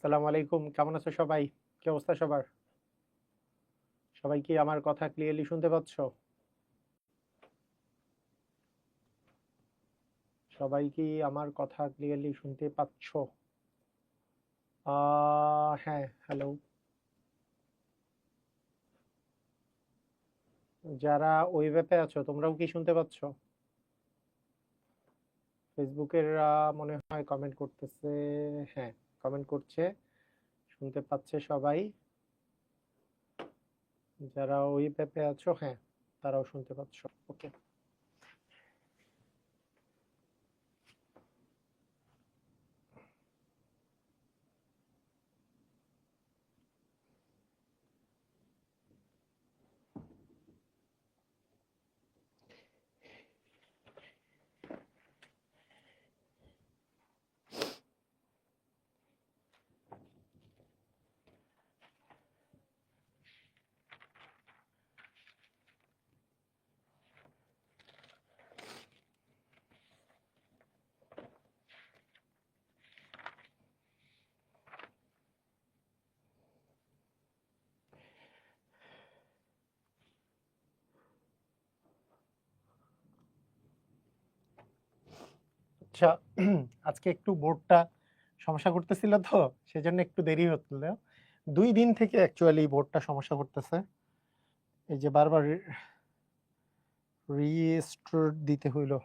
আসসালামু আলাইকুম, কেমন আছো সবাই? কি অবস্থা সবার? সবাই কি আমার কথা ক্লিয়ারলি শুনতে পাচ্ছ? সবাই কি আমার কথা ক্লিয়ারলি শুনতে পাচ্ছ? হ্যাঁ, হ্যালো। যারা ওয়েব অ্যাপে আছো তোমরাও কি শুনতে পাচ্ছ? ফেসবুকের মনে হয় কমেন্ট করতেছে। হ্যাঁ, কমেন্ট করছে, শুনতে পাচ্ছে সবাই। যারা ওয়েব অ্যাপে আছো, হ্যাঁ, তারাও শুনতে পাচ্ছ। ওকে। আচ্ছা, আজকে একটু বোর্ডটা সমস্যা করতেছিল, তো সেজন্য একটু দেরি হচ্ছিল। 2 দিন থেকে অ্যাকচুয়ালি বোর্ডটা সমস্যা করতেছে। এই যে বারবার রিস্টার্ট দিতে হইলো,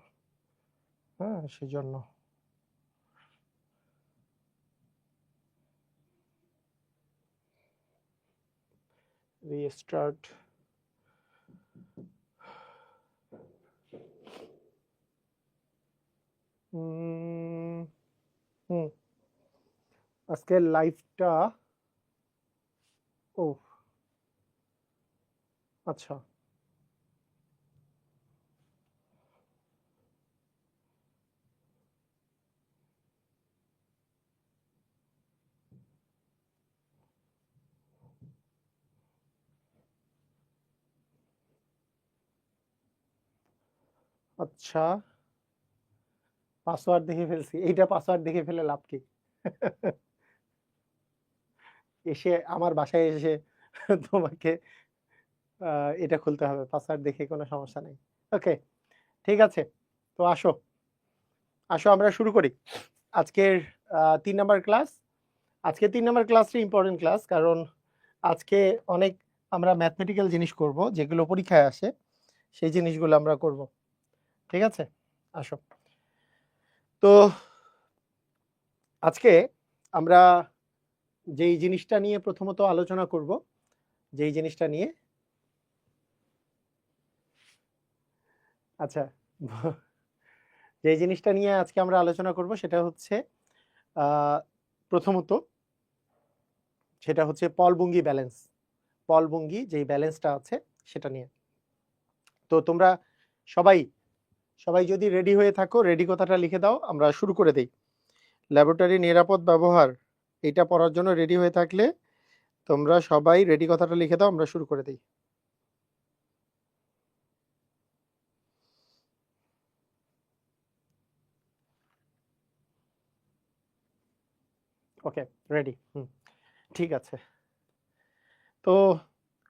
হ্যাঁ, সেজন্য। রিস্টার্ট। হুম, আজকে লাইভটা, ও আচ্ছা, আচ্ছা, পাসওয়ার্ড দেখে ফেলছি। এইটা পাসওয়ার্ড দেখে ফেলে লাভ কি? এসে আমার বাসায় এসে তোমাকে এটা খুলতে হবে, পাসওয়ার্ড দেখে কোনো সমস্যা নেই। ওকে, ঠিক আছে। তো আসো আসো আমরা শুরু করি আজকের 3 নম্বর ক্লাস। আজকে 3 নম্বর ক্লাসটা ইম্পর্টেন্ট ক্লাস, কারণ আজকে অনেক আমরা ম্যাথমেটিক্যাল জিনিস করব, যেগুলো পরীক্ষায় আসে, সেই জিনিসগুলো আমরা করব। ঠিক আছে, আসো। তো আজকে আমরা যেই জিনিসটা নিয়ে প্রথমত আলোচনা করব, যেই জিনিসটা নিয়ে, আচ্ছা, যেই জিনিসটা নিয়ে আজকে আমরা আলোচনা করব সেটা হচ্ছে প্রথমত সেটা হচ্ছে পলভঙ্গি ব্যালেন্স। পলভঙ্গি যেই ব্যালেন্সটা আছে সেটা নিয়ে। তো তোমরা সবাই সবাই যদি রেডি হয়ে থাকো, রেডি কথাটা লিখে দাও, আমরা শুরু করে দেই। ল্যাবরেটরি নিরাপদ ব্যবহার, এটা পড়ার জন্য রেডি হয়ে থাকলে তোমরা সবাই রেডি কথাটা লিখে দাও, আমরা শুরু করে দেই। ওকে, রেডি। ঠিক আছে। তো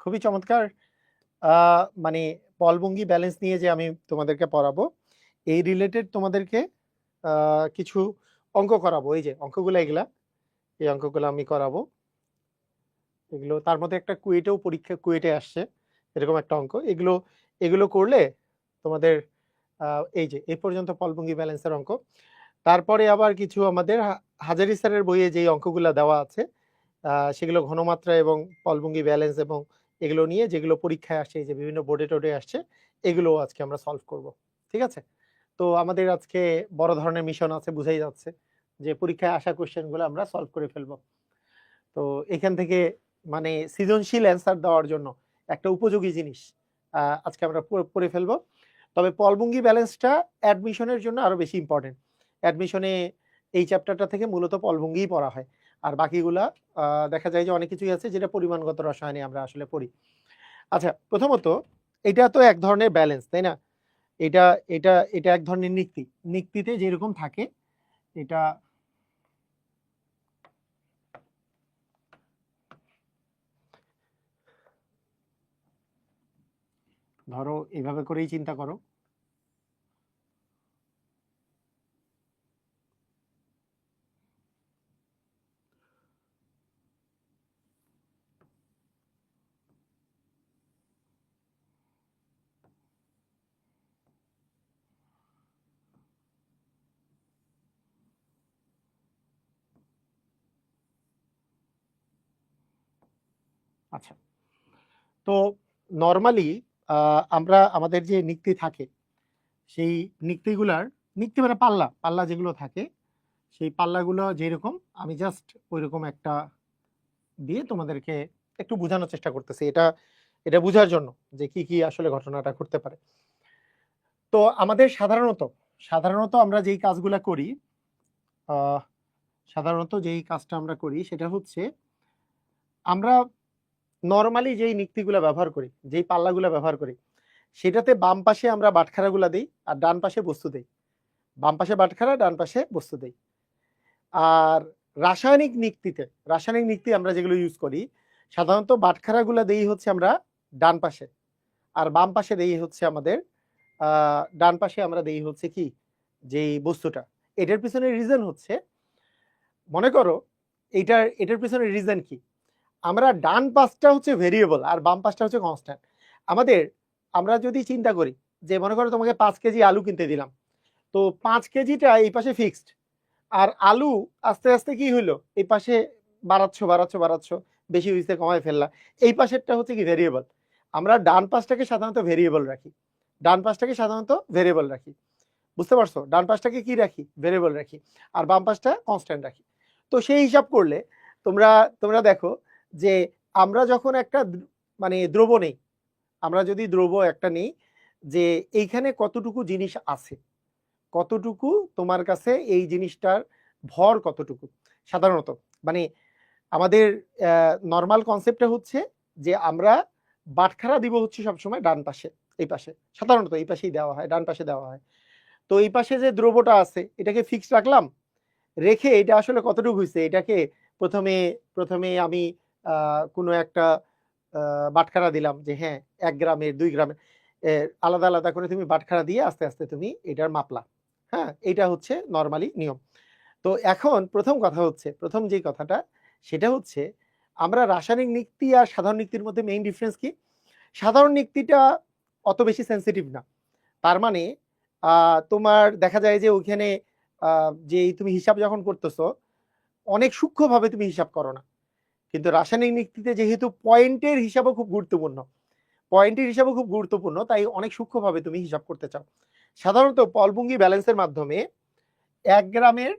খুবই চমৎকার। মানে পলভঙ্গি ব্যালেন্স নিয়ে যে আমি তোমাদেরকে পড়াবো, এই রিলেটেড তোমাদেরকে কিছু অঙ্ক করাবো। এই যে অঙ্কগুলো, এই অঙ্কগুলো আমি করাবো। এগুলো তার মধ্যে একটা কুয়েটে আসছে এরকম একটা অঙ্ক। এগুলো এগুলো করলে তোমাদের এই যে এই পর্যন্ত পলভঙ্গি ব্যালেন্সের অঙ্ক। তারপরে আবার কিছু আমাদের হাজারি স্যারের বইয়ে যেই অঙ্কগুলো দেওয়া আছে, সেগুলো ঘনমাত্রা এবং পলভঙ্গি ব্যালেন্স এবং এগুলো নিয়ে, যেগুলো পরীক্ষায় আসছে, যে বিভিন্ন বোর্ডে টোডে আসছে, এগুলো আজকে আমরা সলভ করব। ঠিক আছে। তো আমাদের আজকে বড় ধরনের মিশন আছে, বুঝাই যাচ্ছে যে পরীক্ষায় আসা কোশ্চেনগুলো আমরা সলভ করে ফেলবো। তো এখান থেকে মানে সৃজনশীল অ্যান্সার দেওয়ার জন্য একটা উপযোগী জিনিস আজকে আমরা পড়ে ফেলবো। তবে পলভঙ্গি ব্যালেন্সটা অ্যাডমিশনের জন্য আরো বেশি ইম্পর্টেন্ট। অ্যাডমিশনে এই চ্যাপ্টারটা থেকে মূলত পলভঙ্গিই পড়া হয়, আর বাকিগুলা দেখা যায় যে অনেক কিছুই আছে যেটা পরিমাণগত রসায়নে আমরা আসলে পড়ি। আচ্ছা, প্রথমত এটা তো এক ধরনের ব্যালেন্স, তাই না? এটা এটা এটা এক ধরনের নিক্তিতে যেরকম থাকে, এটা ধরো এইভাবে করেই চিন্তা করো। আচ্ছা, তো নর্মালি আমরা আমাদের যে নিক্তি থাকে, সেই নিক্তিগুলার, নিক্তি মানে পাল্লা, পাল্লা যেগুলো থাকে, সেই পাল্লাগুলো যেরকম, আমি জাস্ট ওইরকম একটা দিয়ে তোমাদেরকে একটু বোঝানোর চেষ্টা করতেছি, এটা এটা বোঝার জন্য যে কি কি আসলে ঘটনাটা ঘটতে পারে। তো আমাদের সাধারণত সাধারণত আমরা যেই কাজগুলা করি, সাধারণত যেই কাজটা আমরা করি সেটা হচ্ছে, আমরা নর্মালি যেই নিক্তিগুলা ব্যবহার করি, যেই পাল্লাগুলা ব্যবহার করি, সেটাতে বাম পাশে আমরা বাটখারাগুলা দিই আর ডান পাশে বস্তু দেই। বাম পাশে বাটখারা, ডান পাশে বস্তু দেই। আর রাসায়নিক নিক্তিতে, রাসায়নিক নিক্তি আমরা যেগুলো ইউজ করি, সাধারণত বাটখারাগুলা দেই হচ্ছে আমরা ডান পাশে, আর বাম পাশে দেই হচ্ছে আমাদের ডান পাশে আমরা দেই হচ্ছে কি, যেই বস্তুটা। এটার পিছনে রিজন হচ্ছে, মনে করো এটার পিছনে রিজন কি, আমরা ডান পাশটা হচ্ছে ভেরিয়েবল আর বাম পাশটা হচ্ছে কনস্ট্যান্ট। আমাদের, আমরা যদি চিন্তা করি যে মনে করো তোমাকে 5 কেজি আলু কিনতে দিলাম, তো 5 কেজিটা এই পাশে ফিক্সড, আর আলু আস্তে আস্তে কি হইলো, এই পাশে বাড়াচ্ছ বাড়াচ্ছ বাড়াচ্ছ, বেশি হয়েছে কমায় ফেললা, এই পাশেরটা হচ্ছে কি ভেরিয়েবল। আমরা ডান পাশটাকে সাধারণত ভেরিয়েবল রাখি, ডান পাশটাকে সাধারণত ভেরিয়েবল রাখি, বুঝতে পারছো? ডান পাশটাকে কি রাখি, ভেরিয়েবল রাখি, আর বাম পাশটা কনস্ট্যান্ট রাখি। তো সেই হিসাব করলে তোমরা তোমরা দেখো যে আমরা যখন একটা মানে দ্রব্য নেই, আমরা যদি দ্রব্য একটা নেই, যে এইখানে কতটুকু জিনিস আছে, কতটুকু তোমার কাছে এই জিনিসটার ভর কতটুকু, সাধারণত মানে আমাদের নর্মাল কনসেপ্টটা হচ্ছে যে আমরা বাটখারা দিব হচ্ছে সবসময় ডান পাশে, এই পাশে সাধারণত এই পাশেই দেওয়া হয়, ডান পাশে দেওয়া হয়। তো এই পাশে যে দ্রব্যটা আছে এটাকে ফিক্স রাখলাম, রেখে এটা আসলে কতটুকু হয়েছে এটাকে প্রথমে প্রথমে আমি কোনো একটা বাটখারা দিলাম, যে হ্যাঁ 1 গ্রামের 2 গ্রামের, আলাদা আলাদা করে তুমি বাটখারা দিয়ে আস্তে আস্তে তুমি এটার মাপলা। হ্যাঁ, এটা হচ্ছে নর্মালি নিয়ম। তো এখন প্রথম কথা হচ্ছে, প্রথম যে কথাটা সেটা হচ্ছে, আমরা রাসায়নিক নিক্তি আর সাধারণ নিক্তির মধ্যে মেইন ডিফারেন্স কি, সাধারণ নিক্তিটা অত বেশি সেন্সিটিভ না। তার মানে তোমার দেখা যায় যে ওইখানে যে তুমি হিসাব যখন করতেছো অনেক সূক্ষ্মভাবে তুমি হিসাব করো না, কিন্তু রাসায়নিক নিক্তিতে যেহেতু পয়েন্টের হিসাবও খুব গুরুত্বপূর্ণ, পয়েন্টের হিসাবও খুব গুরুত্বপূর্ণ, তাই অনেক সূক্ষ্মভাবে তুমি হিসাব করতে চাও। সাধারণত পলভঙ্গি ব্যালেন্সের মাধ্যমে 1 গ্রামের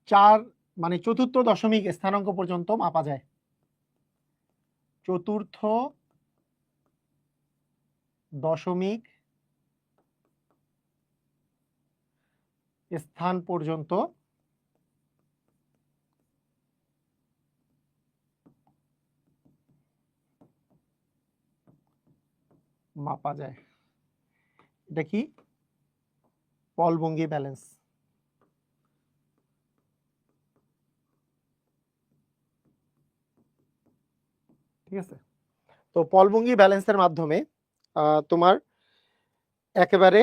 4 মানে চতুর্থ দশমিক স্থানাঙ্ক পর্যন্ত মাপা যায়, চতুর্থ দশমিক স্থান পর্যন্ত মাপা যায়। এটা কি, পলভঙ্গি ব্যালেন্স। ঠিক আছে, তো পলভঙ্গি ব্যালেন্সের মাধ্যমে তোমার একেবারে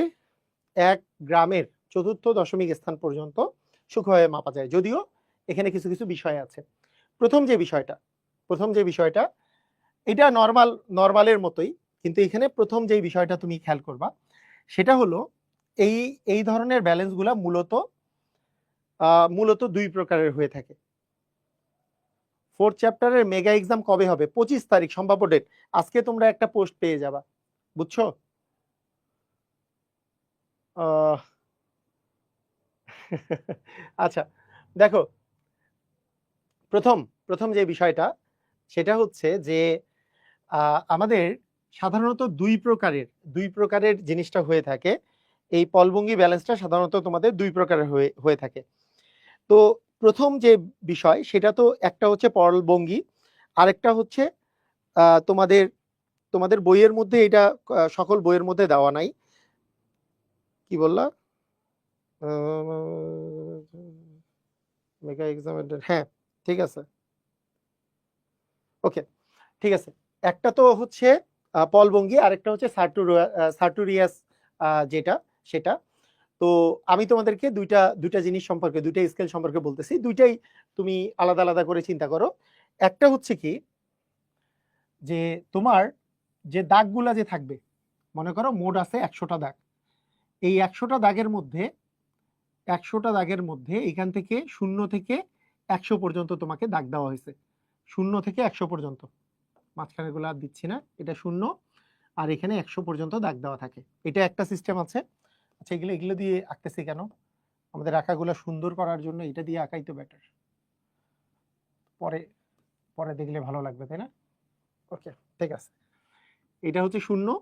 1 গ্রামের চতুর্থ দশমিক স্থান পর্যন্ত সূক্ষ্মভাবে মাপা যায়, যদিও এখানে কিছু কিছু বিষয় আছে। প্রথম যে বিষয়টা এটা নর্মালের মতোই, কিন্তু এখানে প্রথম যে বিষয়টা তুমি খেয়াল করবা সেটা হলো, এই এই ধরনের ব্যালেন্সগুলা মূলত 2 প্রকারের হয়ে থাকে। 4th চ্যাপ্টারের মেগা এক্সাম কবে হবে? 25 তারিখ সম্ভাব্য ডেট। আজকে তোমরা একটা পোস্ট পেয়ে যাবা, বুঝছো? আচ্ছা, দেখো, প্রথম প্রথম যে বিষয়টা সেটা হচ্ছে যে আমাদের সাধারণত দুই প্রকারের জিনিসটা হয়ে থাকে। এই পলভঙ্গি ব্যালেন্সটা সাধারণত তোমাদের 2 প্রকারের হয়ে থাকে। তো প্রথম যে বিষয় সেটা তো একটা হচ্ছে পলভঙ্গি, আরেকটা হচ্ছে তোমাদের তোমাদের বইয়ের মধ্যে, এটা সকল বইয়ের মধ্যে দেওয়া নাই। কি বললা? মেগা এক্সামেন্টেড, হ্যাঁ ঠিক আছে, ওকে ঠিক আছে। একটা তো হচ্ছে পলবঙ্গি, আরেকটা হচ্ছে সার্টুরিয়াস যেটা সেটা। তো আমি তোমাদেরকে দুইটা দুইটা জিনিস সম্পর্কে, দুইটা স্কেল সম্পর্কে বলতেছি, দুইটাই তুমি আলাদা আলাদা করে চিন্তা করো। একটা হচ্ছে কি যে তোমার যে দাগগুলা যে থাকবে, মনে করো মোট আছে 100টা দাগ, এই 100টা দাগের মধ্যে 100টা দাগের মধ্যে এখান থেকে 0 থেকে 100 পর্যন্ত তোমাকে দাগ দেওয়া হয়েছে, 0 থেকে 100 পর্যন্ত, মাঝখানে গুলো আর দিচ্ছি না, এটা 0 আর এখানে 100 পর্যন্ত দাগ দেওয়া থাকে, এটা একটা সিস্টেম আছে। আচ্ছা এগুলো এগুলো দিয়ে আঁকতেছি কেন, আমাদের আঁকাগুলো সুন্দর করার জন্য এটা দিয়ে আঁকাই তো বেটার, পরে পরে দেখলে ভালো লাগবে তাই না? ওকে ঠিক আছে, এটা হচ্ছে 0,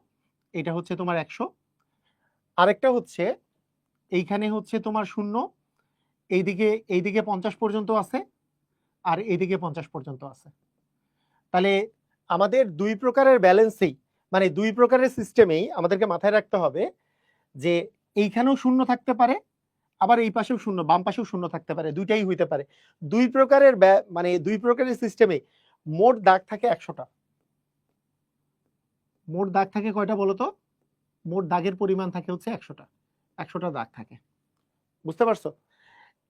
এটা হচ্ছে তোমার 100, আরেকটা হচ্ছে এইখানে হচ্ছে তোমার 0, এইদিকে 50 পর্যন্ত আছে, আর এইদিকে 50 পর্যন্ত আছে। তাহলে আমাদের দুই প্রকারের ব্যালেন্সেই, মানে দুই প্রকারের সিস্টেমেই আমাদেরকে মাথায় রাখতে হবে যে এইখানেও 0 থাকতে পারে, আবার এই পাশেও 0, বাম পাশেও 0 থাকতে পারে, দুইটাই হইতে পারে। দুই প্রকারের মানে দুই প্রকারের সিস্টেমে মোট দাগ থাকে 100টা। মোট দাগ থাকে কয়টা বলো তো? মোট দাগের পরিমাণ থাকে হচ্ছে 100টা, 100টা দাগ থাকে, বুঝতে পারছো?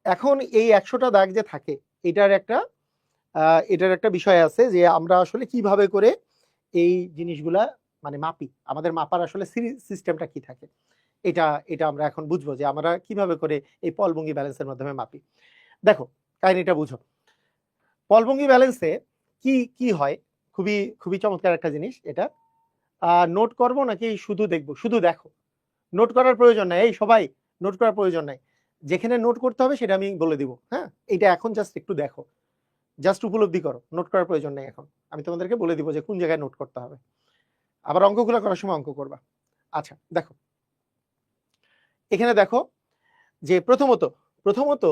এখন এই 100টা দাগ যে থাকে, এটার একটা বিষয় আছে যে আমরা আসলে কিভাবে করে এই জিনিসগুলা মানে মাপি, আমাদের মাপার আসলে সিস্টেমটা কি থাকে, এটা এটা আমরা এখন বুঝবো যে আমরা কিভাবে করে এই পলভঙ্গি ব্যালেন্সের মাধ্যমে মাপি। দেখো কাহিনীটা বুঝো, পলভঙ্গি ব্যালেন্সে কি কি হয়, খুবই খুবই চমৎকার একটা জিনিস এটা। নোট করবো নাকি শুধু দেখবো? শুধু দেখো, নোট করার প্রয়োজন নাই, এই সবাই নোট করার প্রয়োজন নাই, যেখানে নোট করতে হবে সেটা আমি বলে দিব। হ্যাঁ, এটা এখন জাস্ট একটু দেখো, জাস্ট উপলব্ধি করো, নোট করার প্রয়োজন নেই, এখন আমি তোমাদেরকে বলে দিব যে কোন জায়গায় নোট করতে হবে, আবার অঙ্কগুলো করার সময় অঙ্ক করবা। আচ্ছা দেখো, এখানে দেখো যে প্রথমত প্রথমত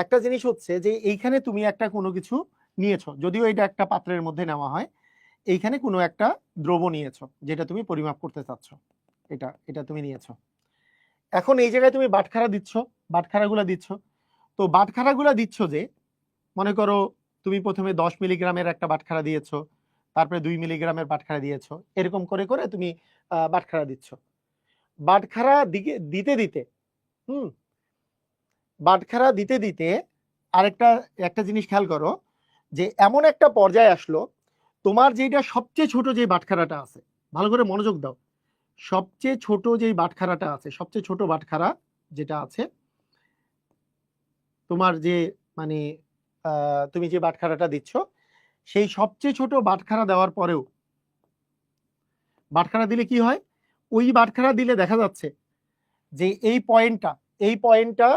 একটা জিনিস হচ্ছে যে এইখানে তুমি একটা কোনো কিছু নিয়েছো, যদিও এটা একটা পাত্রের মধ্যে নেওয়া হয়, এইখানে কোনো একটা দ্রব্য নিয়েছো যেটা তুমি পরিমাপ করতে চাচ্ছ, এটা এটা তুমি নিয়েছো। এখন এই জায়গায় তুমি বাটখারা দিচ্ছ, বাটখারাগুলা দিচ্ছ, তো বাটখারাগুলা দিচ্ছ যে মনে করো তুমি প্রথমে 10 মিলিগ্রামের একটা বাটখারা দিয়েছো, তারপরে 2 মিলিগ্রামের বাটখারা দিয়েছো, এরকম করে করে তুমি বাটখারা দিচ্ছ। বাটখারা দিতে দিতে বাটখারা দিতে দিতে আরেকটা একটা জিনিস খেয়াল করো যে এমন একটা পর্যায়ে আসলো, তোমার যেটা সবচেয়ে ছোট যে বাটখারাটা আছে, ভালো করে মনোযোগ দাও, সবচেয়ে ছোট যে বাটখারাটা আছে, সবচেয়ে ছোট বাটখারা যেটা আছে তোমার, যে মানে তুমি যে বাটখারাটা দিচ্ছ, সেই সবচেয়ে ছোট বাটখারা দেওয়ার পরেও, বাটখারা দিলে কি হয়, ওই বাটখারা দিলে দেখা যাচ্ছে যে এই পয়েন্টটা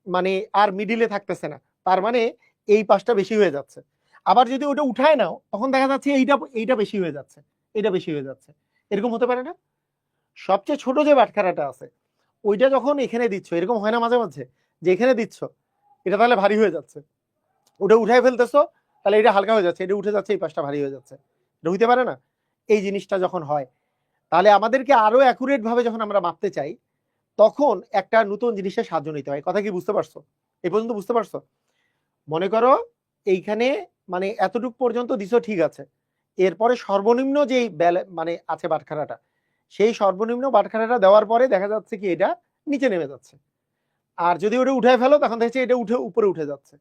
মানে আর মিডিলে থাকতেছে না, তার মানে এই পাশটা বেশি হয়ে যাচ্ছে। আবার যদি ওটা উঠায় নাও তখন দেখা যাচ্ছে এইটা বেশি হয়ে যাচ্ছে, এটা বেশি হয়ে যাচ্ছে, এরকম হতে পারে না? সবচেয়ে ছোট যে বাটখারাটা আছে ওইটা যখন এখানে দিচ্ছ, এরকম হয় না মাঝে মাঝে যে এখানে দিচ্ছ এটা তাহলে ভারী হয়ে যাচ্ছে, ওটা উঠায় ফেলতেছো তাহলে এটা হালকা হয়ে যাচ্ছে, এটা উঠে যাচ্ছে, এই পাশটা ভারী হয়ে যাচ্ছে, এটা হইতে পারে না? এই জিনিসটা যখন হয়, তাহলে আমাদেরকে আরো অ্যাকুরেট ভাবে যখন আমরা মাপতে চাই, তখন একটা নতুন জিনিসের সাহায্য নিতে হয়। কথা কি বুঝতে পারছো? এই পর্যন্ত বুঝতে পারছো? মনে করো এইখানে মানে এতটুক পর্যন্ত দিছো, ঠিক আছে, এরপরে সর্বনিম্ন যেই মানে আছে বাটখারাটা, সেই সর্বনিম্ন বাটখারাটা দেওয়ার পরে দেখা যাচ্ছে কি এটা নিচে নেমে যাচ্ছে, আর যদি ওটা উঠায় ফেলো তখন দেখছি এটা উঠে উপরে উঠে যাচ্ছে।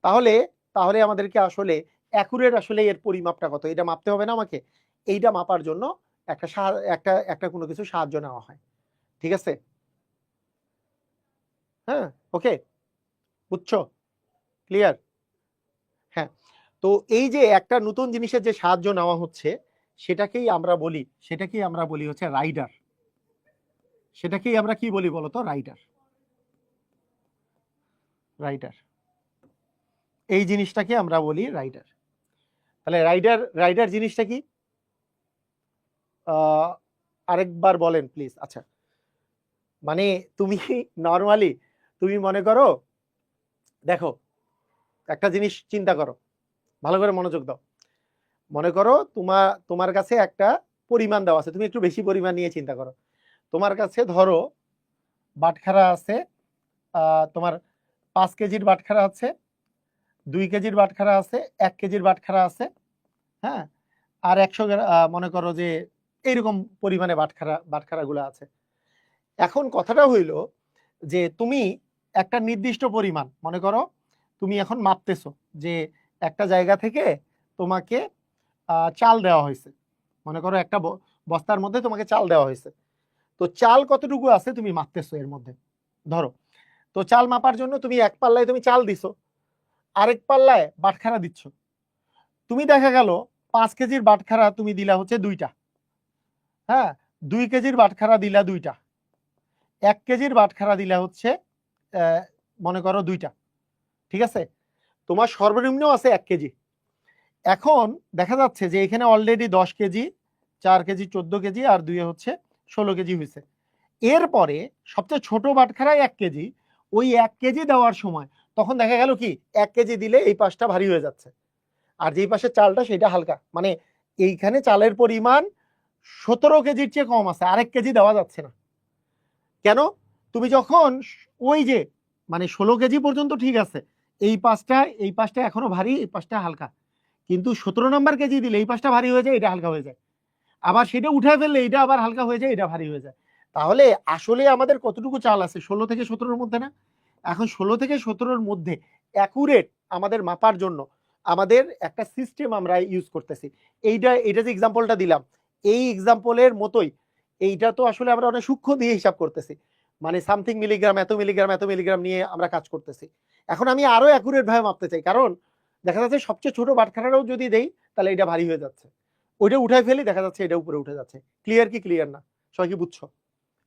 তাহলে তাহলে আমাদেরকে আসলে অ্যাকুরেট আসলে এর পরিমাপটা কত এটা মাপতে হবে না আমাকে, এইটা মাপার জন্য একটা একটা একটা কোনো কিছু সাহায্য নেওয়া হয়। ঠিক আছে? হ্যাঁ, ওকে, বুঝছো? ক্লিয়ার? হ্যাঁ, তো এই যে একটা নতুন জিনিসের যে সাহায্য নেওয়া হচ্ছে, সেটাকেই আমরা বলি হচ্ছে রাইডার। সেটাকেই আমরা কি বলি বলতো? রাইডার। রাইডার, এই জিনিসটাকে আমরা বলি রাইডার। তাহলে রাইডার রাইডার জিনিসটা কি আরেকবার বলেন প্লিজ। আচ্ছা, মানে তুমি নর্মালি তুমি মনে করো, দেখো একটা জিনিস চিন্তা করো, ভালো করে মনোযোগ দাও, মনে করো তোমার কাছে একটা পরিমাণ দেওয়া আছে, তুমি একটু বেশি পরিমাণ নিয়ে চিন্তা করো। তোমার কাছে ধরো বাটখারা আছে, তোমার 5 কেজির বাটখারা আছে, 2 কেজির বাটখারা আছে, 1 কেজির বাটখারা আছে, হ্যাঁ, আর 100 মনে করো যে এইরকম পরিমাণে বাটখারাগুলো আছে। এখন কথাটা হইল যে তুমি একটা নির্দিষ্ট পরিমাণ, মনে করো তুমি এখন মাপতেছো যে একটা জায়গা থেকে তোমাকে চাল দেওয়া হয়েছে, মনে করো একটা বস্তার মধ্যে তোমাকে চাল দেওয়া হয়েছে, তো চাল কতটুকু আছে তুমি মাপতেছো এর মধ্যে, ধরো। তো চাল মাপার জন্য তুমি এক পাল্লায় তুমি চাল দিছো, আরেক পাল্লায় বাটখারা দিচ্ছ। তুমি দেখা গেল 5 কেজির বাটখারা তুমি দিলা হচ্ছে 2টা, হ্যাঁ, 2 কেজির বাটখারা দিলা 2টা, 1 কেজির বাটখারা দিলা হচ্ছে মনে করো 2টা, ঠিক আছে। তোমার সর্বনিম্ন আছে 1 কেজি। এখন দেখা যাচ্ছে যে এখানে অলরেডি 10 কেজি, 4 কেজি 14 কেজি, আর 2 হচ্ছে 16 কেজি হয়েছে। এরপরে সবচেয়ে ছোট বাটখারায় 1 কেজি, ওই 1 কেজি দেওয়ার সময় তখন দেখা গেল কি 1 কেজি দিলে এই পাশটা ভারী হয়ে যাচ্ছে, আর যেই পাশে চালটা সেটা হালকা, মানে এইখানে চালের পরিমাণ 17 কেজির চেয়ে কম আছে, আরেক কেজি দেওয়া যাচ্ছে না। কেন? তুমি যখন ওই যে মানে 16 কেজি পর্যন্ত ঠিক আছে, এই পাশটা এখনো ভারী, এই পাশটা হালকা, কিন্তু 17 নম্বর কেজি দিলে এই পাশটা ভারী হয়ে যায়, এটা হালকা হয়ে যায়, আবার সেটা উঠে ফেললে এটা আবার হালকা হয়ে যায়, এটা ভারী হয়ে যায়। তাহলে আসলে আমাদের কতটুকু চাল আছে? 16 থেকে 17-র মধ্যে না? এখন 16 থেকে 17-র মধ্যে অ্যাকুরেট আমাদের মাপার জন্য আমাদের একটা সিস্টেম আমরা ইউজ করতেছি। এইটা যে এক্সাম্পলটা দিলাম, এই এক্সাম্পলের মতোই এইটা তো আসলে আমরা অনেক সূক্ষ্ম দিয়ে হিসাব করতেছি, মানে সামথিং মিলিগ্রাম, এত মিলিগ্রাম, এত মিলিগ্রাম নিয়ে আমরা কাজ করতেছি। এখন আমি আরো অ্যাকুরেট ভাবে মাপতে চাই, কারণ দেখা যাচ্ছে সবচেয়ে ছোট বাটখারাটাও যদি দেই তাহলে এটা ভারী হয়ে যাচ্ছে, ওইটা উঠাই ফেলি, দেখা যাচ্ছে এটা উপরে উঠে যাচ্ছে। ক্লিয়ার কি ক্লিয়ার না? সবাই কি বুঝছো?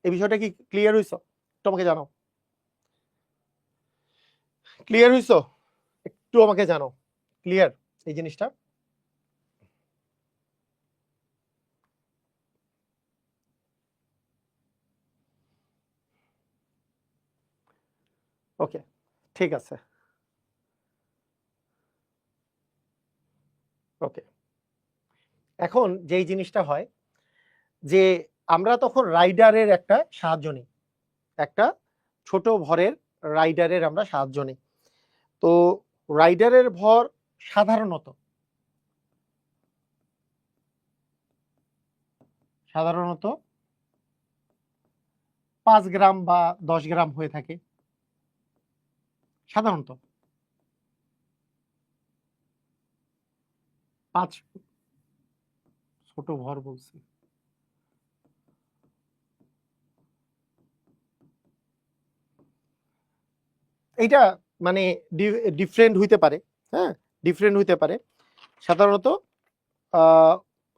এই বিষয়টা কি ক্লিয়ার হইছো? তোমাকে জানাও, ক্লিয়ার হইছো? একটু আমাকে জানাও ক্লিয়ার এই জিনিসটা। ওকে, ঠিক আছে, ওকে। এখন যেই জিনিসটা হয় যে আমরা তখন রাইডারের একটা সাহায্য নিই, একটা ছোট ভরের রাইডারের আমরা সাহায্য নিই। তো রাইডারের ভর সাধারণত সাধারণত 5 গ্রাম বা 10 গ্রাম হয়ে থাকে সাধারণত। 5 ছোট ভর বলছি, এইটা মানে ডিফারেন্ট হইতে পারে, হ্যাঁ, ডিফারেন্ট হইতে পারে। সাধারণত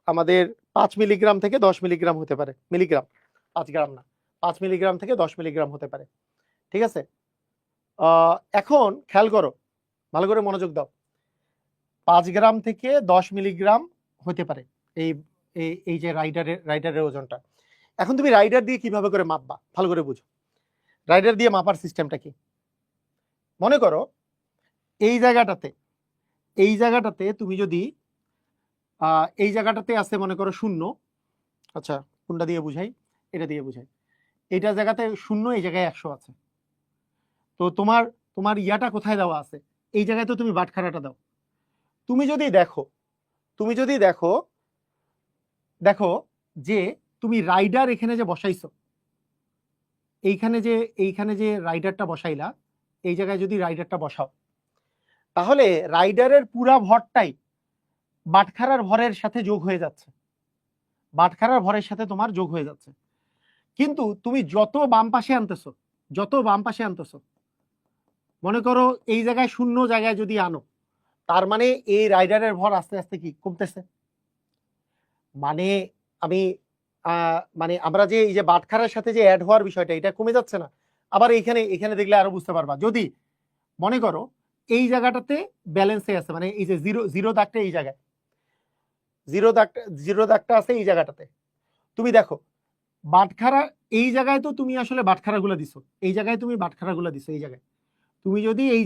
আমাদের 5 মিলিগ্রাম থেকে 10 মিলিগ্রাম হতে পারে, মিলিগ্রাম, 5 গ্রাম না, 5 মিলিগ্রাম থেকে 10 মিলিগ্রাম হতে পারে, ঠিক আছে। এখন খেয়াল করো, ভালো করে মনোযোগ দাও, 5 গ্রাম থেকে 10 মিলিগ্রাম হতে পারে এই এই যে রাইডারের ওজনটা। এখন তুমি রাইডার দিয়ে কিভাবে করে মাপবা ভালো করে বুঝো। রাইডার দিয়ে মাপার সিস্টেমটা কি? মনে করো এই জায়গাটাতে তুমি যদি এই জায়গাটাতে আছে মনে করো 0, আচ্ছা কোনটা দিয়ে বুঝাই, এটা দিয়ে বুঝাই, এইটা জায়গাতে 0, এই জায়গায় 100 আছে। তো তোমার ইয়াটা কোথায় দেওয়া আছে? এই জায়গায় তো তুমি বাটখারাটা দাও। তুমি যদি দেখো দেখো যে তুমি রাইডার এখানে যে বসাইছো, এইখানে যে রাইডারটা বসাইলা, এই জায়গায় যদি রাইডারটা বসাও, তাহলে রাইডারের পুরা ভরটাই বাটখারার ভরের সাথে যোগ হয়ে যাচ্ছে, বাটখারার ভরের সাথে তোমার যোগ হয়ে যাচ্ছে। কিন্তু তুমি যত বাম পাশে আনতেছো, মনে করো এই জায়গায় 0 জায়গায় যদি আনো, তার মানে এই রাইডারের ভর আস্তে আস্তে কি কমতেছে। মানে আমি মানে আমরা যে এই যে বাটখারার সাথে যে অ্যাড হওয়ার বিষয়টা, এটা কমে যাচ্ছে না। আবার এখানে দেখলে আরো বুঝতে পারবা, যদি মনে করো এই জায়গাটাতে ব্যালেন্সে আছে, মানে এই যে জিরো দাগটা এই জায়গায়, জিরো দাগটা আছে এই জায়গাটাতে, তুমি দেখো বাটখারা এই জায়গায় তো তুমি আসলে বাটখারাগুলো দিছো, এই জায়গায় তুমি বাটখারাগুলো দিছো, এই জায়গায় তুমি যদি এই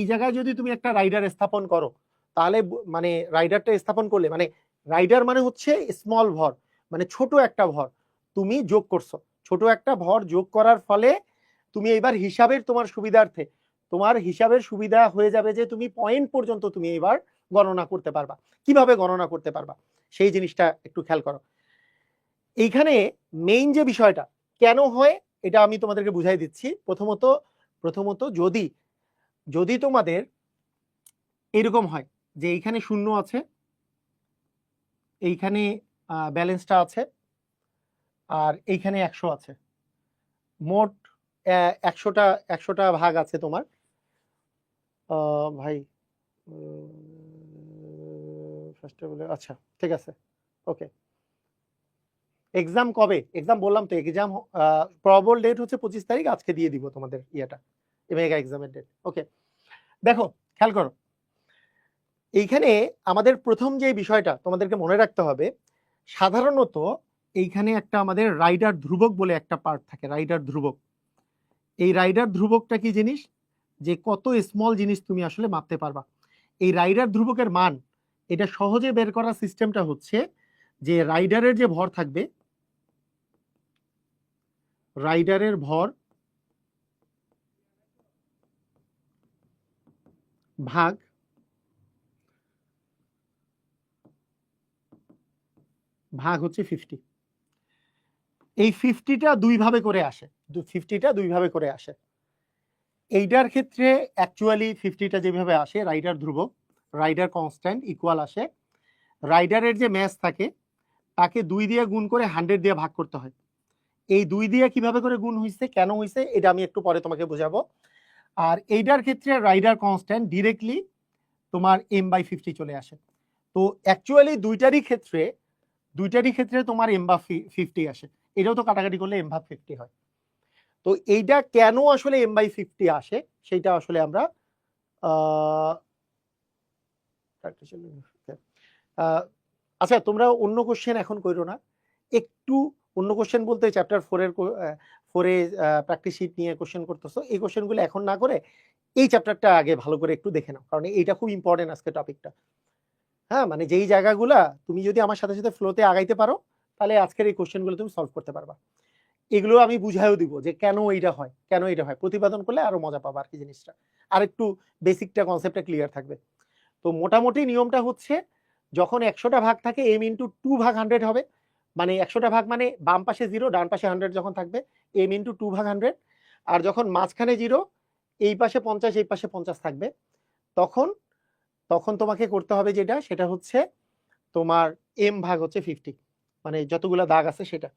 জায়গায় যদি তুমি একটা রাইডার স্থাপন করো, তাহলে মানে রাইডারটা স্থাপন করলে, মানে রাইডার মানে হচ্ছে স্মল ভর, মানে ছোট একটা ভর তুমি যোগ করছো, ছোট একটা ভর যোগ করার ফলে তুমি এইবার হিসাবের তোমার সুবিধার্থে তোমার হিসাবের সুবিধা হয়ে যাবে যে তুমি পয়েন্ট পর্যন্ত তুমি এবার গণনা করতে পারবা। কিভাবে গণনা করতে পারবা সেই জিনিসটা একটু খেয়াল করো। এইখানে মেইন যে বিষয়টা কেন হয় এটা আমি তোমাদেরকে বুঝাই দিচ্ছি। প্রথমত যদি যদি তোমাদের এরকম হয় যে এইখানে 0 আছে, এইখানে ব্যালেন্সটা আছে, আর এইখানে 100 আছে, মোট 100টা ভাগ আছে তোমার। ভাই ফার্স্টে বলে আচ্ছা ঠিক আছে ওকে। এক্সাম কবে? এক্সাম বললাম তো, এক্সাম প্রবাবল ডেট হচ্ছে 25 তারিখ, আজকে দিয়ে দিব তোমাদের ইয়েটা, মেগা এক্সামের ডেট। ওকে, দেখো খেয়াল করো, এইখানে আমাদের প্রথম যে বিষয়টা তোমাদেরকে মনে রাখতে হবে, সাধারণত এইখানে একটা আমাদের রাইডার ধ্রুবক বলে একটা পার্ট থাকে, রাইডার ধ্রুবক। এই রাইডার ধ্রুবকটা কি জিনিস, যে কত স্মল জিনিস তুমি আসলে মাপতে পারবা। এই রাইডার ধ্রুবকের মান, এটা সহজে বের করার সিস্টেমটা হচ্ছে যে রাইডারের যে ভর থাকবে, রাইডারের ভর ভাগ হচ্ছে 50। এই 50টা দুই ভাবে করে আসে, 50টা দুই ভাবে করে আসে। এইটার ক্ষেত্রে অ্যাকচুয়ালি 50টা যেভাবে আসে, রাইডার ধ্রুবক, রাইডার কনস্ট্যান্ট ইকুয়াল আসে, রাইডারের যে ম্যাস থাকে তাকে 2 দিয়ে গুণ করে 100 দিয়ে ভাগ করতে হয়। এই 2 দিয়ে কিভাবে করে গুণ হইছে, কেন হইছে, এটা আমি একটু পরে তোমাকে বোঝাবো। আর এইটার ক্ষেত্রে রাইডার কনস্ট্যান্ট ডিরেক্টলি তোমার m/50 চলে আসে। তো অ্যাকচুয়ালি দুইটারই ক্ষেত্রে তোমার m/50 আসে। এটাও তো কাটাকাটি করলে m/50 হয়। তো এইটা কেন আসলে m/50 আসে সেটা আসলে আমরা আচ্ছা, তোমরা অন্য কোশ্চেন এখন করো না, একটু অন্য কোশ্চেন বলতে চ্যাপ্টার 4 এ প্র্যাকটিস শিট নিয়ে কোশ্চেন করতেছো, এই কোশ্চেনগুলো এখন না করে এই চ্যাপ্টারটা আগে ভালো করে একটু দেখে নাও, কারণ এইটা খুব ইম্পর্টেন্ট আজকে টপিকটা। হ্যাঁ, মানে যেই জায়গাগুলা তুমি যদি আমার সাথে সাথে ফ্লোতে আগাইতে পারো, তাহলে আজকের এই কোশ্চেনগুলো তুমি সলভ করতে পারবা। এগুলো আমি বুঝাইও দিব যে কেন এইটা হয়, প্রতিপাদন করলে আরো মজা পাবা আর কি জিনিসটা, আর একটু বেসিকটা কনসেপ্টটা ক্লিয়ার থাকবে। তো মোটামুটি নিয়মটা হচ্ছে, যখন 100টা ভাগ থাকে m/2/100 হবে, মানে 100টা ভাগ মানে বাম পাশে 0 ডান পাশে 100 যখন থাকবে m/2/100, আর যখন মাঝখানে 0 এই পাশে 50 এই পাশে 50 থাকবে, তখন তোমাকে করতে হবে সেটা হচ্ছে তোমার m ভাগ হচ্ছে 50, মানে যতগুলা দাগ আছে সেটা।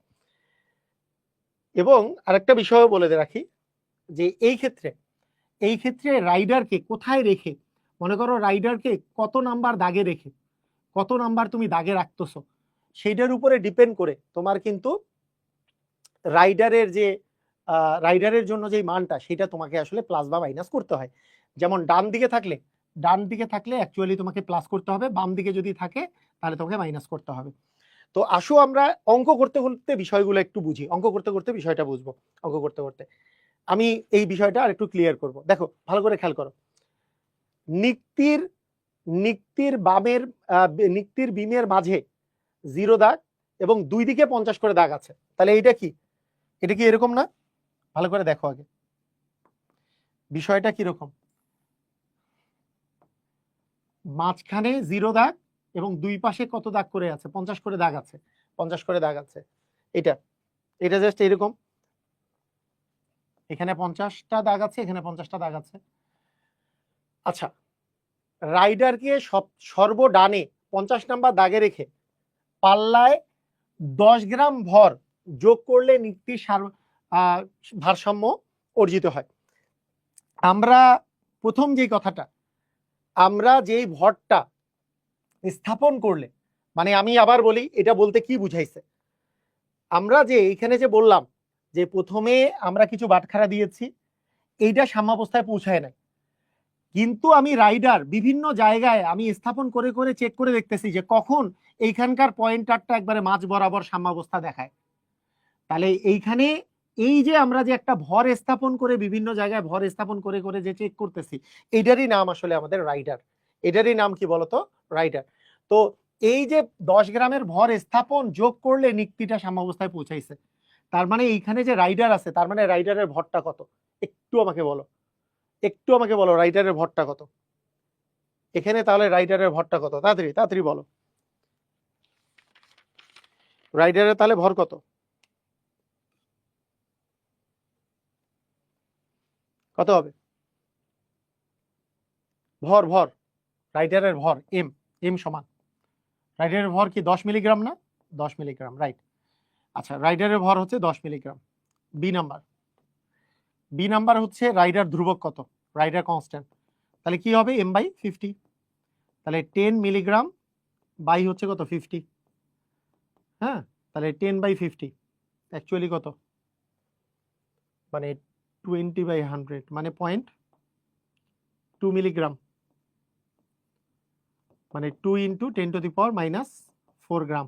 এবং আরেকটা বিষয়ও বলে রাখি যে এই ক্ষেত্রে রাইডারকে কোথায় রেখে, মনে করো রাইডারকে কত নাম্বার দাগে রেখে, কত নাম্বার তুমি দাগে রাখতেছো, সেইটার উপরে ডিপেন্ড করে তোমার কিন্তু রাইডারের জন্য যে মানটা সেটা তোমাকে আসলে প্লাস বা মাইনাস করতে হয়। যেমন ডান দিকে থাকলে অ্যাকচুয়ালি তোমাকে প্লাস করতে হবে, বাম দিকে যদি থাকে তাহলে তোমাকে মাইনাস করতে হবে। তো আসো আমরা অঙ্ক করতে করতে বিষয়গুলো একটু বুঝি, অঙ্ক করতে করতে বিষয়টা বুঝবো। অঙ্ক করতে করতে আমি এই বিষয়টা আর একটু ক্লিয়ার করব। দেখো ভালো করে খেয়াল করো, নিক্তির বিমের মাঝে 0 দাগ এবং দুই দিকে 50 করে দাগ আছে, তাহলে এটা কি এরকম না? ভালো করে দেখো আগে বিষয়টা কিরকম। মাঝখানে 0 দাগ এবং দুই পাশে কত দাগ করে আছে, 50 করে দাগ আছে, 50 করে দাগ আছে। এটা জাস্ট এরকম, এখানে 50টা দাগ আছে, এখানে 50টা দাগ আছে। আচ্ছা, রাইডারকে সর্বডানে 50 নাম্বার দাগে রেখে পাল্লায় 10 গ্রাম ভর যোগ করলে নিক্তির ভারসাম্য অর্জিত হয়। আমরা প্রথম যে কথাটা, আমরা যেই ভরটা স্থাপন করলে, মানে আমি আবার বলি এটা বলতে কি বুঝাইছে, আমরা যে এইখানে যে বললাম যে প্রথমে আমরা কিছু বাটখারা দিয়েছি, এইটা সাম্যাবস্থায় পৌঁছায় নাই, কিন্তু আমি রাইডার বিভিন্ন জায়গায় আমি স্থাপন করে করে চেক করে দেখতেছি যে কখন এইখানকার পয়েন্টারটা একবারে মাঝ বরাবর সাম্যাবস্থা দেখায়। তাহলে এইখানে এই যে আমরা যে একটা ভর স্থাপন করে বিভিন্ন জায়গায় ভর স্থাপন করে করে যে চেক করতেছি, এটারই নাম আসলে আমাদের রাইডার। এটারই নাম কি বলতো? রাইডার। তো এই যে 10 গ্রামের ভর স্থাপন যোগ করলে নিক্তিটা সাম্যাবস্থায় পৌঁছাইছে, তার মানে এইখানে যে রাইডার আছে, তার মানে রাইডারের ভরটা কত একটু আমাকে বলো। একটু আমাকে বলো রাইটারের ভরটা কত এখানে, তাহলে রাইটারের ভরটা কত, তাড়াতাড়ি তাড়াতাড়ি বলো, রাইটারের তাহলে ভর কত? কত হবে ভর? ভর রাইটারের ভর এম, এম সমান রাইটারের ভর কি 10 মিলিগ্রাম না? 10 মিলিগ্রাম, রাইট। আচ্ছা, রাইডারের ভর হচ্ছে 10 milligram. B number, B number হচ্ছে রাইডার ধ্রুবক কত, রাইডার কনস্ট্যান্ট, তাহলে কি হবে m বাই 50, তাহলে 10 মিলিগ্রাম বাই হচ্ছে কত 50, হ্যাঁ, তাহলে 10 বাই 50 অ্যাকচুয়ালি কত, মানে 20 বাই 100 মানে 0.2 মিলিগ্রাম, মানে 2 into 10 to the power minus 4 গ্রাম,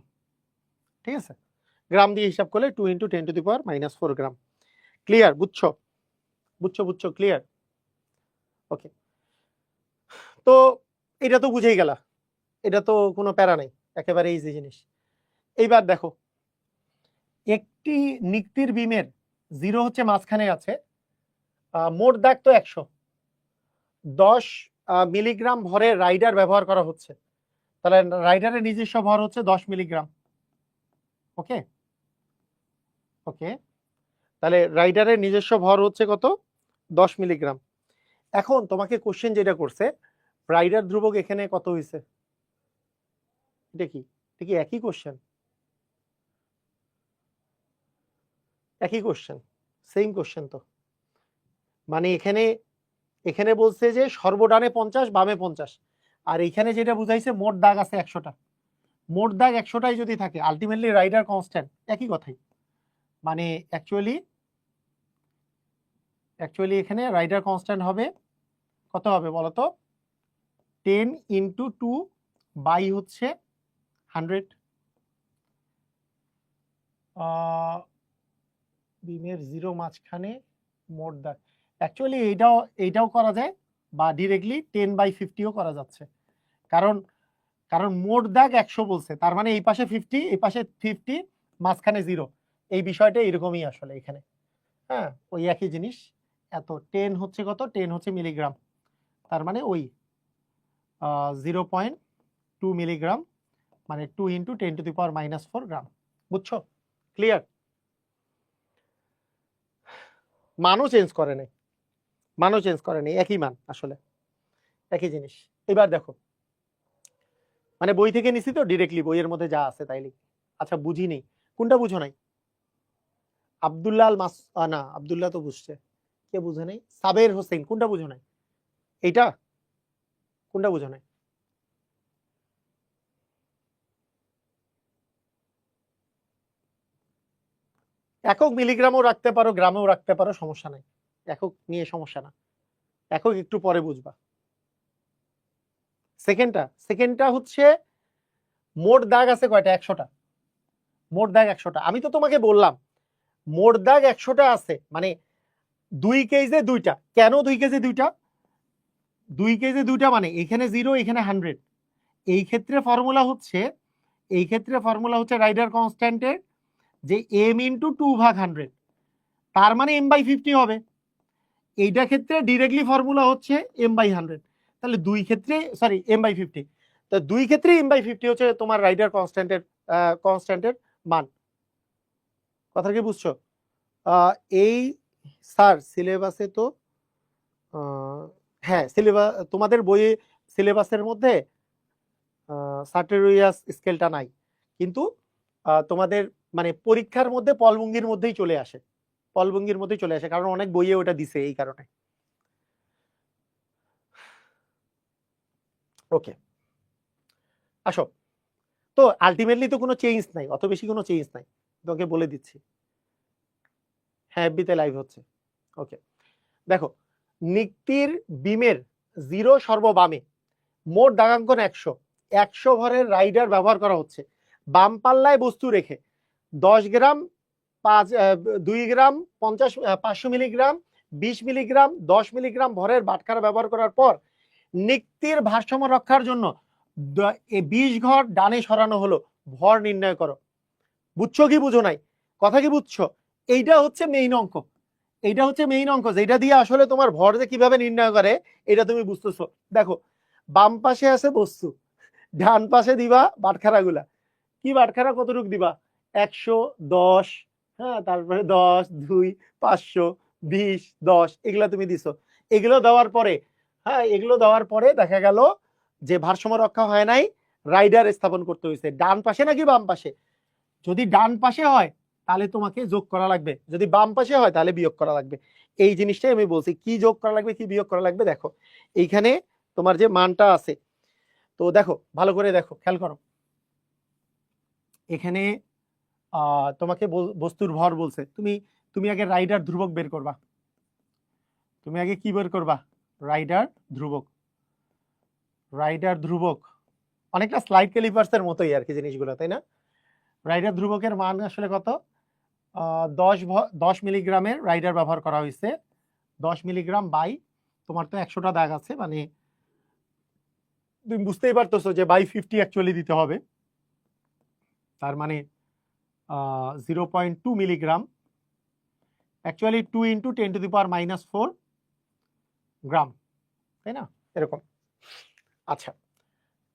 ঠিক আছে, গ্রাম দিয়ে হিসাব করলে 2 into 10 to the power minus 4 gram. Clear? বুঝছো বুঝছো বুঝছো, ক্লিয়ার? ওকে, তো এটা তো বুঝেই গেলা, এটা তো কোনো প্যারা নাই, একেবারে ইজি জিনিস। এইবার দেখো, একটি নিক্তির বিমের জিরো হচ্ছে মাঝখানে আছে, মোট দাগ তো 100, 10 মিলিগ্রাম ভরের রাইডার ব্যবহার করা হচ্ছে, তাহলে রাইডারের নিজস্ব ভর হচ্ছে 10 মিলিগ্রাম। ওকে ওকে, তাহলে রাইডারের নিজস্ব ভর হচ্ছে কত, 10 মিলিগ্রাম। এখন তোমাকে কোশ্চেন যেটা করছে, রাইডার ধ্রুবক এখানে কত হয়েছে, এটা কি, এটা কি একই কোশ্চেন? একই কোশ্চেন, সেম কোশ্চেন তো, মানে এখানে এখানে বলছে যে সর্বডানে 50 বামে 50, আর এখানে যেটা বুঝাইছে মোট দাগ আছে 100টা, মোট দাগ 100টাই যদি থাকে আলটিমেটলি রাইডার কনস্ট্যান্ট, একই কথাই, মানে অ্যাকচুয়ালি এখানে রাইডার কনস্ট্যান্ট হবে কত হবে বলো তো, 10 ইন্টু 2 বাই হচ্ছে 100, বিমের জিরো মাঝখানে মোট দাগ, অ্যাকচুয়ালি এইটাও করা যায়, বা ডিরেক্টলি 10 বাই 50ও করা যাচ্ছে, কারণ মোট দাগ 100 বলছে, তার মানে এই পাশে 50 এই পাশে 50 মাঝখানে 0, এই বিষয়টা এরকমই আসলে এখানে, হ্যাঁ ওই একই জিনিস। এত 10 হচ্ছে কত, 10 হচ্ছে মিলিগ্রাম, তার মানে ওই 0.2 মিলিগ্রাম, মানে 2 into 10 to the power minus 4 গ্রাম। বুঝছো? ক্লিয়ার? মানও চেঞ্জ করে নেই, মানও চেঞ্জ করে নেই, একই মান আসলে, একই জিনিস। এবার দেখো, মানে বই থেকে নিছি তো ডিরেক্টলি, বইয়ের মধ্যে যা আছে তাই লিখি। আচ্ছা বুঝি নেই, কোনটা বুঝো নাই? আব্দুল্লাহ আল মাস, না আব্দুল্লাহ তো বুঝছে, কে বুঝে নাই? সাবের হোসেন, কোনটা বুঝো নাই? এইটা, কোনটা বুঝো নাই? একক মিলিগ্রামও রাখতে পারো, গ্রামেও রাখতে পারো, সমস্যা নাই, একক নিয়ে সমস্যা না, একক একটু পরে বুঝবা। সেকেন্ডটা হচ্ছে মোট দাগ আছে কয়টা, 100টা, মোট দাগ 100টা। আমি তো তোমাকে বললাম মোট দাগ 100টা আছে, মানে 2 কেজে 2টা, কেন 2 কেজে 2টা? 2 কেজে 2টা মানে এখানে 0 এখানে 100, এই ক্ষেত্রে ফর্মুলা হচ্ছে রাইডার কনস্ট্যান্টের যে m ইন্টু 2/100, তার মানে m বাই 50 হবে। এইটা ক্ষেত্রে ডিরেক্টলি ফর্মুলা হচ্ছে m বাই 100, তাহলে দুই ক্ষেত্রে সরি m বাই 50, তো দুই ক্ষেত্রে m বাই 50 হচ্ছে তোমার রাইডার কনস্ট্যান্টের মান। কথা কি বুঝছো? এই স্যার সিলেবাসে তো হ্যাঁ সিলেবাস, তোমাদের বইয়ে সিলেবাসের মধ্যে সার্টেরিয়াস স্কেলটা নাই, কিন্তু তোমাদের মানে পরীক্ষার মধ্যে পলভঙ্গির মধ্যেই চলে আসে, কারণ অনেক বইয়ে ওটা দিছে এই কারণে। ওকে আসো, তো আলটিমেটলি তো কোনো চেঞ্জ নাই, অত বেশি কোনো চেঞ্জ নাই, তোকে বলে দিচ্ছি। হ্যাঁ এফবিতে লাইভ হচ্ছে। ওকে দেখো, নিক্তির বিমের জিরো সর্ববামে মোট দাগাঙ্কন 100 ভরের রাইডার ব্যবহার করা হচ্ছে, বাম পাল্লায় বস্তু রেখে 10 গ্রাম 2 গ্রাম 50 500 মিলিগ্রাম 20 মিলিগ্রাম 10 মিলিগ্রাম ভরের বাটখারা ব্যবহার করার পর নিক্তির ভারসাম্য রক্ষার জন্য 20 ঘর ডানে সরানো হলো, ভর নির্ণয় করো। বুঝছো কি বুঝো নাই? কথা কি বুঝছো? এইটা হচ্ছে মেইন অঙ্ক, এইটা হচ্ছে মেইন অঙ্ক, যেটা দিয়ে আসলে তোমার ভর যে কিভাবে নির্ণয় করে এটা তুমি বুঝতেছো। দেখো বাম পাশে আছে বস্তু, ডান পাশে দিবা বাটখারা গুলা। কি বাটখারা কতটুক দিবা? 110, হ্যাঁ, তারপরে 10, 2, 500, 20, 10, এগুলা তুমি দিছো। এগুলো দেওয়ার পরে, হ্যাঁ, এগুলো দেওয়ার পরে দেখা গেল যে ভারসাম্য রক্ষা হয় নাই, রাইডার স্থাপন করতে হয়েছে। ডান পাশে নাকি বাম পাশে? যদি ডান পাশে হয় তাহলে তোমাকে যোগ করা লাগবে, যদি বাম পাশে হয় তাহলে বিয়োগ করা লাগবে। এই জিনিসটাই আমি বলছি, কি যোগ করা লাগবে কি বিয়োগ করা লাগবে। দেখো এইখানে তোমার যে মানটা আছে, তো দেখো ভালো করে দেখো, খেয়াল করো। এখানে তোমাকে বস্তুর ভর বলছে, তুমি তুমি আগে রাইডার ধ্রুবক বের করবা। তুমি আগে কি বের করবা? রাইডার ধ্রুবক। রাইডার ধ্রুবক অনেকটা স্লাইড ক্যালিপার্সের মতোই আর কি জিনিসগুলো, তাই না? রাইডার ধ্রুবকের মান আসলে কত? 10 মিলিগ্রামের রাইডার ব্যবহার করা হয়েছে। 10 মিলিগ্রাম বাই, তোমার তো 100টা দাগ আছে, মানে তুমি বুঝতেই পারতেছো যে বাই 50 অ্যাকচুয়ালি দিতে হবে। তার মানে 0.2 মিলিগ্রাম, অ্যাকচুয়ালি 2 × 10⁻⁻4 গ্রাম, তাই না? এরকম। আচ্ছা,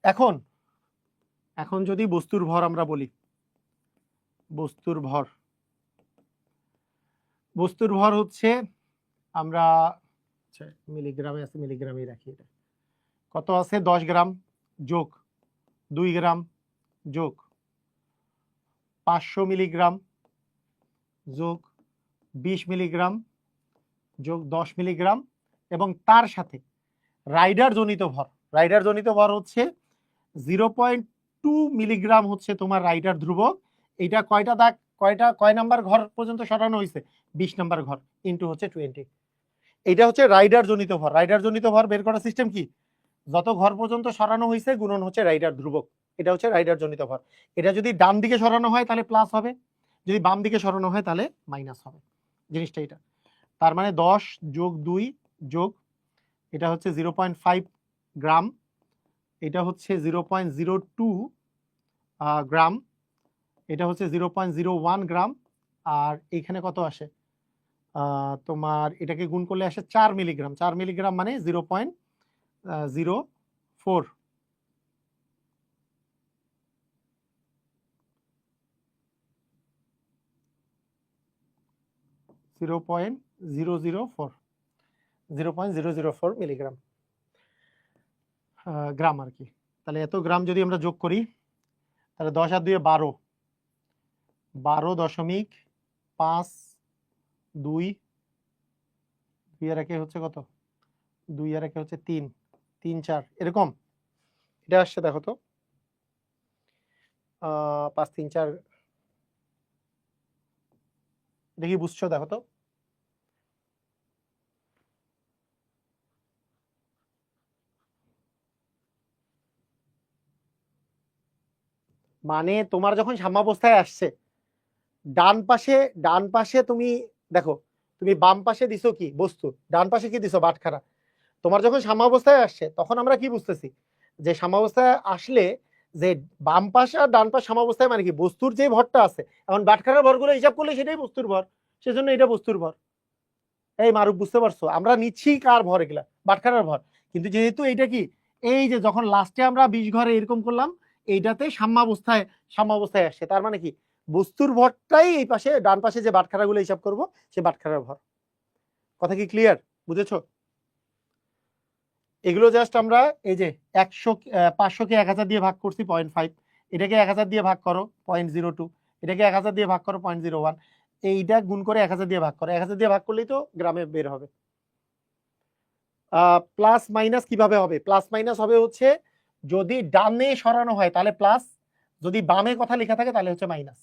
এখন এখন যদি বস্তুর ভর আমরা বলি, বস্তুর ভর, বস্তুর ভর হচ্ছে আমরা, আচ্ছা মিলিগ্রামে আছে, মিলিগ্রামেই রাখি। এটা কত আছে? 10 গ্রাম যোগ 2 গ্রাম যোগ 500 মিলিগ্রাম যোগ 20 মিলিগ্রাম যোগ 10 মিলিগ্রাম, এবং তার সাথে রাইডার জনিত ভর। রাইডার জনিত ভর হচ্ছে 0.2 মিলিগ্রাম হচ্ছে তোমার রাইডার ধ্রুবক। এটা কয়টা দাগ, কয় নাম্বার ঘর পর্যন্ত সরানো হয়েছে? 20 নাম্বার ঘর, ইন্টু হচ্ছে 20। এটা হচ্ছে রাইডার জনিত ভর। রাইডার জনিত ভর বের করার সিস্টেম কি? যত ঘর পর্যন্ত সরানো হয়েছে গুণন হচ্ছে রাইডার ধ্রুবক। এটা হচ্ছে রাইডার জনিত ভর। এটা যদি ডান দিকে সরানো হয় তাহলে প্লাস হবে, যদি বাম দিকে সরানো হয় তাহলে মাইনাস হবে। জিনিসটা এটা। তার মানে 10 যোগ 2 যোগ, এটা হচ্ছে 0.5 গ্রাম, এটা হচ্ছে 0.02 গ্রাম, এটা হচ্ছে 0.01 গ্রাম, আর এখানে কত আসে? তোমার এটাকে গুণ করলে আসে 4 মিলিগ্রাম। 4 মিলিগ্রাম মানে 0.04। মিলিগ্রাম, গ্রাম আর কি। তাহলে এত গ্রাম যদি আমরা যোগ করি তাহলে 10 আর 2 12, 12.52, 2 আর 1 হচ্ছে কত? 2 আর 1 হচ্ছে 3, 3 4 এরকম এটা আসছে। দেখো তো 5 3 4, দেখি বুঝছো? দেখো তো মানে তোমার যখন সাম্যাবস্থায় আসছে, ডান পাশে তুমি দেখো, তুমি বাম পাশে দিছো কি বস্তু, ডান পাশে কি দিছো বাটখারা। তোমার যখন সাম্যাবস্থায় আসছে তখন আমরা কি বুঝতেছি যে সাম্যাবস্থায় আসলে যে বাম পাশ আর ডান পাশ সাম্যাবস্থায় মানে কি বস্তুর যে ভরটা আছে, এখন বাটখারার ভরগুলো হিসাব করলে সেটাই বস্তুর ভর, সেজন্য এটা বস্তুর ভর। এই মারুফ বুঝতে পারছো? আমরা নিচ্ছি কার ভর? এগুলা বাটখারার ভর। কিন্তু যেহেতু এইটা কি, এই যে যখন লাস্টে আমরা 20 ঘরে এরকম করলাম, এইটাতে সাম্যাবস্থায় আসছে, তার মানে কি বস্তুর ভরটাই এই পাশে, ডান পাশে যে বাটখারা গুলো হিসাব করবো সে বাটখারার ভর। কথা কি ক্লিয়ার? বুঝেছো? এগুলো জাস্ট আমরা এই যে 500কে 1000 দিয়ে ভাগ করছি 0.5, এটাকে 1000 দিয়ে ভাগ করো 0.02, এটাকে 1000 দিয়ে ভাগ করো 0.01, এইটা গুণ করে 1000 দিয়ে ভাগ করো, 1000 দিয়ে ভাগ করলেই তো গ্রামে বের হবে। প্লাস মাইনাস কিভাবে হবে? প্লাস মাইনাস হবে হচ্ছে যদি ডানে সরানো হয় তাহলে প্লাস, যদি বামে কথা লেখা থাকে তাহলে হচ্ছে মাইনাস।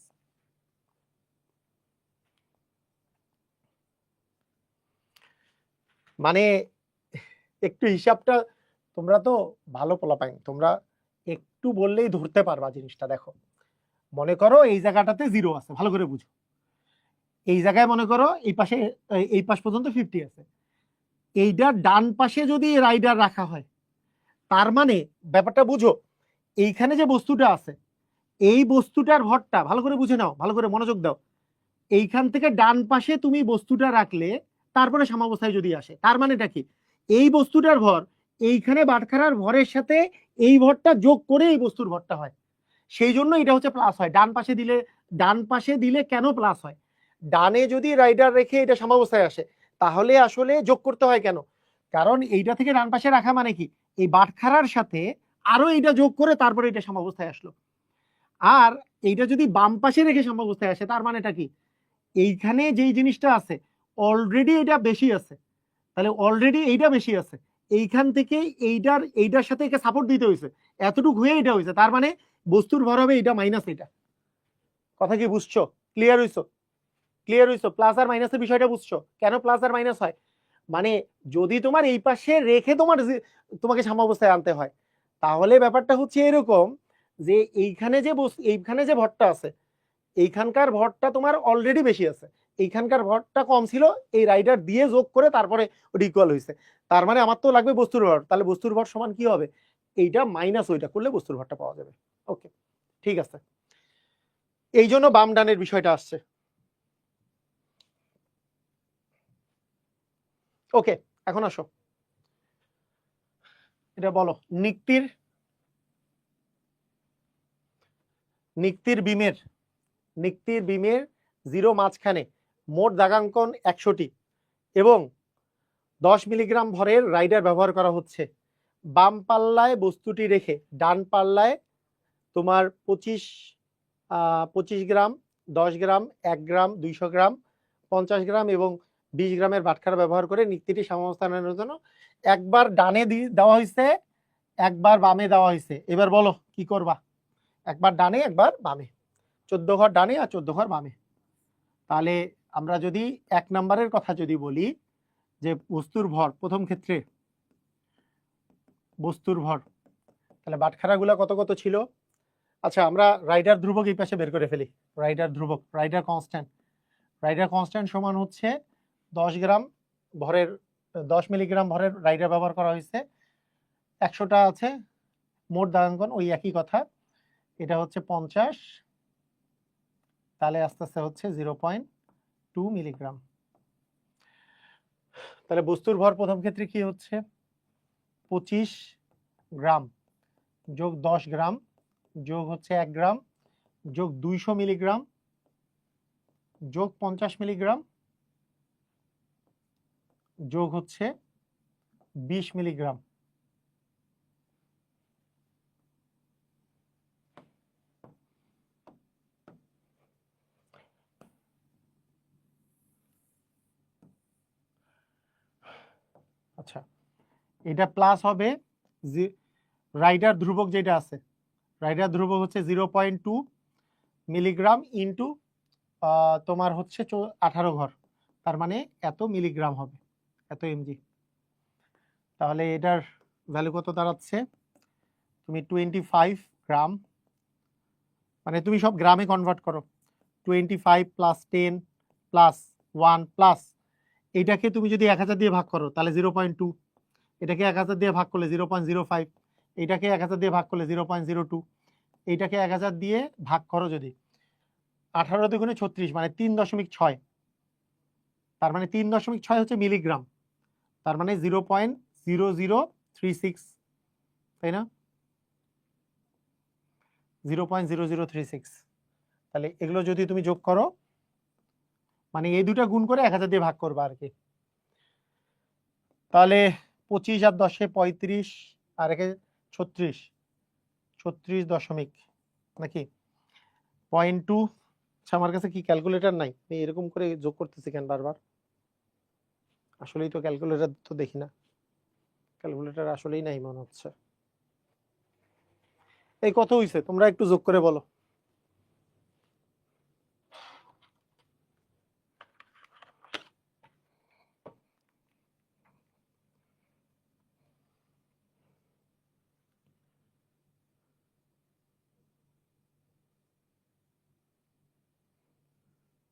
মানে একটু হিসাবটা, তোমরা তো ভালো পোলাপাইন, তোমরা একটু বললেই ধরতে পারবা জিনিসটা। দেখো মনে করো এই জায়গাটাতে 0 আছে, ভালো করে বুঝো। এই জায়গায় মনে করো এই পাশে, এই পাশ পর্যন্ত 50 আছে, এইটার ডান পাশে যদি রাইডার রাখা হয়, তার মানে ব্যাপারটা বুঝো, এইখানে যে বস্তুটা আছে এই বস্তুটার ভরটা ভালো করে বুঝে নাও, ভালো করে মনোযোগ দাও। এইখান থেকে ডান পাশে তুমি বস্তুটা রাখলে তারপরে সাম্যাবস্থায় যদি আসে, তার মানেটা কি, এই বস্তুটার ভর এইখানে বাটখারার ভরের সাথে এই ভরটা যোগ করে এই বস্তুর ভরটা হয়, সেই জন্য এটা হচ্ছে প্লাস হয়। ডান পাশে দিলে কেন প্লাস হয়, ডানে যদি রাইডার রেখে এটা সাম্যাবস্থায় আসে তাহলে আসলে যোগ করতে হয় কেন, কারণ এইটা থেকে ডান পাশে রাখা মানে কি, এই বাটখারার সাথে আরো এইটা যোগ করে তারপরে এটা সাম্যাবস্থায় আসলো। আর এইটা যদি বাম পাশে রেখে সাম্যাবস্থায় আসে তার মানেটা কি, এইখানে যেই জিনিসটা আছে অলরেডি এটা বেশি আছে, তাহলে অলরেডি এইটা বেশি আছে, এইখান থেকে এইটার সাথে একে সাপোর্ট দিতে হয়েছে, এতটুকু হয়ে এটা হয়েছে, তার মানে বস্তুর ভর হবে এটা মাইনাস এটা। কথা কি বুঝছো? ক্লিয়ার হইছো? ক্লিয়ার হইছো? প্লাস আর মাইনাসের বিষয়টা বুঝছো কেন প্লাস আর মাইনাস হয়, মানে যদি তোমার এই পাশে রেখে তোমাকে সাম্যাবস্থায় আনতে হয়, তাহলে ব্যাপারটা হচ্ছে এরকম যে এইখানে যে ভরটা আছে, এইখানকার ভরটা তোমার অলরেডি বেশি আছে, এইখানকার ভরটা কম ছিল, এই রাইডার দিয়ে যোগ করে তারপরে ওটা ইকুয়াল হয়েছে, তার মানে আমার তো লাগবে বস্তুর ভর, তাহলে বস্তুর ভর সমান কি হবে, এইটা মাইনাস ওইটা করলে বস্তুর ভরটা পাওয়া যাবে। ওকে, ঠিক আছে, এই জন্য বাম ডানের বিষয়টা আসছে। ওকে, এখন আসো, এটা বলো, নিক্তির বিমের জিরো মাঝখানে মোট দাগাঙ্কন 100টি এবং 10 মিলিগ্রাম ভরের রাইডার ব্যবহার করা হচ্ছে। বাম পাল্লায় বস্তুটি রেখে ডান পাল্লায় তোমার 25 গ্রাম, 10 গ্রাম, 1 গ্রাম, 200 গ্রাম, 50 গ্রাম এবং 20 গ্রামের বাটখারা ব্যবহার করে নিক্তিটি সাম্যাবস্থানের জন্য একবার ডানে দেওয়া হয়েছে, একবার বামে দেওয়া হয়েছে। এবার বলো কি করবা, একবার ডানে একবার বামে, 14 ঘর ডানে আর 14 ঘর বামে। তাহলে আমরা যদি 1 নম্বরের কথা যদি বলি যে বস্তুর ভর, প্রথম ক্ষেত্রে বস্তুর ভর, তাহলে বাটখারাগুলো কত কত ছিল। আচ্ছা, আমরা রাইডার ধ্রুবক এই পাশে বের করে ফেলি, রাইডার ধ্রুবক, রাইডার কনস্ট্যান্ট সমান হচ্ছে 10 গ্রাম ভরের 10 মিলিগ্রাম ভরের রাইডার ব্যবহার করা হয়েছে, 100টা আছে মোট দাগাঙ্কন, ওই একই কথা, এটা হচ্ছে 50, তাহলে আস্তে আস্তে হচ্ছে 0.2 মিলিগ্রাম। তাহলে বস্তুর ভর প্রথম ক্ষেত্রে কি হচ্ছে, 25 গ্রাম যোগ 10 গ্রাম যোগ হচ্ছে 1 গ্রাম যোগ 200 মিলিগ্রাম যোগ 50 মিলিগ্রাম যোগ হচ্ছে 20 মিলিগ্রাম। আচ্ছা, এটা প্লাস হবে রাইডার ধ্রুবক যেটা আছে, রাইডার ধ্রুবক হচ্ছে 0.2 মিলিগ্রাম ইন্টু তোমার হচ্ছে 18 ঘর, তার মানে এত মিলিগ্রাম হবে, এত এমজি। তাহলে এটার ভ্যালু কত দাঁড়াচ্ছে, তুমি 25 গ্রাম, মানে তুমি সব গ্রামে কনভার্ট করো, 25 প্লাস 10 প্লাস 1 প্লাস এইটাকে তুমি যদি 1000 দিয়ে ভাগ করো তাহলে 0.2, এটাকে 1000 দিয়ে ভাগ করলে 0.05, এইটাকে 1000 দিয়ে ভাগ করলে 0.02, এইটাকে 1000 দিয়ে ভাগ করো যদি 18 দুগুণে 36, মানে 3.6, তার মানে 3.6 হচ্ছে মিলিগ্রাম, তার মানে 0.0036, তাই না, 0.0036। তাহলে এগুলো যদি তুমি যোগ করো, মানে এই দুটা গুণ করে 1000 দিয়ে ভাগ করবা আর কি, তাহলে 25 আর 10-এ 35 আর একে 36 দশমিক নাকি 0.2। আচ্ছা, আমার কাছে কি ক্যালকুলেটর নাই, আমি এরকম করে যোগ করতেছি কেন বারবার, আসলেই তো ক্যালকুলেটর তো দেখি না, ক্যালকুলেটর আসলেই নাই মনে হচ্ছে। এই কত হইছে তোমরা একটু যোগ করে বলো।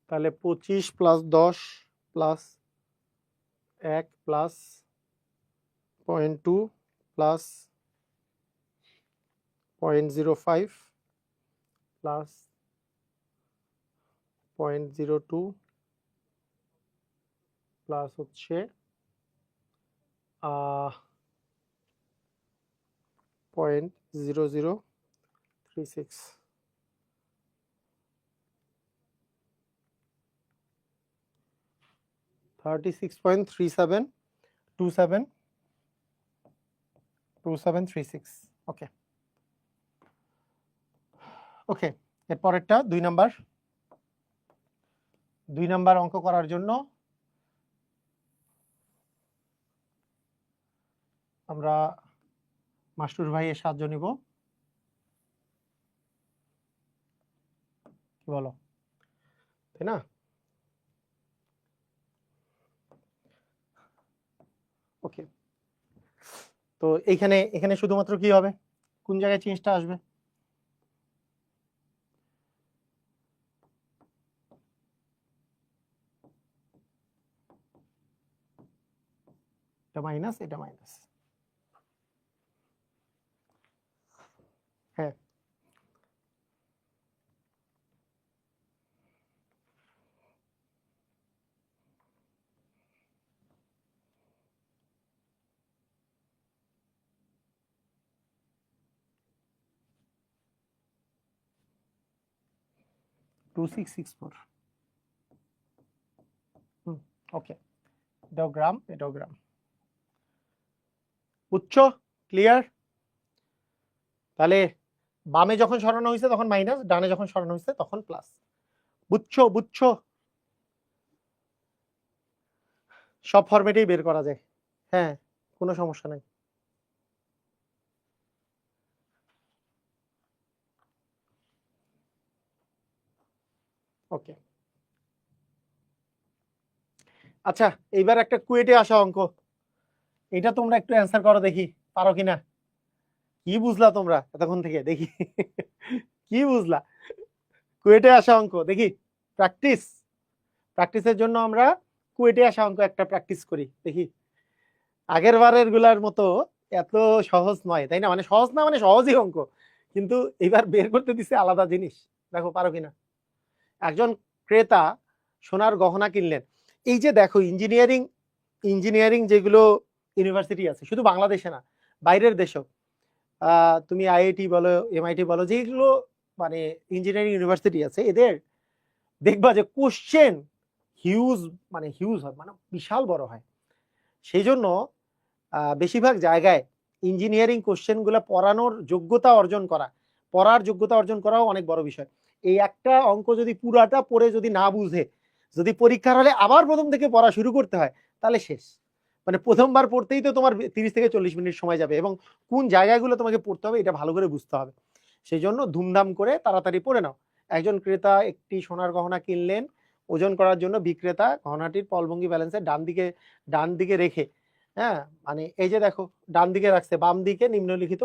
তাহলে 25 plus 10 plus 1 plus 0.2 plus 0.05 plus 0.02 plus হচ্ছে 0.0036, 36.3727 ওকে ওকে। এরপরেরটা 2 নাম্বার অঙ্ক করার জন্য আমরা মাস্টুর ভাইয়ের সাহায্য নিব, কি বলো, তাই না? ওকে, তো এখানে শুধুমাত্র কি হবে, কোন জায়গায় চেঞ্জটা আসবে? এটা মাইনাস, এটা মাইনাস, হ্যাঁ। টু সিক্স সিক্স ফোর, ওকে, এটাও গ্রাম, এটাও গ্রাম, বুঝছো? ক্লিয়ার? তাহলে বামে যখন সরানো হয়েছে তখন মাইনাস, ডানে যখন সরানো হয়েছে তখন প্লাস, বুঝছো? বুঝছো? সব ফরম্যাটেই বের করা যায়, হ্যাঁ, কোনো সমস্যা নাই। ওকে, আচ্ছা, এইবার একটা কুয়েটে আসা অঙ্ক, এটা তোমরা একটু অ্যান্সার করো দেখি, পারো কিনা। কি বুঝলা তোমরা এতক্ষণ থেকে, দেখি কি বুঝলা? কুয়েটে আসা অঙ্ক দেখি, প্র্যাকটিস, প্র্যাকটিসের জন্য আমরা কুয়েটে আসা অঙ্ক একটা প্র্যাকটিস করি দেখি। আগের বারের গুলার মতো এত সহজ নয়, তাই না? মানে সহজ না, মানে সহজই অঙ্ক, কিন্তু এবার বের করতে দিছে আলাদা জিনিস। দেখো পারো কিনা। একজন ক্রেতা সোনার গহনা কিনলেন। এই যে দেখো, ইঞ্জিনিয়ারিং ইঞ্জিনিয়ারিং যেগুলো ইউনিভার্সিটি আছে, শুধু বাংলাদেশে না, বাইরের দেশেও, তুমি আইআইটি বলো, এমআইটি বলো, যেগুলো মানে ইঞ্জিনিয়ারিং ইউনিভার্সিটি আছে, এদের দেখবা যে কোশ্চেন হিউজ, মানে হিউজ হয়, মানে বিশাল বড় হয়। সেই জন্য বেশিরভাগ জায়গায় ইঞ্জিনিয়ারিং কোশ্চেনগুলো পড়ানোর যোগ্যতা অর্জন করা, পড়ার যোগ্যতা অর্জন করাও অনেক বড় বিষয়। এই একটা অঙ্ক যদি পুরাটা পড়ে যদি না বুঝে, যদি পরীক্ষার হলে আবার প্রথম থেকে পড়া শুরু করতে হয়, তাহলে শেষ। মানে প্রথমবার পড়তেই তো তোমার 30 থেকে 40 মিনিট সময় যাবে, এবং কোন জায়গাগুলো তোমাকে পড়তে হবে এটা ভালো করে বুঝতে হবে। সেই জন্য ধুমধাম করে তাড়াতাড়ি পড়ে নাও। একজন ক্রেতা একটি সোনার গহনা কিনলেন, ওজন করার জন্য বিক্রেতা গহনাটির পলভঙ্গি ব্যালেন্সের ডান দিকে রেখে, হ্যাঁ, মানে এই যে দেখো, ডান দিকে রাখছে, বাম দিকে নিম্নলিখিত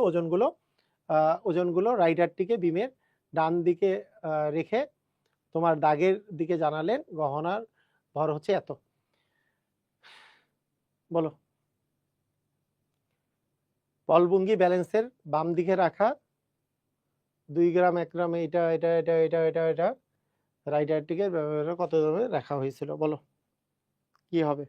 ওজনগুলো রাইডারটিকে বিমের ডান দিকে রেখে তোমার দাগের দিকে জানালেন গহনার ভর হচ্ছে এত। বলো, পলভঙ্গি ব্যালেন্সের বাম দিকে রাখা 2 গ্রাম 1 গ্রাম এটা এটা এটা এটা এটা এটা রাইডারটিকে কত দামে রাখা হয়েছিল, বলো কি হবে?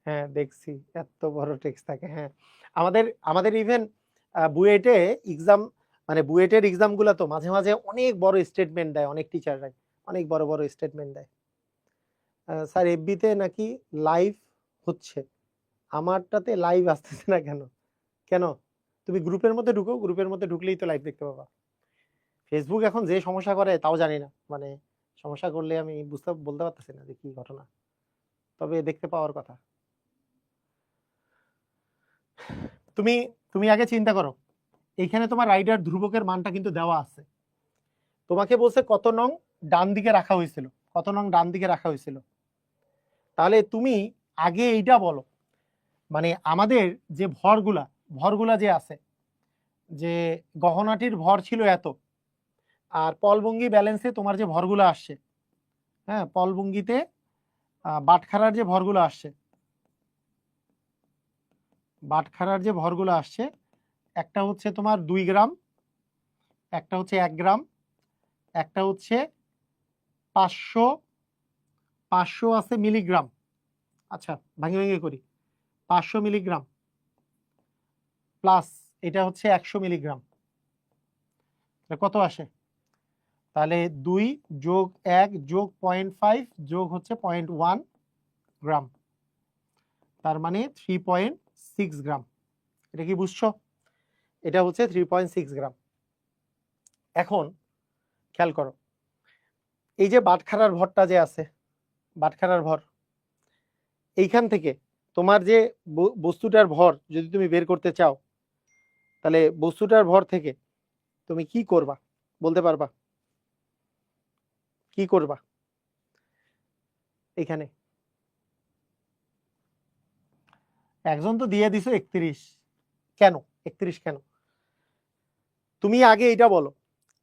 হ্যাঁ, দেখছি এত বড় টেক্সট থাকে। হ্যাঁ, আমাদের আমাদের ইভেন বুয়েটে এক্সাম, মানে বুয়েটের এক্সাম গুলা তো মাঝে মাঝে অনেক বড় স্টেটমেন্ট দেয়, অনেক টিচাররাই অনেক বড় বড় স্টেটমেন্ট দেয়। স্যার এফবিতে নাকি লাইভ হচ্ছে, আমারটাতে লাইভ আসতেছে না কেন? কেন? তুমি গ্রুপের মধ্যে ঢুকো, গ্রুপের মধ্যে ঢুকলেই তো লাইভ দেখতে পাবা। ফেসবুক এখন যে সমস্যা করে তাও জানি না, মানে সমস্যা করলে আমি বলতে পারতেছি না যে কি ঘটনা, তবে দেখতে পাওয়ার কথা। তুমি তুমি আগে চিন্তা করো, এইখানে তোমার রাইডার ধ্রুবকের মানটা কিন্তু দেওয়া আছে, তোমাকে বলছে কত নং ডান দিকে রাখা হয়েছিল, কত নং ডান দিকে রাখা হয়েছিল। তাহলে তুমি আগে এইটা বলো, মানে আমাদের যে ভরগুলা যে আছে, যে গহনাটির ভর ছিল এত, আর পলভঙ্গি ব্যালেন্সে তোমার যে ভরগুলো আসছে, হ্যাঁ পলভঙ্গিতে বাটখারার যে ভরগুলো আসছে, বাটখারার যে ভরগুলো আসছে, একটা হচ্ছে তোমার 2 গ্রাম, একটা হচ্ছে 1 গ্রাম, একটা হচ্ছে 500 500 আছে মিলিগ্রাম। আচ্ছা ভাঙে ভাঙে করি, 500 মিলিগ্রাম প্লাস এটা হচ্ছে 100 মিলিগ্রাম, কত আসে? তাহলে 2 যোগ 1 যোগ 0.5 যোগ হচ্ছে 0.1 গ্রাম, তার মানে 3.6 গ্রাম। এটা কি বুঝছো? এটা হচ্ছে 3.6 গ্রাম। এখন খেয়াল করো, এই যে বাটখারার ভরটা যে আছে, বাটখারার ভর, এইখান থেকে তোমার যে বস্তুটার ভর যদি তুমি বের করতে চাও, তাহলে বস্তুটার ভর থেকে তুমি কি করবা বলতে পারবা? কি করবা এখানে? একজন তো দিয়ে দিছো 31, কেন 31 কেন? তুমি আগে এটা বলো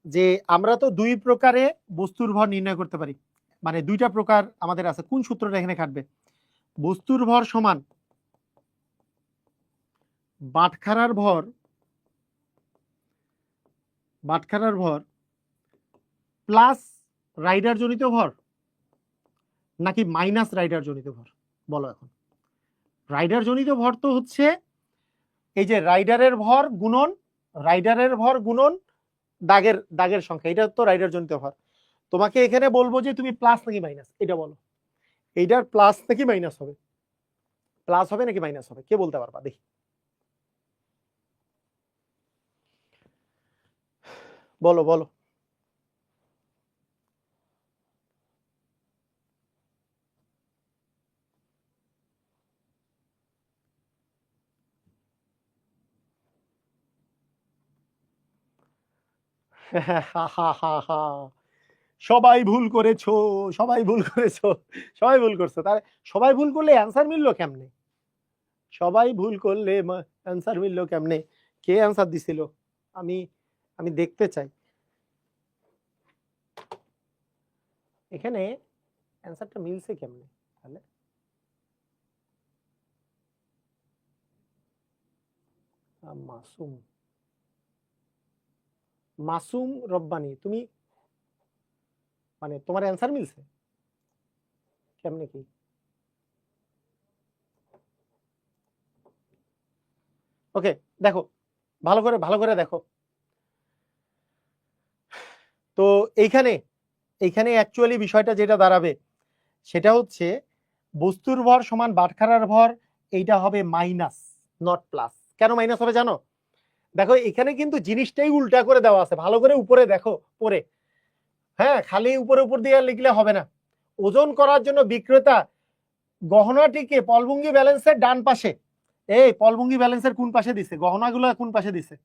যে আমরা তো 2 প্রকারে বস্তুর ভর নির্ণয় করতে পারি, মানে 2টা প্রকার আমাদের আছে। কোন সূত্রটা এখানে খাটবে? বস্তুর ভর সমান বাটখারার ভর, বাটখারার ভর প্লাস রাইডার জনিত ভর, নাকি মাইনাস রাইডার জনিত ভর? বলো এখন। রাইডার জনিত ভর তো হচ্ছে এই যে রাইডারের ভর গুণন, রাইডারের ভর গুণন দাগের সংখ্যা, এটা তো রাইডার জনিত ভর। তোমাকে এখানে বলবো যে তুমি প্লাস নাকি মাইনাস, এটা বলো। এইটার প্লাস নাকি মাইনাস হবে? প্লাস হবে নাকি মাইনাস হবে, কে বলতে পারবা দেখি? বলো বলো। সবাই ভুল করেছো, সবাই ভুল করেছো, সবাই ভুল করছো। তাহলে সবাই ভুল করলে অ্যান্সার মিললো কেমনে? সবাই ভুল করলে অ্যান্সার মিললো কেমনে? কে অ্যান্সার দিছিল? আমি আমি দেখতে চাই এখানে অ্যান্সারটা মিলছে কেমনে। তাহলে মাসুম, মাসুম রব্বানি, তুমি মানে তোমার অ্যান্সার মিলছে কেমনে কি? ওকে দেখো, ভালো করে দেখো তো। এইখানে এইখানে অ্যাকচুয়ালি বিষয়টা যেটা দাঁড়াবে সেটা হচ্ছে বস্তুর ভর সমান বাটখারার ভর, এইটা হবে মাইনাস নট প্লাস। কেন মাইনাস হবে জানো? দেখো এখানে কিন্তু জিনিসটাই উল্টা করে দেওয়া আছে, ভালো করে উপরে দেখো পরে। হ্যাঁ খালি উপরে উপর দিয়ে লিখলে হবে না। ওজন করার জন্য বিক্রেতা গহনাটিকে পলভঙ্গি ব্যালেন্সের ডান পাশে, এই পলভঙ্গি ব্যালেন্সের কোন পাশে দিছে? গহনাগুলো কোন পাশে দিছে?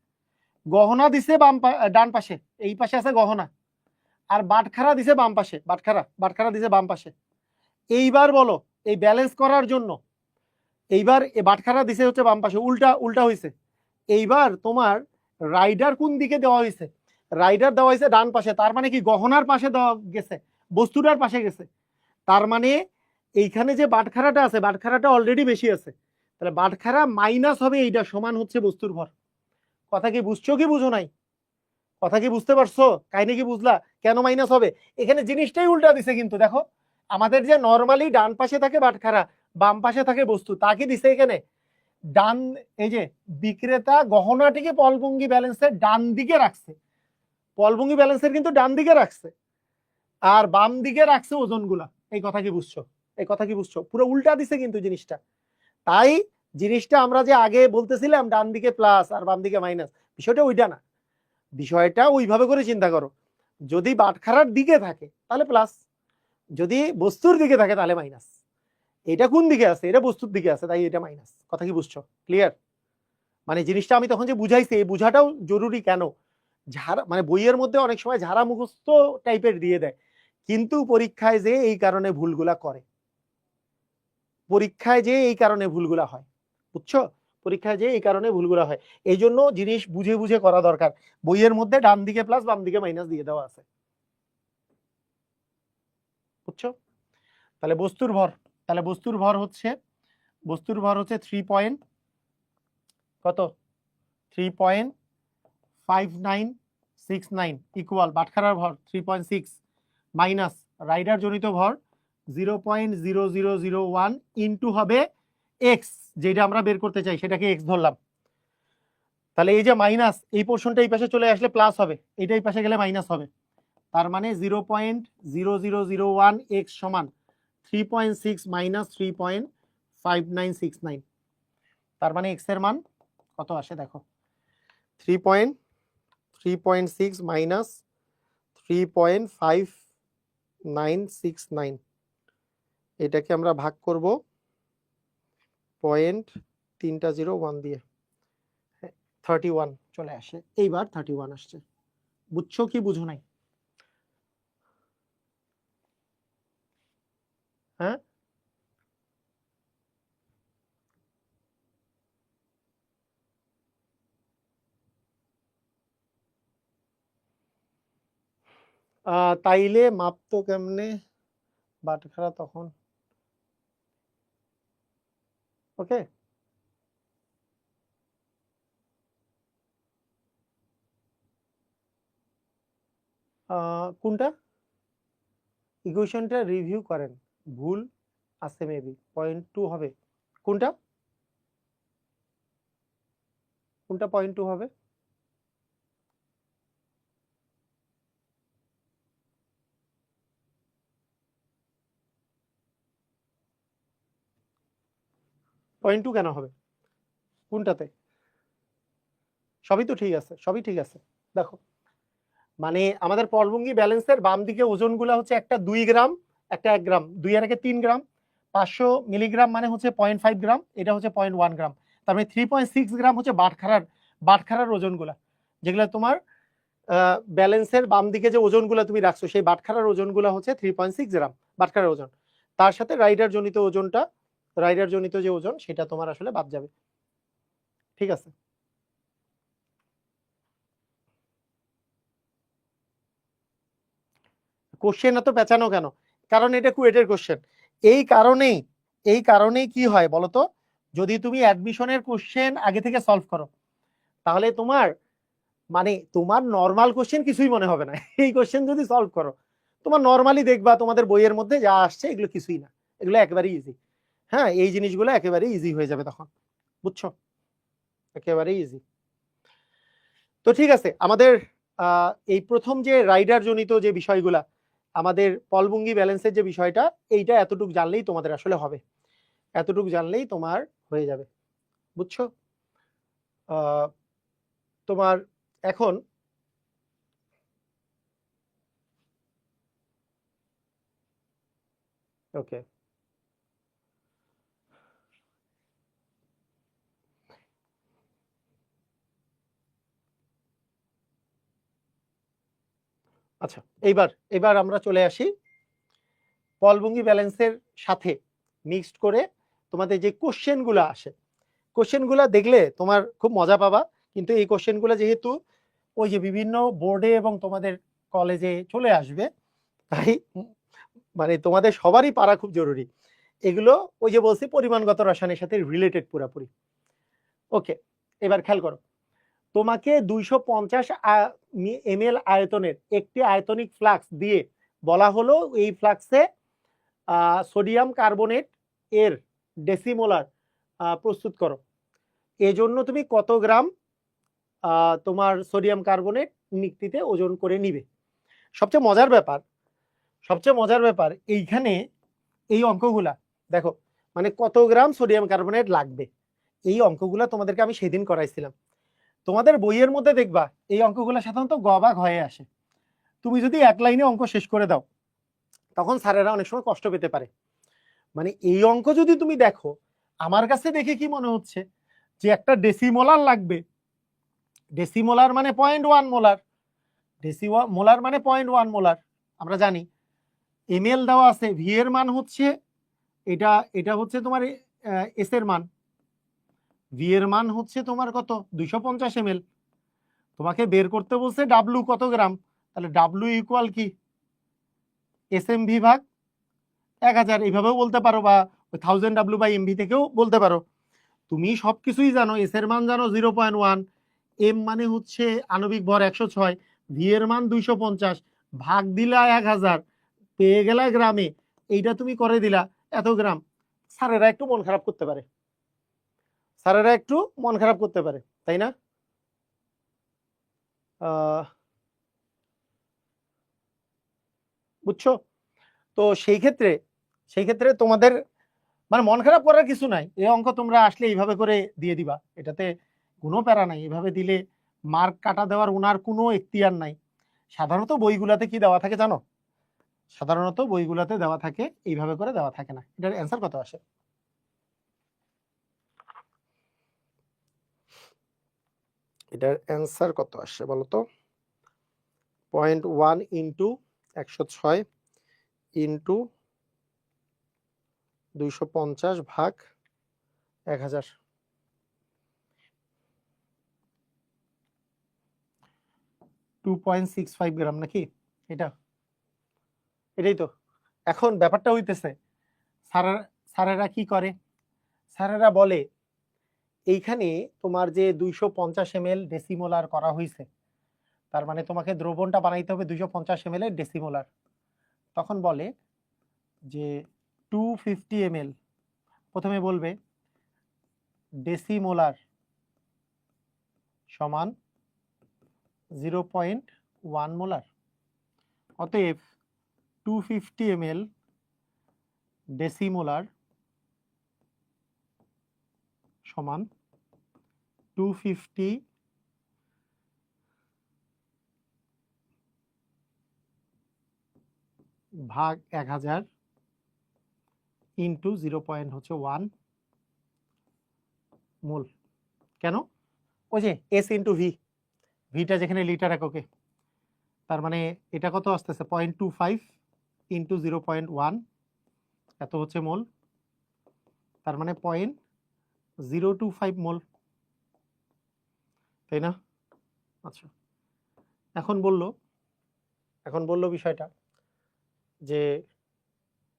গহনা দিছে ডান পাশে, এই পাশে আছে গহনা। আর বাটখারা দিছে বাম পাশে, বাটখারা দিছে বাম পাশে। এইবার বলো এই ব্যালেন্স করার জন্য, এইবার বাটখারা দিছে হচ্ছে বাম পাশে, উল্টা উল্টা হয়েছে। এইবার তোমার রাইডার কোন দিকে দেওয়া হয়েছে? রাইডার দেওয়া হয়েছে ডান পাশে, তার মানে কি গহনার পাশে দেওয়া গেছে, বস্তুটার পাশে গেছে। তার মানে এইখানে যে বাটখারাটা আছে, বাটখারাটা অলরেডি বেশি আছে, তাহলে বাটখারা মাইনাস হবে, এইটা সমান হচ্ছে বস্তুর ভর। কথা কি বুঝছো কি বুঝো নাই? কথা কি বুঝতে পারছো? কাহিনী কি বুঝলা কেন মাইনাস হবে? এখানে জিনিসটাই উল্টা দিছে কিন্তু দেখো, আমাদের যে নর্মালি ডান পাশে থাকে বাটখারা, বাম পাশে থাকে বস্তু, তা কি দিছে এখানে? ডান, এই যে বিক্রেতা গহনাটিকে পলভঙ্গি ব্যালেন্সের ডান দিকে রাখছে, পলভঙ্গি ব্যালেন্সের কিন্তু ডান দিকে রাখছে, আর বাম দিকে রাখছে ওজনগুলা। এই কথা কি বুঝছো? এই কথা কি বুঝছো? পুরো উল্টা দিছে কিন্তু জিনিসটা। তাই জিনিসটা আমরা যে আগে বলতেছিলাম ডান দিকে প্লাস আর বাম দিকে মাইনাস, বিষয়টা ওইটা না। বিষয়টা ওইভাবে করে চিন্তা করো, যদি বাটখারার দিকে থাকে তাহলে প্লাস, যদি বস্তুর দিকে থাকে তাহলে মাইনাস। এটা কোন দিকে আছে? এটা বস্তুর দিকে আছে, তাই এটা মাইনাস। কথা কি বুঝছো? ক্লিয়ার? মানে জিনিসটা আমি তখন যে বুঝাইছি, এই বুঝাটাও জরুরি। কেন? ঝাড়া মানে বইয়ের মধ্যে অনেক সময় ঝাড়া মুখস্থ টাইপের দিয়ে দেয়, কিন্তু পরীক্ষায় যে এই কারণে ভুলগুলা করে, পরীক্ষায় যে এই কারণে ভুলগুলা হয়, বুঝছো? পরীক্ষায় যে এই কারণে ভুলগুলো হয়। এই জন্য জিনিস বুঝে বুঝে করা দরকার। বইয়ের মধ্যে ডান দিকে প্লাস বাম দিকে মাইনাস দিয়ে দেওয়া আছে, বুঝছো? তাহলে বস্তুর ভর, বস্তুর ভর হচ্ছে 3 পয়েন্ট কত 3.5969 ইকুয়াল বাটখারার ভর 3.6 মাইনাস রাইডার জনিত ভর 0.0001 ইনটু হবে এক্স, যেটা আমরা বের করতে চাই সেটাকে এক্স ধরলাম। তাহলে এই যে মাইনাস, এই পোর্শনটা এই পাশে চলে আসলে প্লাস হবে, এটা এই পাশে গেলে মাইনাস হবে। তার মানে 0.0001 এক্স সমান 3.6 মাইনাস 3.5969। তার মানে এক্স এর মান কত আসে দেখো, 3.6 মাইনাস 3.5969, এটাকে আমরা ভাগ করব 0.301 দিয়ে, 31 চলে আসে। এইবার 31 আসছে, বুঝছো কি বুঝো নাই? হ্যাঁ, তাইলে মাপতো কেমনে বাটখারা তখন? ওকে, কোনটা ইকুয়েশনটা রিভিউ করেন, ভুল আছে মেবি 0.2 হবে। কোনটা কোনটা 0.2 হবে? পয়েন্ট টু কেন হবে? কোনটাতে? সবই তো ঠিক আছে, সবই ঠিক আছে। দেখো, মানে আমাদের পলভঙ্গি ব্যালেন্সের বাম দিকে ওজনগুলো হচ্ছে একটা 2 গ্রাম, একটা 1 গ্রাম, 2 আর 1 3 গ্রাম, 500 মিলিগ্রাম মানে হচ্ছে 0.5 গ্রাম, এটা হচ্ছে 0.1 গ্রাম। তার মানে 3.6 গ্রাম হচ্ছে বাটখারার ওজনগুলা, যেগুলো তোমার ব্যালেন্সের বাম দিকে যে ওজনগুলো তুমি রাখছো সেই বাটখারার ওজনগুলো হচ্ছে 3.6 গ্রাম বাটখারার ওজন। তার সাথে রাইডার জনিত ওজনটা, রাইডার জনিত যে ওজন সেটা তোমার আসলে বাদ যাবে, ঠিক আছে? কোশ্চেন এত পেঁচানো কেন? কারণ এটা কুয়েটের কোশ্চেন। এই কারণেই কি হয় বলতো, যদি তুমি অ্যাডমিশনের কোশ্চেন আগে থেকে সলভ করো তাহলে তোমার মানে তোমার নর্মাল কোশ্চেন কিছুই মনে হবে না। এই কোশ্চেন যদি সলভ করো তোমার নর্মালি দেখবা তোমাদের বইয়ের মধ্যে যা আসছে এগুলো কিছুই না, এগুলো একেবারে ইজি। হ্যাঁ, এই জিনিসগুলো একেবারে ইজি হয়ে যাবে তখন, বুঝছো? একেবারে ইজি। তো ঠিক আছে, আমাদের এই প্রথম যে রাইডার জনিত যে বিষয়গুলা, আমাদের পলভঙ্গি ব্যালেন্সের যে বিষয়টা, এইটা এতটুকু জানলেই তোমাদের আসলে হবে, এতটুকু জানলেই তোমার হয়ে যাবে, বুঝছো? তোমার এখন ওকে, আচ্ছা, এবার আমরা চলে আসি পলভঙ্গি ব্যালেন্সের সাথে মিক্সড করে তোমাদের যে কোশ্চেনগুলো আসে, কোশ্চেনগুলো দেখলে তোমার খুব মজা পাবা। কিন্তু এই কোশ্চেনগুলো যেহেতু ওই যে বিভিন্ন বোর্ডে এবং তোমাদের কলেজে চলে আসবে, তাই মানে তোমাদের সবারই পারা খুব জরুরি। এগুলো ওই যে বলছি পরিমাণগত রসায়নের সাথে রিলেটেড পুরাপুরি। ওকে, এবার খেয়াল করো, তোমাকে 250 ml আয়তনের একটি আয়তনিক ফ্লাক্স দিয়ে বলা হলো এই ফ্লাক্সে সোডিয়াম কার্বনেট এর ডেসিমোলার প্রস্তুত করো। এজন্য তুমি কত গ্রাম তোমার সোডিয়াম কার্বনেট নিকটিতে ওজন করে নিবে। সবচেয়ে মজার ব্যাপার এইখানে এই অঙ্কগুলা দেখো, মানে কত গ্রাম সোডিয়াম কার্বনেট লাগবে, এই অঙ্কগুলা তোমাদেরকে আমি সেদিন করাইছিলাম। তোমাদের বইয়ের মধ্যে দেখবা এই অঙ্কগুলো সাধারণত গবাগ হয়ে আসে। তুমি যদি এক লাইনে অঙ্ক শেষ করে দাও তখন স্যারেরা অনেক সময় কষ্ট পেতে পারে। মানে এই অঙ্ক যদি তুমি দেখো, আমার কাছে দেখে কি মনে হচ্ছে যে একটা ডেসিমোলার লাগবে, ডেসিমোলার মানে 0.1 মোলার, ডেসিমোলার মানে 0.1 মোলার। আমরা জানি এমএল দেওয়া আছে, ভি এর মান হচ্ছে এটা, এটা হচ্ছে তোমার এস এর মান, ভি এর মান হচ্ছে তোমার কত 250 ml, তোমাকে বের করতে বলছে ডাব্লু কত গ্রাম, তাহলে ডাব্লু ইকুয়াল কি এস এম ভি ভাগ 1000, এইভাবেও বলতে পারো বা 1000 W/MV থেকেও বলতে পারো। তুমি সবকিছুই জানো, এস এর মান জানো 0.1, এম মানে হচ্ছে আণবিক ভর 106, ভি এর মান 250, ভাগ দিলা 1000, পেয়ে গেলা গ্রামে, এইটা তুমি করে দিলা এত গ্রাম। স্যারেরা একটু মন খারাপ করতে পারে, স্যারেরা একটু মন খারাপ করতে পারে, তাই না? বুঝছো? তো সেই ক্ষেত্রে তোমাদের মানে মন খারাপ করার কিছু নাই, এই অঙ্ক তোমরা আসলে এইভাবে করে দিয়ে দিবা, এটাতে কোনো প্যারা নাই। এভাবে দিলে মার্ক কাটা দেওয়ার ওনার কোনো এখতিয়ার নাই। সাধারণত বইগুলাতে কি দেওয়া থাকে জানো? সাধারণত বইগুলাতে দেওয়া থাকে এইভাবে করে দেওয়া থাকে না। এটার অ্যান্সার কত আসে? এটার অ্যান্সার কত আসে বলো তো? 0.1 ইন্টু 106 ইন্টু 250 ভাগ 1000, 2.65 গ্রাম নাকি? এটাই তো। এখন ব্যাপারটা হইতেছে স্যারেরা কি করে, স্যারেরা বলে এইখানে তোমার যে 250 ml ডেসিমোলার করা হয়েছে, তার মানে তোমাকে দ্রবণটা বানাইতে হবে 250 ml এর ডেসিমোলার। তখন বলে যে 250 ml, প্রথমে বলবে ডেসিমোলার সমান 0.1 মোলার, অতএব 250 ml ডেসিমোলার সমান 250 ভাগ 1000 ইন্টু 0.1 মোল। কেন? ওই যে এস ইন্টু ভি, ভিটা যেখানে লিটার এককে, তার মানে এটা কত আসতেছে 0.25 ইন্টু 0.1, এত হচ্ছে মোল, তার মানে 0.025 মোল, তাই না? আচ্ছা, এখন বললো বিষয়টা যে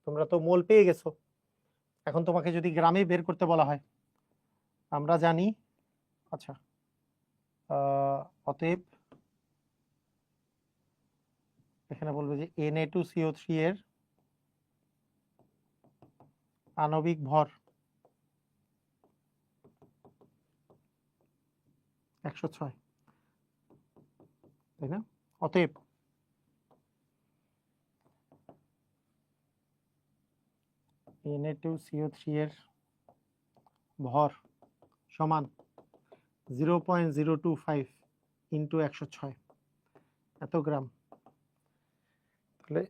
তোমরা তো মোল পেয়ে গেছো, এখন তোমাকে যদি গ্রামে বের করতে বলা হয়, আমরা জানি, আচ্ছা অতএব এখানে বলবে যে Na2CO3 এর আণবিক ভর 106, তাই না? অতএব Na2CO3 এর ভর সমান 0.025 ইন্টু 106, এত গ্রাম। তাহলে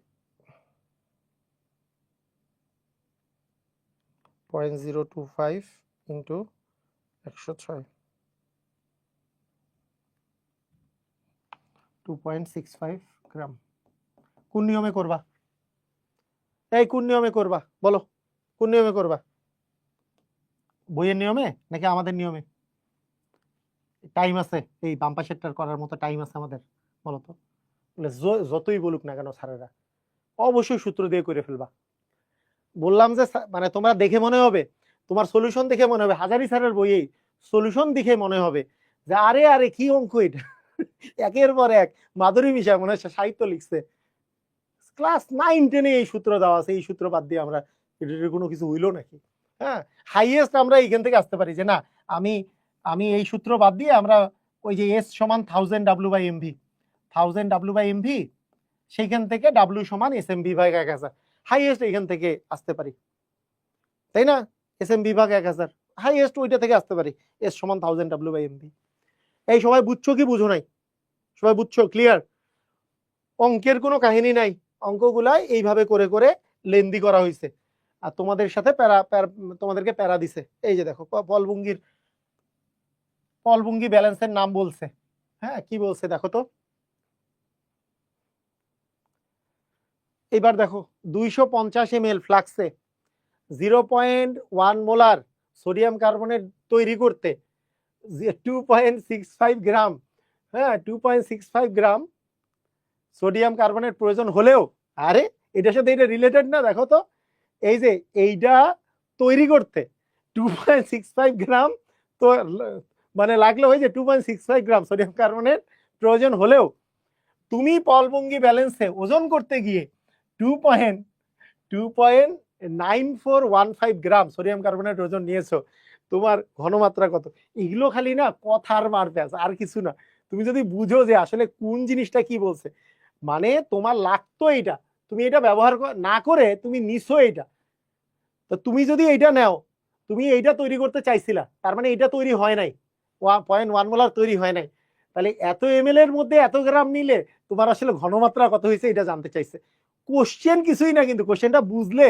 0.025 ইন্টু 106, 2.65 গ্রাম। কোন নিয়মে করবা? এই কোন নিয়মে করবা বলো, কোন নিয়মে করবা? বইয়ের নিয়মে নাকি আমাদের নিয়মে? টাইম আছে এই বাম পাশেরটার করার মতো টাইম আছে আমাদের? বলো তো। যতই বলুক না কেন স্যারেরা, অবশ্যই সূত্র দিয়ে করে ফেলবা। বললাম যে মানে তোমরা দেখে মনে হবে, তোমার সলিউশন দেখে মনে হবে, হাজারি স্যারের বইয়ে সলিউশন দেখে মনে হবে যে আরে আরে কি অঙ্ক এটা, একের পর এক মাধুরী মিশা মনে হয় সাহিত্য লিখছে। ক্লাস 9-10 এই সূত্র দেওয়া আছে, এই সূত্র বাদ দিয়ে আমরা এটার কোনো কিছু হইলো নাকি? হ্যাঁ, হাইয়েস্ট আমরা এইখান থেকে আসতে পারি যে না, আমি আমি এই সূত্র বাদ দিয়ে আমরা ওই যে এস সমান 1000 W/MV, 1000 W/MV, সেইখান থেকে ডাব্লিউ সমান এস এম ভি ভাগ 1000, হাইয়েস্ট এইখান থেকে আসতে পারি, তাই না? এস এম ভি ভাগ 1000 হাইয়েস্ট ওইটা থেকে আসতে পারি, এস সমান 1000 W/MV। এই সবাই বুঝছো কি বুঝো নাই? সবাই বুঝছো? ক্লিয়ার? অঙ্কের কোনো কাহিনী নাই, অঙ্কগুলাই এইভাবে করে করে লেন্দি করা হয়েছে, আর তোমাদের সাথে তোমাদেরকে প্যারা দিছে। এই যে দেখো পলভঙ্গি ব্যালেন্সের নাম বলছে, হ্যাঁ কি বলছে দেখো তো। এবার দেখো 250 ml ফ্লাক্সে 0.1 মোলার সোডিয়াম কার্বনেট তৈরি করতে 2.65 গ্রাম, হ্যাঁ 2.65 গ্রাম সোডিয়াম কার্বনেট প্রয়োজন হলেও, আরে এটার সাথে এটা রিলেটেড না, দেখো তো এই যে এইটা তৈরি করতে 2.65 গ্রাম তো মানে লাগলো ওই যে 2.65 গ্রাম সোডিয়াম কার্বনেট প্রয়োজন হলেও তুমি পলভঙ্গি ব্যালেন্সে ওজন করতে গিয়ে 2.9415 গ্রাম সোডিয়াম কার্বনেট ওজন নিয়েছো। তোমার ঘনমাত্রা কত? এগুলো খালি না কথার মারপ্যাচ, আর কিছু না। তুমি যদি বুঝো যে আসলে কোন জিনিসটা কি বলছে, মানে তোমার লাগতো এইটা, তুমি এটা ব্যবহার না করে তুমি নিছো এইটা, তো তুমি যদি এইটা নাও, তুমি এইটা তৈরি করতে চাইছিলা, তার মানে এটা তৈরি হয় নাই, 0.1 মোলার তৈরি হয় নাই, তাহলে এত এমএল এর মধ্যে এত গ্রাম নিলে তোমার আসলে ঘনমাত্রা কত হয়েছে এটা জানতে চাইছে। কোশ্চেন কিছুই না, কিন্তু কোশ্চেনটা বুঝলে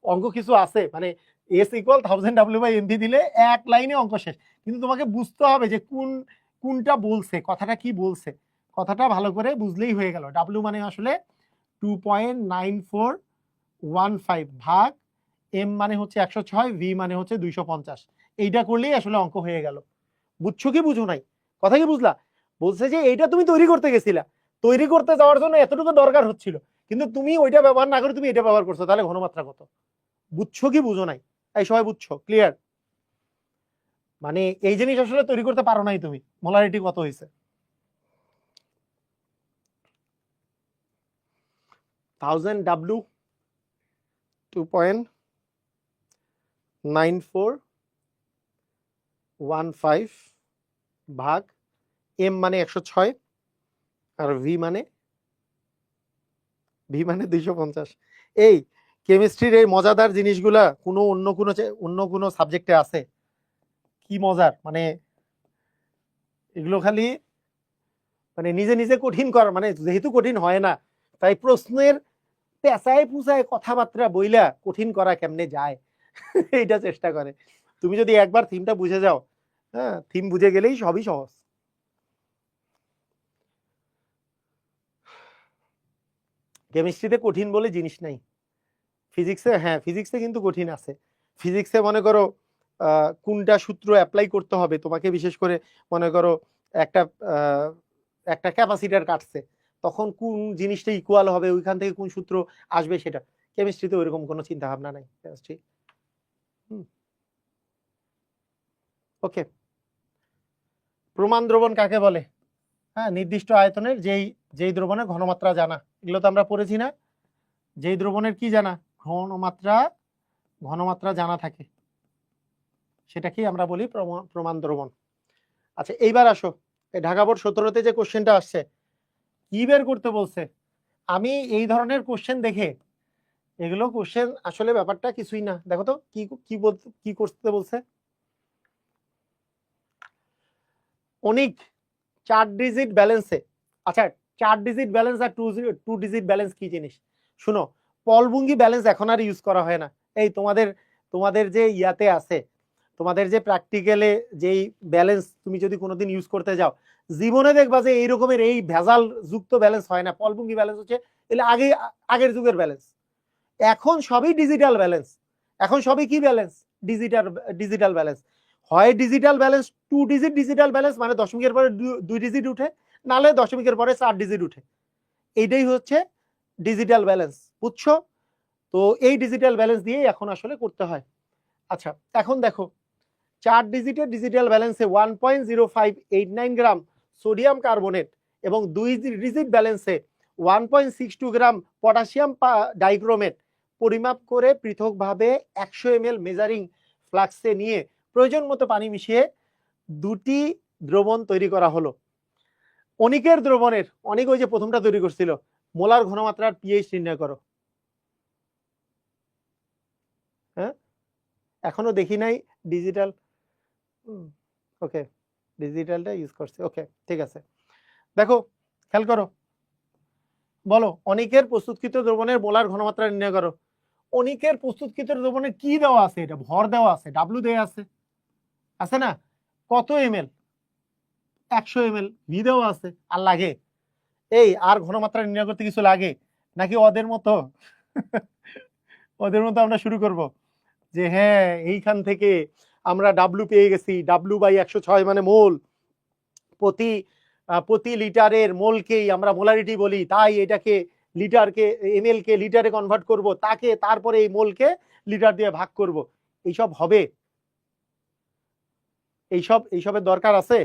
অঙ্ক কিছু আছে, মানে এস ইকুয়াল 1000 W/mv দিলে এক লাইনে অঙ্ক শেষ, কিন্তু তোমাকে বুঝতে হবে যে কোনটা বলছে, কথাটা কি বলছে, কথাটা ভালো করে বুঝলেই হয়ে গেল। ডাব্লিউ মানে আসলে 2.9415 ভাগ এম মানে হচ্ছে 106, ভি মানে হচ্ছে 250, এইটা করলেই আসলে অঙ্ক হয়ে গেল। বুঝছো কি বুঝো নাই? কথা কি বুঝলা? বলছে যে এইটা তুমি তৈরি করতে গেছিলা, তৈরি করতে যাওয়ার জন্য এতটুকু দরকার হচ্ছিল, কিন্তু তুমি ওইটা ব্যবহার না করে তুমি এটা ব্যবহার করছো, তাহলে ঘনমাত্রা কত? বুঝছো কি বুঝো নাই? এই সবাই বুঝছো? ক্লিয়ার? মানে এই জিনিস আসলে তৈরি করতে পারো নাই তুমি, মোলারিটি কত হয়েছে। 1000 W 2.9415 ভাগ এম মানে 106 আর ভি মানে 250। এই কেমিস্ট্রির এই মজাদার জিনিসগুলা অন্য কোনো সাবজেক্টে আছে? কি মজার, মানে এগুলো খালি মানে নিজে নিজে কঠিন করার, মানে যেহেতু কঠিন হয় না তাই প্রশ্নের পেঁচায় পুচায় কথাবার্তা বইলা কঠিন করা কেমনে যায় এইটা চেষ্টা করে। তুমি যদি একবার থিমটা বুঝে যাও, হ্যাঁ থিম বুঝে গেলেই সবই সহজ। কেমিস্ট্রিতে কঠিন বলে জিনিস নাই, ফিজিক্সে হ্যাঁ ফিজিক্সে কিন্তু কঠিন আছে। ফিজিক্সে মনে করো কোনটা সূত্র অ্যাপ্লাই করতে হবে তোমাকে, বিশেষ করে মনে করো একটা একটা ক্যাপাসিটার কাটছে, তখন কোন জিনিসটা ইকুয়াল হবে, ওইখান থেকে কোন সূত্র আসবে, সেটা কেমিস্ট্রিতে ওইরকম কোনো চিন্তা ভাবনা নাই কেমিস্ট্রি। ওকে, প্রমাণ দ্রবণ কাকে বলে? হ্যাঁ, নির্দিষ্ট আয়তনের যেই দ্রবণের ঘনমাত্রা জানা, এগুলো তো আমরা পড়েছি না? যেই দ্রবণের কি জানা, ঘনমাত্রা জানা থাকে, সেটাকেই আমরা বলি প্রমাণ দ্রবণ। আচ্ছা এইবার আসো, এই ঢাকা বোর্ড 17-তে যে কোশ্চেনটা আসছে কি বের করতে বলছে। আমি এই ধরনের কোশ্চেন দেখে, এগুলো কোশ্চেন আসলে ব্যাপারটা কিছুই না, দেখো তো কি কি কি করতে বলছে। অনেক 4 ডিজিট ব্যালেন্সে, আচ্ছা 4 ডিজিট ব্যালেন্স আর 2 ডিজিট ব্যালেন্স কি জিনিস শুনো। পলভঙ্গি ব্যালেন্স এখন আর ইউজ করা হয় না। এই তোমাদের যে ইয়াতে আছে, তোমাদের যে প্র্যাকটিক্যালে যেই ব্যালেন্স তুমি যদি কোনোদিন ইউজ করতে যাও, জীবনে দেখবা যে এই রকমের এই ভেজাল যুক্ত ব্যালেন্স হয় না। পলভঙ্গি ব্যালেন্স হচ্ছে এলে আগের যুগের ব্যালেন্স, এখন সবই ডিজিটাল ব্যালেন্স। এখন সবই কি ব্যালেন্স? Digital balance. হয় digital balance 2 digit digital balance, মানে দশমিকের পরে 2 ডিজিট উঠে, নালে দশমিকের পরে 4 ডিজিট উঠে, এইটাই হচ্ছে ডিজিটাল ব্যালেন্স। বুঝছো? তো এই ডিজিটাল ব্যালেন্স দিয়েই এখন আসলে করতে হয়। আচ্ছা এখন দেখো, 4 ডিজিটের ডিজিটাল ব্যালেন্সে 1.0589 গ্রাম সোডিয়াম কার্বনেট এবং 2 ডিজিট ব্যালেন্সে 1.62 গ্রাম পটাশিয়াম ডাইক্রোমেট পরিমাপ করে পৃথকভাবে 100 ml মেজারিং ফ্লাক্সে নিয়ে প্রয়োজন মতো পানি মিশিয়ে দুটি দ্রবণ তৈরি করা হলো। অনিকের দ্রবণের, অনিক ওই যে প্রথমটা তৈরি করছিল, মোলার ঘনমাত্রার পিএইচ নির্ণয় করো। হ্যাঁ এখনো দেখি নাই ডিজিটাল, ওকে ডিজিটালটা ইউজ করছে, ওকে ঠিক আছে। দেখো খেয়াল করো, বলো অনিকের প্রস্তুতকৃত দ্রবণের মোলার ঘনমাত্রা নির্ণয় করো। অনিকের প্রস্তুতকৃত দ্রবণে কি দেওয়া আছে? এটা ভর দেওয়া আছে, ডাব্লিউ দেওয়া আছে না? কত এমএল? 100 ml। ভি দেওয়া আছে। আর লাগে এই আর ঘনমাত্রা নির্ণয় করতে কিছু লাগে নাকি ওদের মতো ওদের মতো আমরা শুরু করব যে হ্যাঁ এইখান থেকে আমরা ডাব্লু পেয়ে গেছি, W/106 মানে মোল, প্রতি লিটারের মোলকেই আমরা মোলারিটি বলি, তাই এটাকে লিটারকে এমএল কে লিটারে কনভার্ট করব, তারপরে এই মোলকে লিটার দিয়ে ভাগ করব। এইসব হবে? এইসবের দরকার আছে?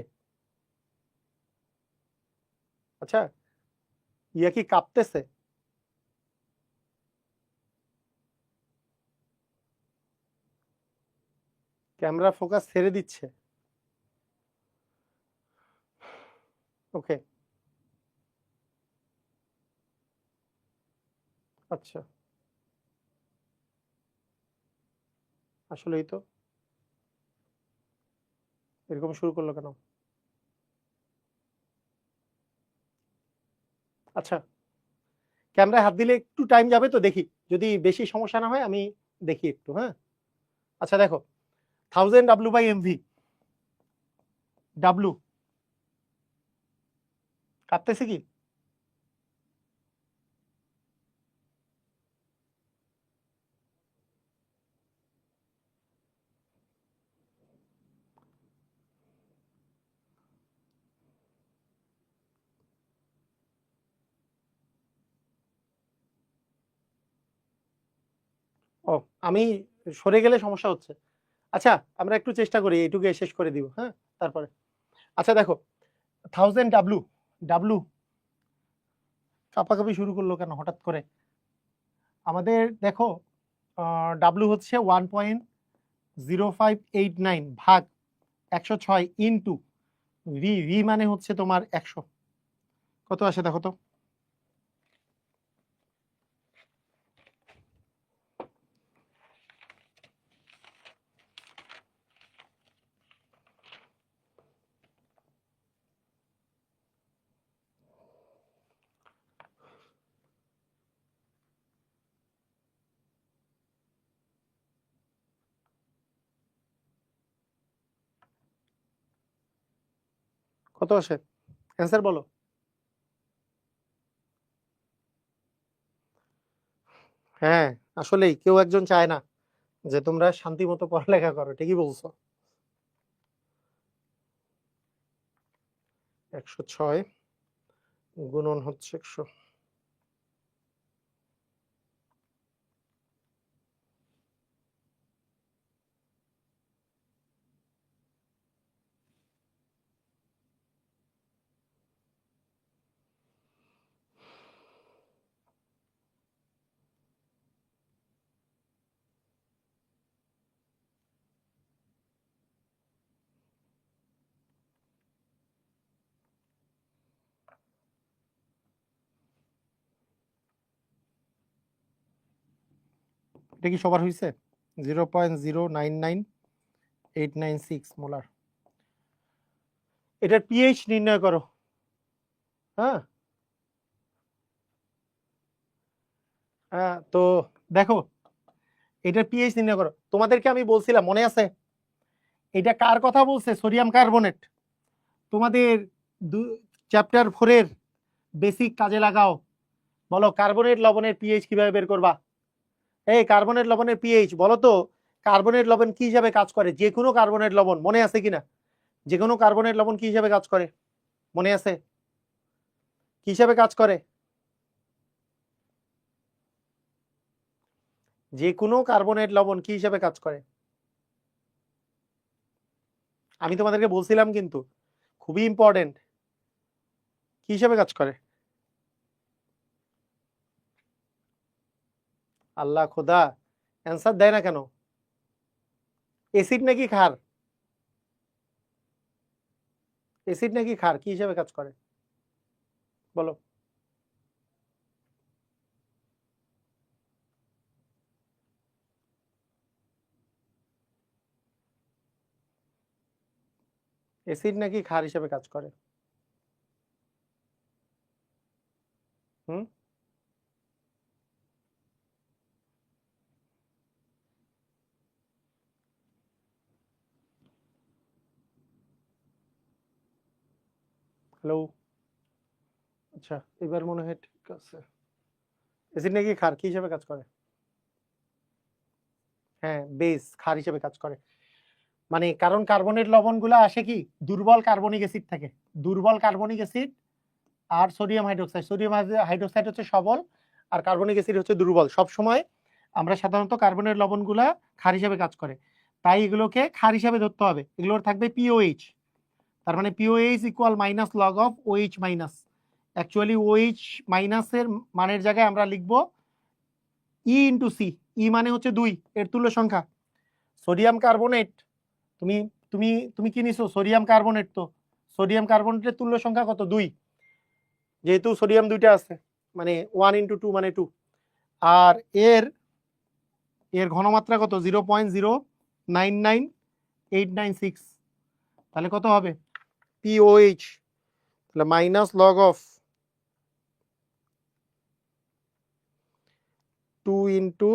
আচ্ছা, ইয়া কি কাঁপতেছে? ক্যামেরা ফোকাস ছেড়ে দিচ্ছে। ওকে, আচ্ছা, আসলেই তো এরকম শুরু করলো কেন? আচ্ছা, ক্যামেরায় হাত দিলে একটু টাইম যাবে তো, দেখি যদি বেশি সমস্যা না হয় আমি দেখি একটু। হ্যাঁ, আচ্ছা দেখো, 1000 W/MV, ডাব্লু কাঁপতেছে কি? ও, আমি সরে গেলে সমস্যা হচ্ছে। আচ্ছা, আমরা একটু চেষ্টা করি এইটুকু শেষ করে দিব। হ্যাঁ, তারপরে আচ্ছা দেখো, 1000 W, ডাব্লু কাঁপাকাঁপি শুরু করলো কেন হঠাৎ করে? আমাদের দেখো, ডাব্লু হচ্ছে 1.0589 ভাগ 106 ইন্টু ভি, ভি মানে হচ্ছে তোমার 100। কত আসে দেখো তো? কত আসে অ্যান্সার বলো? হ্যাঁ, আসলেই কেউ একজন চায় না যে তোমরা শান্তি মতো পড়ালেখা করো, ঠিকই বলছো। 106 গুণন হচ্ছে 100। এটা কি সবার হয়েছে? 0.099896 মোলার। এটার পিএইচ নির্ণয় করো। হ্যাঁ, তো দেখো, এটার পিএইচ নির্ণয় করো। তোমাদেরকে আমি বলছিলাম, মনে আছে? এটা কার কথা বলছে? Sodium carbonate. তোমাদের চ্যাপ্টার 4-এর বেসিক কাজে লাগাও। বলো কার্বনেট লবণের পিএইচ কিভাবে বের করবা? এই কার্বনেট লবণের পিএইচ বলো তো। কার্বনেট লবণ কি হিসাবে কাজ করে? যে কোনো কার্বনেট লবণ মনে আছে কিনা? যে কোনো কার্বনেট লবণ কি হিসাবে কাজ করে? মনে আছে কি হিসাবে কাজ করে? যে কোনো কার্বনেট লবণ কি হিসাবে কাজ করে? আমি তোমাদেরকে বলছিলাম কিন্তু, খুবই ইম্পর্টেন্ট। কি হিসাবে কাজ করে? আল্লাহ খোদা, অ্যান্সার দেয় না কেন? এসিড নাকি ক্ষার? এসিড নাকি ক্ষার, কি হিসাবে কাজ করে বলো? এসিড নাকি ক্ষার হিসাবে কাজ করে? হুম, হ্যালো। আচ্ছা, এবার মনে হয় ঠিক আছে। এসিড নাকি ক্ষার কি হিসাবে কাজ করে? হ্যাঁ, বেস ক্ষার হিসেবে কাজ করে। মানে কারণ কার্বনের লবণগুলো আসে কি দুর্বল কার্বনিক অ্যাসিড থাকে, দুর্বল কার্বনিক অ্যাসিড আর সোডিয়াম হাইড্রোক্সাইড হচ্ছে সবল আর কার্বনিক অ্যাসিড হচ্ছে দুর্বল। সব সময় আমরা সাধারণত কার্বনের লবণগুলা ক্ষার হিসেবে কাজ করে, তাই এগুলোকে ক্ষার হিসেবে ধরতে হবে। এগুলোর থাকবে পিওএইচ, তার মানে pOH equal minus log of OH minus. Actually OH মাইনাসের মানের জায়গায় আমরা লিখব ই ইন্টু সি। ই মানে হচ্ছে 2, এর তুল্য সংখ্যা। সোডিয়াম কার্বনেট তুমি তুমি তুমি কি নিছো? Sodium carbonate. তো সোডিয়াম কার্বনেটের তুল্য সংখ্যা কত? 2, যেহেতু সোডিয়াম 2টা আছে মানে 1 ইন্টু 2 মানে 2। আর এর এর ঘনমাত্রা কত? 0.099896। তাহলে কত হবে? পিওএইচ তাহলে মাইনাস লগ অফ 2 ইন্টু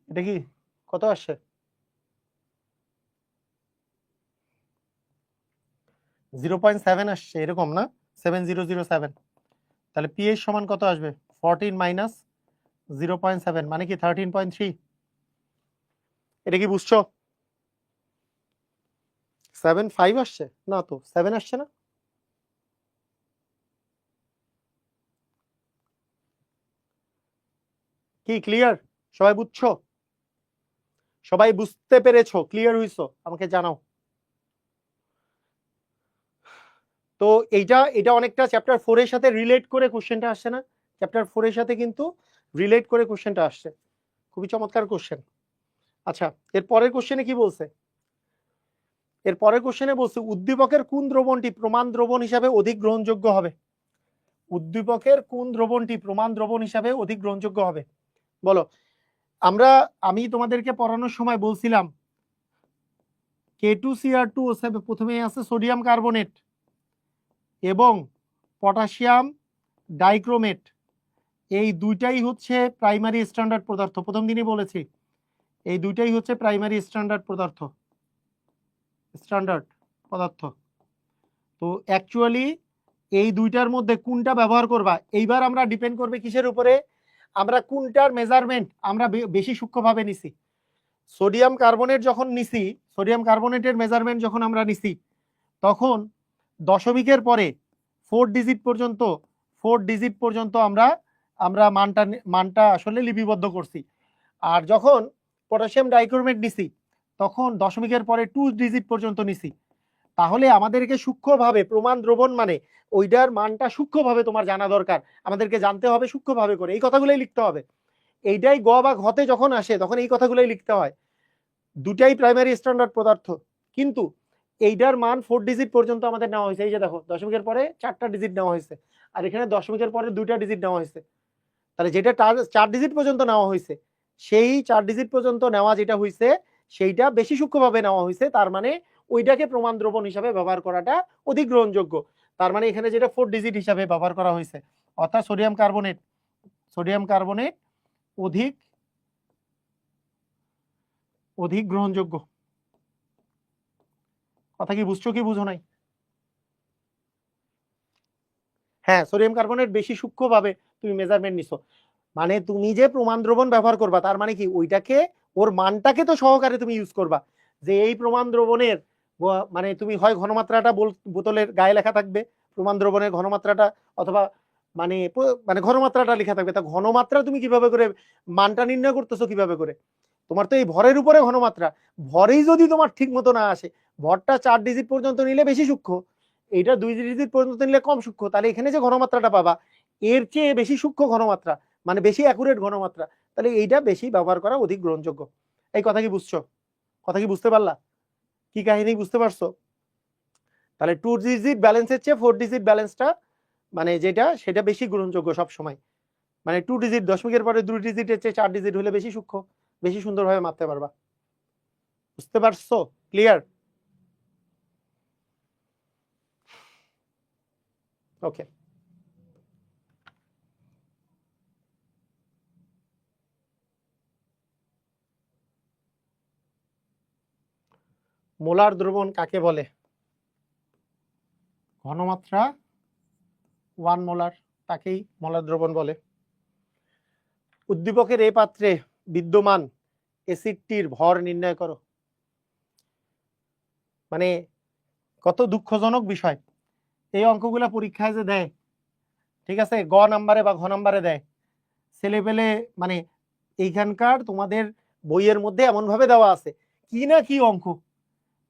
এটা কি কত আসছে? 0.7 আসছে এরকম না? 7007। তাহলে পিএইচ সমান কত আসবে? 14 মাইনাস 0.7 মানে কি 13.3। এটা কি বুঝছো? 7.5 আসছে না তো, 7 আসছে না। কি ক্লিয়ার? সবাই বুঝছো? সবাই বুঝতে পেরেছো? ক্লিয়ার হইছো? আমাকে জানাও। তো এটা অনেকটা চ্যাপ্টার 4 এর সাথে রিলেট করে কোশ্চেনটা আসছে না? চ্যাপ্টার 4 এর সাথে কিন্তু রিলেট করে কোশ্চেনটা আসছে। খুবই চমৎকার কোশ্চেন। আচ্ছা, এর পরের কোশ্চেনে কি বলছে? এর পরের কোশ্চেনে বলছে উদ্দীপকের কোন দ্রবণটি প্রমাণ দ্রবণ হিসাবে অধিক গ্রহণযোগ্য হবে? উদ্দীপকের কোন দ্রবণটি প্রমাণ দ্রবণ হিসাবে অধিক গ্রহণযোগ্য হবে? বলো। আমি তোমাদেরকে পড়ানোর সময় বলছিলাম K2Cr2O7 প্রথমে আছে সোডিয়াম কার্বনেট এবং পটাশিয়াম ডাইক্রোমেট, এই দুইটাই হচ্ছে প্রাইমারি স্ট্যান্ডার্ড পদার্থ। প্রথম দিনই বলেছি এই দুইটাই হচ্ছে প্রাইমারি স্ট্যান্ডার্ড পদার্থ। তো অ্যাকচুয়ালি এই দুইটার মধ্যে কোনটা ব্যবহার করবা, এইবার আমরা ডিপেন্ড করবে কিসের উপরে? আমরা কোনটার মেজারমেন্ট আমরা বেশি সূক্ষ্মভাবে নিছি। সোডিয়াম কার্বনেটের মেজারমেন্ট যখন আমরা নিছি তখন দশমিকের পরে 4 ডিজিট পর্যন্ত আমরা মানটা আসলে লিপিবদ্ধ করছি। আর যখন পটাশিয়াম ডাইক্রোমেট নিছি তখন দশমিকের পরে 2 ডিজিট পর্যন্ত নিছি। তাহলে আমাদেরকে সূক্ষ্মভাবে প্রমাণ দ্রবণ মানে ওইটার মানটা সূক্ষ্মভাবে তোমার জানা দরকার, আমাদেরকে জানতে হবে সূক্ষ্মভাবে করে, এই কথাগুলোই লিখতে হবে। এইটাই গ বা ঘতে যখন আসে তখন এই কথাগুলোই লিখতে হয়। দুটাই প্রাইমারি স্ট্যান্ডার্ড পদার্থ, কিন্তু এইটার মান 4 ডিজিট পর্যন্ত আমাদের নেওয়া হয়েছে। এই যে দেখো দশমিকের পরে 4টা ডিজিট নেওয়া হয়েছে আর এখানে দশমিকের পরে 2টা ডিজিট নেওয়া হয়েছে। তাহলে যেটা 4 ডিজিট পর্যন্ত নেওয়া হয়েছে সেই 4 ডিজিট পর্যন্ত নেওয়া যেটা হয়েছে সেইটা বেশি সূক্ষ্মভাবে নেওয়া হয়েছে, তার মানে ওইটাকে প্রমাণ দ্রবণ হিসাবে ব্যবহার করাটা অধিক গ্রহণযোগ্য। তার মানে এখানে যেটা 4 ডিজিট হিসাবে ব্যবহার করা হয়েছে, অর্থাৎ সোডিয়াম কার্বনেট অধিক অধিক গ্রহণযোগ্য। কথা কি বুঝছো কি বুঝো নাই? হ্যাঁ, সোডিয়াম কার্বনেট বেশি সূক্ষ্মভাবে তুমি মেজারমেন্ট নিছো, মানে তুমি যে প্রমাণ দ্রবণ ব্যবহার করবা তার মানে কি ওইটাকে ওর মানটাকে তো সহকারে তুমি ইউজ করবা। যে এই প্রমাণ দ্রবণের মানে তুমি হয় ঘনমাত্রাটা বোতলের গায়ে লেখা থাকবে প্রমাণ দ্রবণের ঘনমাত্রাটা, অথবা মানে মানে ঘনমাত্রাটা লেখা থাকবে। তা ঘনমাত্রা তুমি কিভাবে করে মানটা নির্ণয় করতেছো কিভাবে করে? তোমার তো এই ভরের উপরে ঘনমাত্রা, ভরেই যদি তোমার ঠিক মতো না আসে, ভরটা 4 ডিজিট পর্যন্ত নিলে বেশি সূক্ষ্ম, এইটা 2 ডিজিট পর্যন্ত নিলে কম সূক্ষ্ম, তাহলে এখানে যে ঘনমাত্রাটা পাবা এর চেয়ে বেশি সূক্ষ্ম ঘনমাত্রা, মানে বেশি অ্যাকুরেট ঘনমাত্রা, তাহলে এইটা বেশি ব্যবহার করা অধিক গ্রহণযোগ্য। এই কথা কি বুঝছো? কথা কি বুঝতে পারলা? কি কাহিনী বুঝতে পারছো? তাহলে 2 ডিজিট ব্যালেন্সের চেয়ে 4 ডিজিট ব্যালেন্সটা মানে যেটা সেটা বেশি গ্রহণযোগ্য সব সময়। মানে 2 ডিজিট দশমিকের পরে 2 ডিজিটের চেয়ে 4 ডিজিট হলে বেশি সূক্ষ্ম, বেশি সুন্দরভাবে মাপতে পারবা। বুঝতে পারছো? ক্লিয়ার? ওকে। মোলার দ্রবণ কাকে বলে? ঘনমাত্রা 1 মোলার। তাকেই মলার দ্রবণ বলে। উদ্দীপকের এ পাত্রে বিদ্যমান অ্যাসিডটির ভর নির্ণয় করো। মানে কত দুঃখজনক বিষয়, এই অঙ্কগুলা পরীক্ষায় যে দেয়, ঠিক আছে, গ নাম্বারে বা ঘ নাম্বারে দেয়, ছেলেপেলে মানে এইখানকার তোমাদের বইয়ের মধ্যে এমন ভাবে দেওয়া আছে, কি না কি অঙ্ক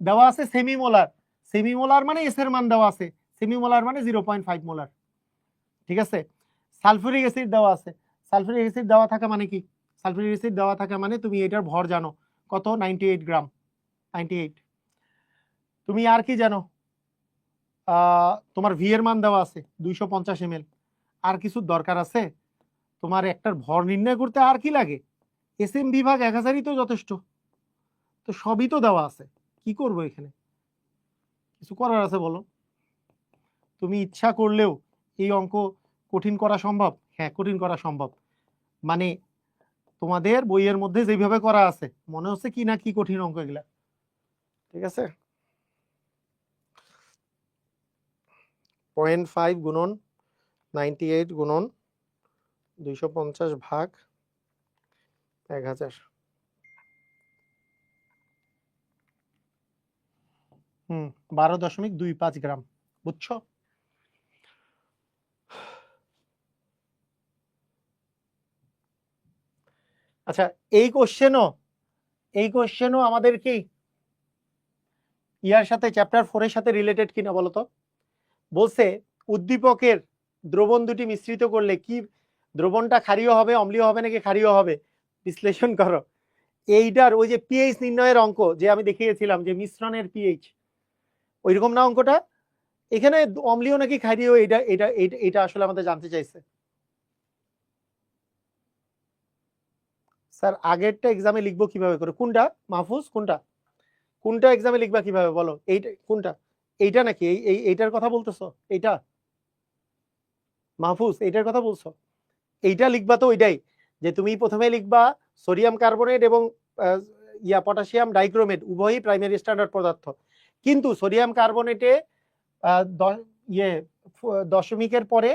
দেওয়া আছে। সেমিমোলার, সেমিমোলার মানে এস এর মান দেওয়া আছে, সেমিমোলার মানে 0.5 মোলার, ঠিক আছে। সালফিউরিক অ্যাসিড দেওয়া আছে, সালফিউরিক অ্যাসিড দেওয়া থাকা মানে কি, সালফিউরিক অ্যাসিড দেওয়া থাকা মানে তুমি এটার ভর জানো কত, 98 গ্রাম, 98। তুমি আর কি জানো, তোমার ভি এর মান দেওয়া আছে 250 ml। আর কিছু দরকার আছে তোমার একটার ভর নির্ণয় করতে? আর কি লাগে, এস এম বিভাগ 1000ই তো যথেষ্ট, তো সবই তো দেওয়া আছে, কি করবো এখানে, কিছু করার আছে বলো? তুমি ইচ্ছা করলেও এই অঙ্ক কঠিন করা সম্ভব? হ্যাঁ, কঠিন করা সম্ভব। মানে তোমাদের বইয়ের মধ্যে যেভাবে করা আছে মনে হচ্ছে কি না কি কঠিন অঙ্ক এগুলা, ঠিক আছে। 0.5 গুণন 98 গুণন 250 ভাগ 1000, 12.25 গ্রাম, বুঝছো? আচ্ছা, এই কোশ্চেনও আমাদের কি ইয়ার সাথে, চ্যাপ্টার 4 এর সাথে রিলেটেড কিনা বলো তো? বলছে উদ্দীপকের দ্রবণ দুটি মিশ্রিত করলে কি দ্রবণটা ক্ষারীয় হবে, অম্লীয় হবে নাকি ক্ষারীয় হবে, বিশ্লেষণ করো। এইটার ওই যে পিএইচ নির্ণয়ের অঙ্ক যে আমি দেখিয়েছিলাম, যে মিশ্রণের পিএইচ, ওইরকম না অঙ্কটা? এখানে অম্লীয় নাকি ক্ষারীয়, এটা এটা এটা আসলে আমাদের জানতে চাইছে। স্যার আগেরটা এক্সামে লিখবো কিভাবে করে? কোনটা মাহফুজ, কোনটা কোনটা এক্সামে লিখবা কিভাবে বলো? এইটা কোনটা, এইটা নাকি এইটার কথা বলতেছো? এইটা মাহফুজ এইটার কথা বলছো? এইটা লিখবা তো ওইটাই, যে তুমি প্রথমে লিখবা সোডিয়াম কার্বনেট এবং পটাশিয়াম ডাইক্রোমেট উভয়ই প্রাইমারি স্ট্যান্ডার্ড পদার্থ, কিন্তু সোডিয়াম কার্বনেটে দশমিকের পরে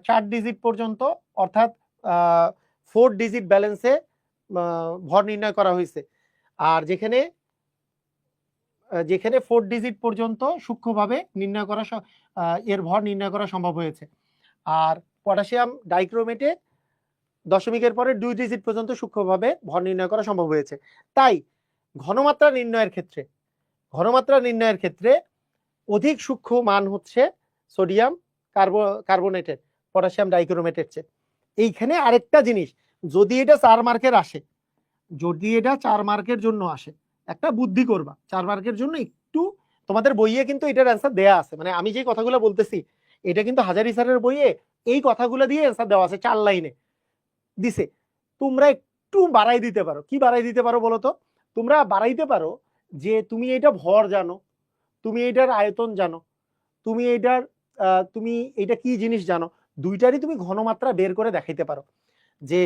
4 ডিজিট পর্যন্ত, অর্থাৎ 4 ডিজিট ব্যালেন্সে ভর নির্ণয় করা হয়েছে। আর যেখানে 4 ডিজিট পর্যন্ত সূক্ষ্মভাবে নির্ণয় করা, এর ভর নির্ণয় করা সম্ভব হয়েছে। আর পটাশিয়াম ডাইক্রোমেটে দশমিকের পরে 2 ডিজিট পর্যন্ত সূক্ষ্মভাবে ভর নির্ণয় করা সম্ভব হয়েছে। তাই ঘনমাত্রা নির্ণয়ের ক্ষেত্রে অধিক সূক্ষ্ম মান হচ্ছে সোডিয়াম কার্বনেটের, পটাশিয়াম ডাইক্রোমেটের চেয়ে। এইখানে আরেকটা জিনিস, যদি এটা 4 মার্কের আসে, যদি এটা 4 মার্কের জন্য আসে, একটা বুদ্ধি করবা 4 মার্কের জন্য। একটু তোমাদের বইয়ে কিন্তু এটার অ্যান্সার দেয়া আছে, মানে আমি যে কথাগুলো বলতেছি এটা কিন্তু হাজারি স্যারের বইয়ে এই কথাগুলো দিয়ে অ্যান্সার দেওয়া আছে, 4 লাইনে দিছে। তোমরা একটু বাড়াই দিতে পারো। কি বাড়াই দিতে পারো বলো তো? তোমরা বাড়াইতে পারো যে তুমি এটা ভর জানো, তুমি এটার আয়তন জানো, তুমি এটা কি জিনিস জানো, দুইটারই তুমি ঘনমাত্রা বের করে দেখাইতে পারো। যে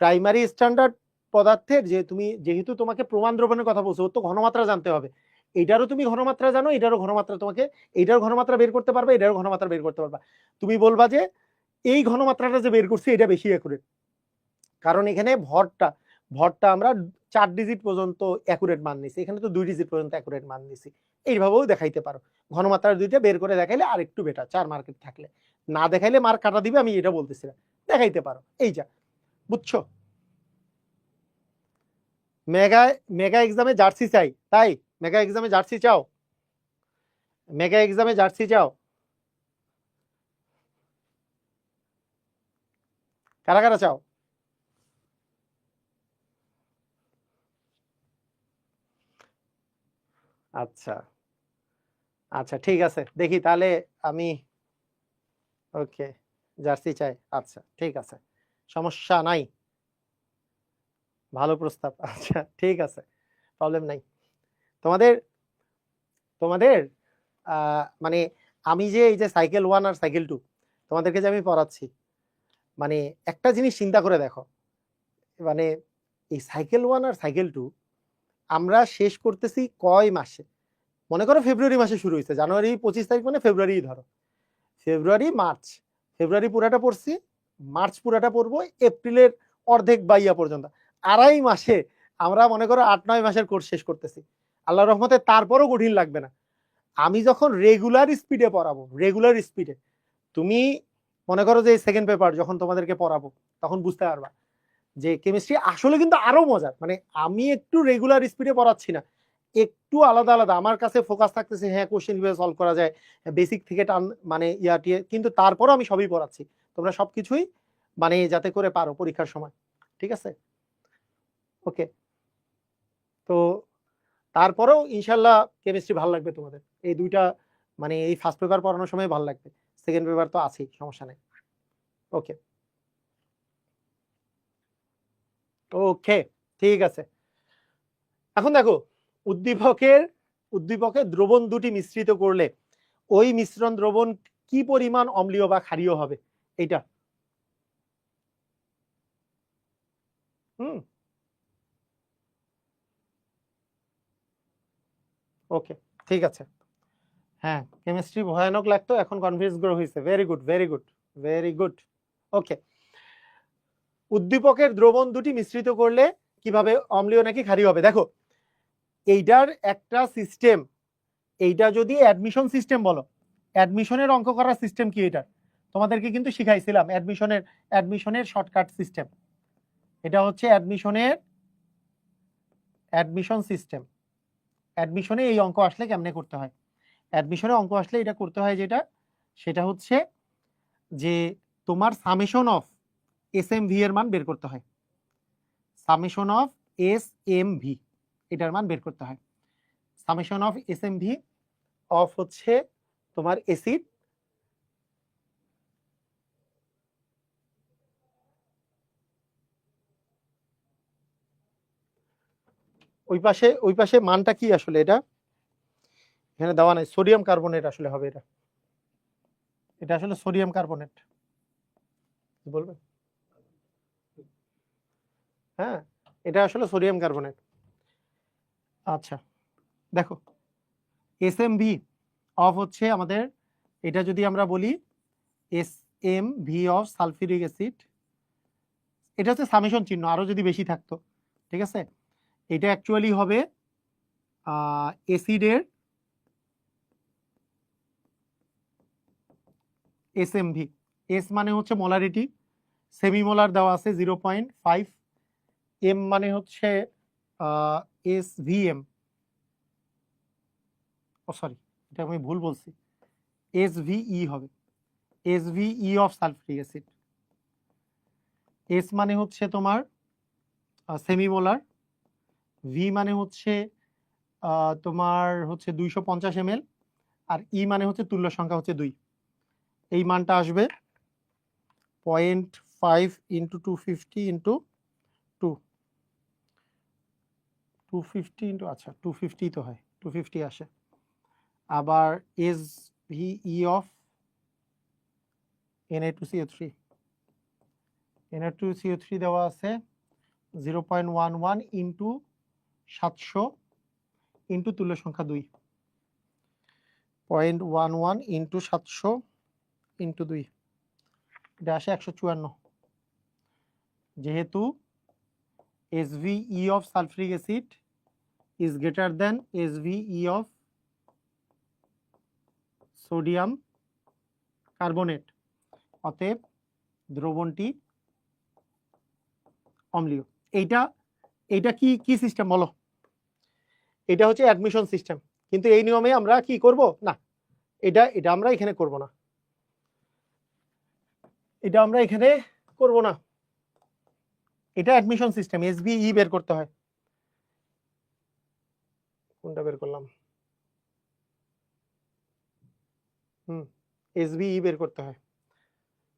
প্রাইমারি স্ট্যান্ডার্ড পদার্থের যে তুমি, যেহেতু তোমাকে প্রমাণ দ্রবণের কথা বলছো, তো ঘনমাত্রা জানতে হবে, এটারও তুমি ঘনমাত্রা জানো, এটারও ঘনমাত্রা, তোমাকে এইটার ঘনমাত্রা বের করতে পারবে, এটারও ঘনমাত্রা বের করতে পারবা। তুমি বলবা যে এই ঘনমাত্রাটা যে বের করছি এটা বেশি অ্যাকুরেট, কারণ এখানে ভরটা আমরা 4 ডিজিট পর্যন্ত অ্যাকুরেট মান নিছি, এখানে তো 2 ডিজিট পর্যন্ত অ্যাকুরেট মান নিছি। এইভাবেও দেখাইতে পারো, ঘনমাত্রার দুইটা বের করে দেখাইলে আর একটু বেটার। 4 মার্কেট থাকলে, না দেখাইলে মার্ক কাটা দিবে, আমি এটা বলতেছি না, দেখাইতে পারো। এই যা, বুঝছো? মেগা এক্সামে জার্সি চাই, তাই মেগা এক্সামে জার্সি চাও? মেগা এক্সামে জার্সি চাও? কারা কারা চাও? আচ্ছা আচ্ছা, ঠিক আছে, দেখি তাহলে আমি, ওকে, জার্সি চাই, আচ্ছা ঠিক আছে, সমস্যা নাই, ভালো প্রস্তাব। আচ্ছা ঠিক আছে, প্রবলেম নাই। তোমাদের তোমাদের মানে আমি যে এই যে সাইকেল 1 আর সাইকেল 2 তোমাদেরকে যে আমি পড়াচ্ছি, মানে একটা জিনিস চিন্তা করে দেখো, মানে এই সাইকেল 1 আর সাইকেল 2 আমরা শেষ করতেছি কয় মাসে? মনে করো ফেব্রুয়ারি মাসে শুরু হয়েছে, জানুয়ারি 25 তারিখ মানে ফেব্রুয়ারি ধরো, ফেব্রুয়ারি মার্চ, ফেব্রুয়ারি পুরাটা পড়ছি, মার্চ পুরাটা পড়বো, এপ্রিলের অর্ধেক বাইয়া পর্যন্ত, 2.5 মাসে আমরা মনে করো 8-9 মাসের কোর্স শেষ করতেছি আল্লাহর রহমতে। তারপরও কঠিন লাগবে না। আমি যখন রেগুলার স্পিডে পড়াবো, রেগুলার স্পিডে, তুমি মনে করো যে সেকেন্ড পেপার যখন তোমাদেরকে পড়াবো তখন বুঝতে পারবা যে কেমিস্ট্রি আসলে কিন্তু আরো মজার। মানে আমি একটু রেগুলার স্পিডে পড়াচ্ছি না, একটু আলাদা আলাদা আমার কাছে ফোকাস থাকতেছে, হ্যাঁ কোশ্চেন কিভাবে সলভ করা যায়, বেসিক থেকে টান মানে ইয়াটিয়ে, কিন্তু তারপরও আমি সবই পড়াচ্ছি, তোমরা সবকিছুই মানে যাতে করে পারো পরীক্ষার সময়। ঠিক আছে, ওকে। তো তারপরেও ইনশাল্লাহ কেমিস্ট্রি ভালো লাগবে তোমাদের, এই দুইটা মানে এই ফার্স্ট পেপার পড়ানোর সময় ভালো লাগবে, সেকেন্ড পেপার তো আছেই, সমস্যা নেই। ওকে ওকে ঠিক আছে। এখন দেখো, উদ্দীপকের দ্রবণ দুটি মিশ্রিত করলে ওই মিশ্রণ দ্রবণ কি পরিমাণ অম্লীয় বা ক্ষারীয় হবে, এইটা। ওকে ঠিক আছে। হ্যাঁ কেমিস্ট্রি ভয়ানক লাগতো, এখন কনফিডেন্স গ্রো হয়েছে, very good very good very good. Okay, উদ্দীপকের দ্রবণ দুটি মিশ্রিত করলে কিভাবে অম্লীয় নাকি ক্ষারীয় হবে। দেখো এইটার একটা সিস্টেম, এইটা যদি অ্যাডমিশন সিস্টেম বলো, অ্যাডমিশনের অঙ্ক করার সিস্টেম কি, এটা তোমাদেরকে কিন্তু শিখাইছিলাম, অ্যাডমিশনের শর্টকাট সিস্টেম। এটা হচ্ছে অ্যাডমিশন সিস্টেম। অ্যাডমিশনে এই অঙ্ক আসলে কেমনে করতে হয়, অ্যাডমিশনে অঙ্ক আসলে এটা করতে হয় যেটা, সেটা হচ্ছে যে তোমার summation of S M V এর মান বের করতে হয়, summation of S M V এটার মান বের করতে হয়। Summation of S M V of হচ্ছে তোমার অ্যাসিড, ওই পাশে মানটা কি আসলে, এটা এখানে দেওয়া নাই, সোডিয়াম কার্বনেট আসলে হবে এটা, এটা আসলে সোডিয়াম কার্বনেট বলবে, হ্যাঁ এটা আসলে সোডিয়াম কার্বনেট। আচ্ছা দেখো এস এম ভি অফ হচ্ছে আমাদের, এটা যদি আমরা বলি S M V of sulphuric acid, এটা হচ্ছে সামেশন চিহ্ন, আরো যদি বেশি থাকতো, ঠিক আছে। এটা অ্যাকচুয়ালি হবে অ্যাসিডের এস এম ভি, এস মানে হচ্ছে মোলারিটি, সেমিমোলার দেওয়া আছে 0.5, এম মানে হচ্ছে এস ভি এম, ও সরি এটা আমি ভুল বলছি, এস ভি ই হবে, S V E of sulphuric acid. S মানে হচ্ছে তোমার সেমিমোলার, ভি মানে হচ্ছে তোমার হচ্ছে 250 ml, আর ই মানে হচ্ছে তুল্য সংখ্যা হচ্ছে 2, এই মানটা আসবে 0.5 ইন্টু 250 ইন্টু 2, 250 ইন্টু, আচ্ছা 250 তো হয়, 250 আসে। আবার S V E of Na2CO3, Na2CO3 দেওয়া আছে 0.11 ইন্টু 700 ইন্টু তুল্য সংখ্যা 2, 0.11 ইন্টু 700 ইন্টু 2, এটা আসে 154। যেহেতু SVE of sulfuric acid is greater than SVE of sodium carbonate, অতএব দ্রবণটি অম্লীয়। এইটা কি সিস্টেম বলো, এটা হচ্ছে অ্যাডমিশন সিস্টেম, কিন্তু এই নিয়মে আমরা কি করব না, এটা আমরা এখানে করব না, এটা আমরা এখানে করব না, এটা অ্যাডমিশন সিস্টেম, এসভিই বের করতে হয়। কোনটা বের করলাম, এসভিই বের করতে হয়,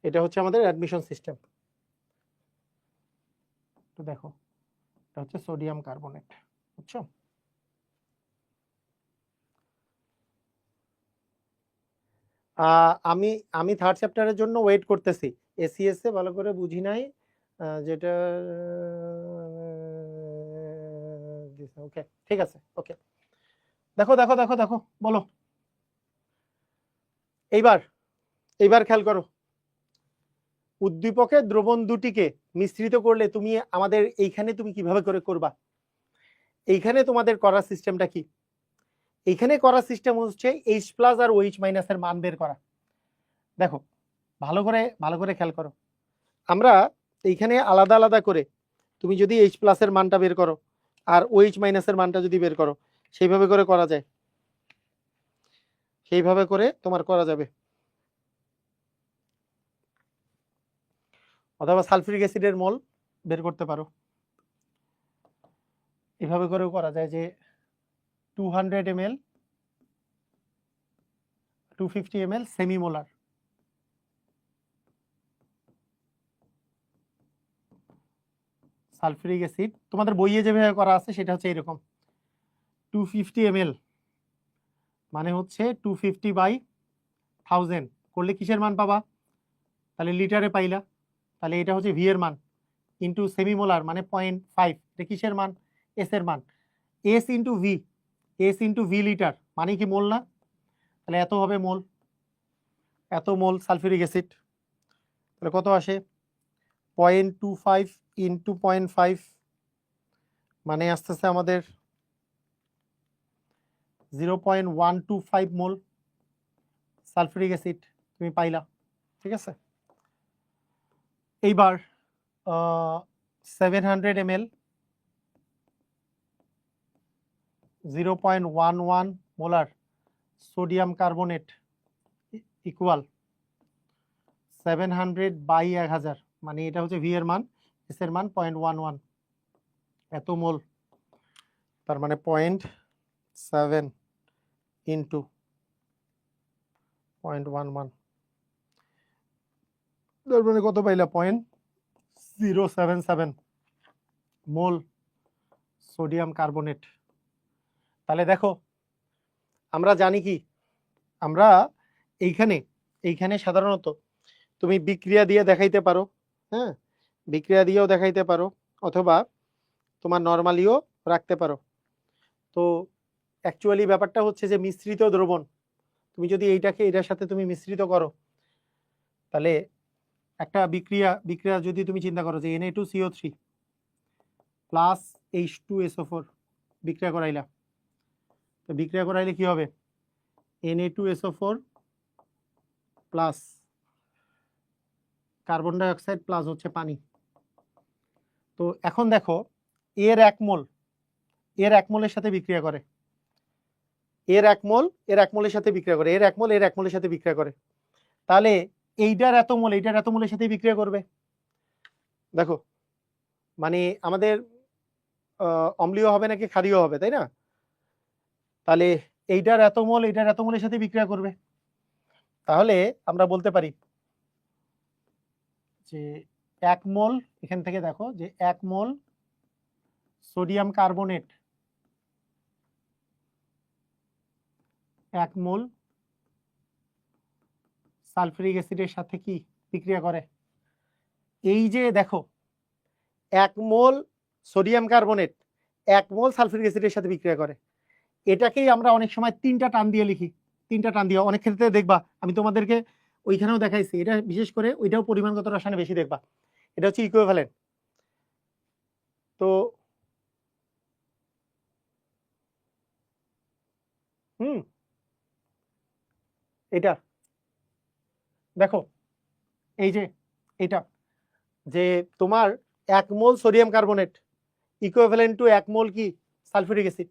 এটা হচ্ছে আমাদের অ্যাডমিশন সিস্টেম। তো দেখো এটা হচ্ছে সোডিয়াম কার্বনেট, বুঝছো। আমি আমি থার্ড চ্যাপ্টারের জন্য ওয়েট করতেছি, এসিএস এ ভালো করে বুঝি নাই, যেটা ওকে ঠিক আছে। ওকে দেখো দেখো দেখো দেখো বলো, এইবার খেয়াল করো, উদ্দীপকের দ্রবণ দুটিকে মিশ্রিত করলে তুমি আমাদের এইখানে তুমি কিভাবে করে করবা, এইখানে তোমাদের করার সিস্টেমটা কি? এইখানে করার সিস্টেম হচ্ছে H+ আর OH- এর মান বের করা। দেখো ভালো করে খেয়াল করো, আমরা এইখানে আলাদা আলাদা করে তুমি যদি H+ এর মানটা বের করো আর OH- এর মানটা যদি বের করো, সেইভাবে করে করা যায়, সেইভাবে করে তোমার করা যাবে। অথবা সালফিউরিক অ্যাসিডের মোল বের করতে পারো, এভাবে করেও করা যায় যে 200 ml 250 ml semimolar sulphuric acid, তোমাদের বইয়ে যেভাবে করা আছে সেটা হচ্ছে এরকম 250 ml মানে হচ্ছে 250/1000 করলে কিসের মান পাবা? তাহলে লিটারে পাইলা, তাহলে এটা হচ্ছে ভি এর মান ইন্টু সেমিমোলার মানে 0.5, এটা কিসের মান? এস এর মান। এস ইন্টু ভি লিটার মানে কি মোল না? তাহলে এত হবে মোল, এত মোল সালফিউরিক অ্যাসিড। তাহলে কত আসে? 0.25 ইন্টু 0.5 মানে আসতেছে আমাদের 0.125 মোল সালফিউরিক অ্যাসিড তুমি পাইলা। ঠিক আছে, এইবার 700 ml 0.11 molar sodium carbonate equal 700/1000 মানে এটা হচ্ছে ভি এর মান, এস এর মান 0.11 এত মোল, তার মানে 0.7 ইন্টু 0.11 তার মানে কত পাইলা? 0.077 মোল সোডিয়াম কার্বনেট। তাহলে দেখো আমরা জানি কি, আমরা এইখানে সাধারণত তুমি বিক্রিয়া দিয়ে দেখাইতে পারো, হ্যাঁ বিক্রিয়া দিয়েও দেখাইতে পারো, অথবা তোমার নর্মালিও রাখতে পারো। তো অ্যাকচুয়ালি ব্যাপারটা হচ্ছে যে মিশ্রিত দ্রবণ, তুমি যদি এইটাকে এটার সাথে তুমি মিশ্রিত করো, তাহলে একটা বিক্রিয়া যদি তুমি চিন্তা করো যে Na2CO3 প্লাস H2SO4 বিক্রিয়া করাইলা, তো বিক্রিয়া করাইলে কি হবে? Na2SO4 plus carbon dioxide plus হচ্ছে পানি। তো এখন দেখো এর এক মোলের সাথে বিক্রিয়া করে, এর এক মোলের সাথে বিক্রিয়া করে, এর এক মোলের সাথে বিক্রিয়া করে, তাহলে এইটার এত মোলের সাথে বিক্রিয়া করবে। দেখো মানে আমাদের অম্লীয় হবে নাকি ক্ষারীয় হবে, তাই না? তাহলে এইটার এত মোলের সাথে বিক্রিয়া করবে, তাহলে আমরা বলতে পারি যে 1 মোল, এখান থেকে দেখো যে 1 মোল সোডিয়াম কার্বনেট 1 মোল সালফিউরিক অ্যাসিডের সাথে কি বিক্রিয়া করে? এই যে দেখো 1 মোল সোডিয়াম কার্বনেট 1 মোল সালফিউরিক অ্যাসিডের সাথে বিক্রিয়া করে, এটাকেই আমরা অনেক সময় 3টা টান দিয়ে লিখি, 3টা টান দিয়ে। অনেক ক্ষেত্রে দেখবা আমি তোমাদেরকে ওইখানেও দেখাইছি, এটা বিশেষ করে ওইটাও পরিমাণগত রসায়নে বেশি দেখবা, এটা হচ্ছে ইকুইভ্যালেন্ট। তো এটা দেখো এই যে এটা যে তোমার 1 মোল সোডিয়াম কার্বনেট ইকুইভ্যালেন্ট টু 1 মোল কি সালফিউরিক অ্যাসিড।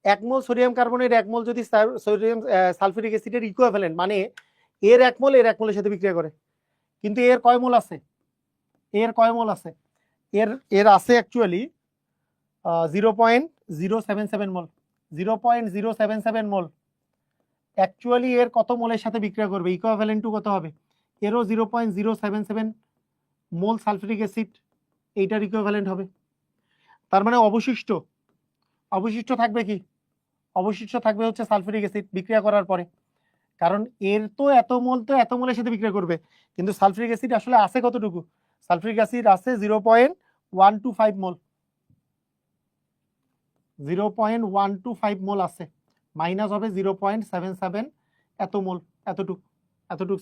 1 মোল সোডিয়াম কার্বনেট 1 মোল যদি সোডিয়াম সালফিউরিক অ্যাসিডের ইকুইভ্যালেন্ট মানে এর 1 মোল এর 1 মোলের সাথে বিক্রিয়া করে, কিন্তু এর কয় মোল আছে? এর আছে অ্যাকচুয়ালি 0.077 মোল, 0.077 মোল। অ্যাকচুয়ালি এর কত মোলের সাথে বিক্রিয়া করবে? ইকুইভ্যালেন্ট টু কত হবে? এরও 0.077 মোল সালফিউরিক অ্যাসিড, এইটার ইকুইভ্যালেন্ট হবে। তার মানে অবশিষ্ট থাকবে কি? অবশিষ্ট থাকবে হচ্ছে সালফিউরিক অ্যাসিড বিক্রিয়া করার পরে, কারণ এর তো এত মোলের সাথে বিক্রিয়া করবে, কিন্তু সালফিউরিক অ্যাসিড আসলে আছে কতটুকু? সালফিউরিক অ্যাসিড আছে 0.125 মোল, 0.125 মোল আছে, মাইনাস হবে 0.77 এত মোল, এতটুক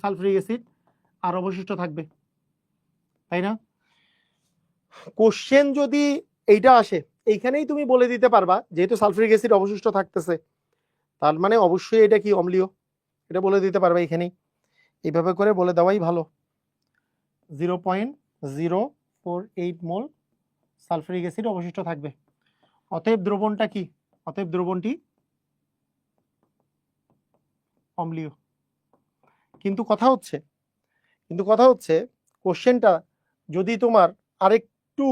সালফিউরিক অ্যাসিড আর অবশিষ্ট থাকবে। তাই না? কোশ্চেন যদি এইটা আসে, এইখানেই তুমি বলে দিতে পারবা যেহেতু সালফিউরিক অ্যাসিড অবশিষ্ট থাকতেছে, তার মানে অবশ্যই এটা কি অম্লীয়, এটা বলে দিতে পারবা এখানেই। এইভাবে করে বলে দেওয়াই ভালো। 0.048 মোল সালফিউরিক অ্যাসিড অবশিষ্ট থাকবে। অতএব দ্রবণটা কি? অতএব দ্রবণটি অম্লীয়। কিন্তু কথা হচ্ছে কোশ্চেনটা যদি তোমার আরেকটু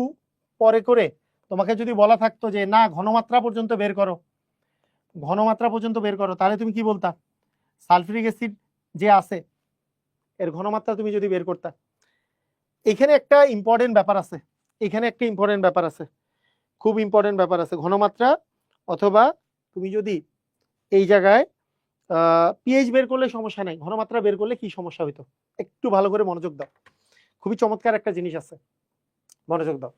পরে করে তোমাকে যদি বলা থাকতো যে না ঘনমাত্রা পর্যন্ত বের করো, তাহলে তুমি কি বলতা? সালফিউরিক অ্যাসিড যে আছে এর ঘনমাত্রা তুমি যদি বের করতা। এখানে একটা ইম্পর্টেন্ট ব্যাপার আছে, খুব ইম্পর্টেন্ট ব্যাপার আছে। ঘনমাত্রা অথবা তুমি যদি এই জায়গায় পিএইচ বের করলে সমস্যা নাই, ঘনমাত্রা বের করলে কি সমস্যা হইতো? একটু ভালো করে মনোযোগ দাও, খুবই চমৎকার একটা জিনিস আছে, মনোযোগ দাও।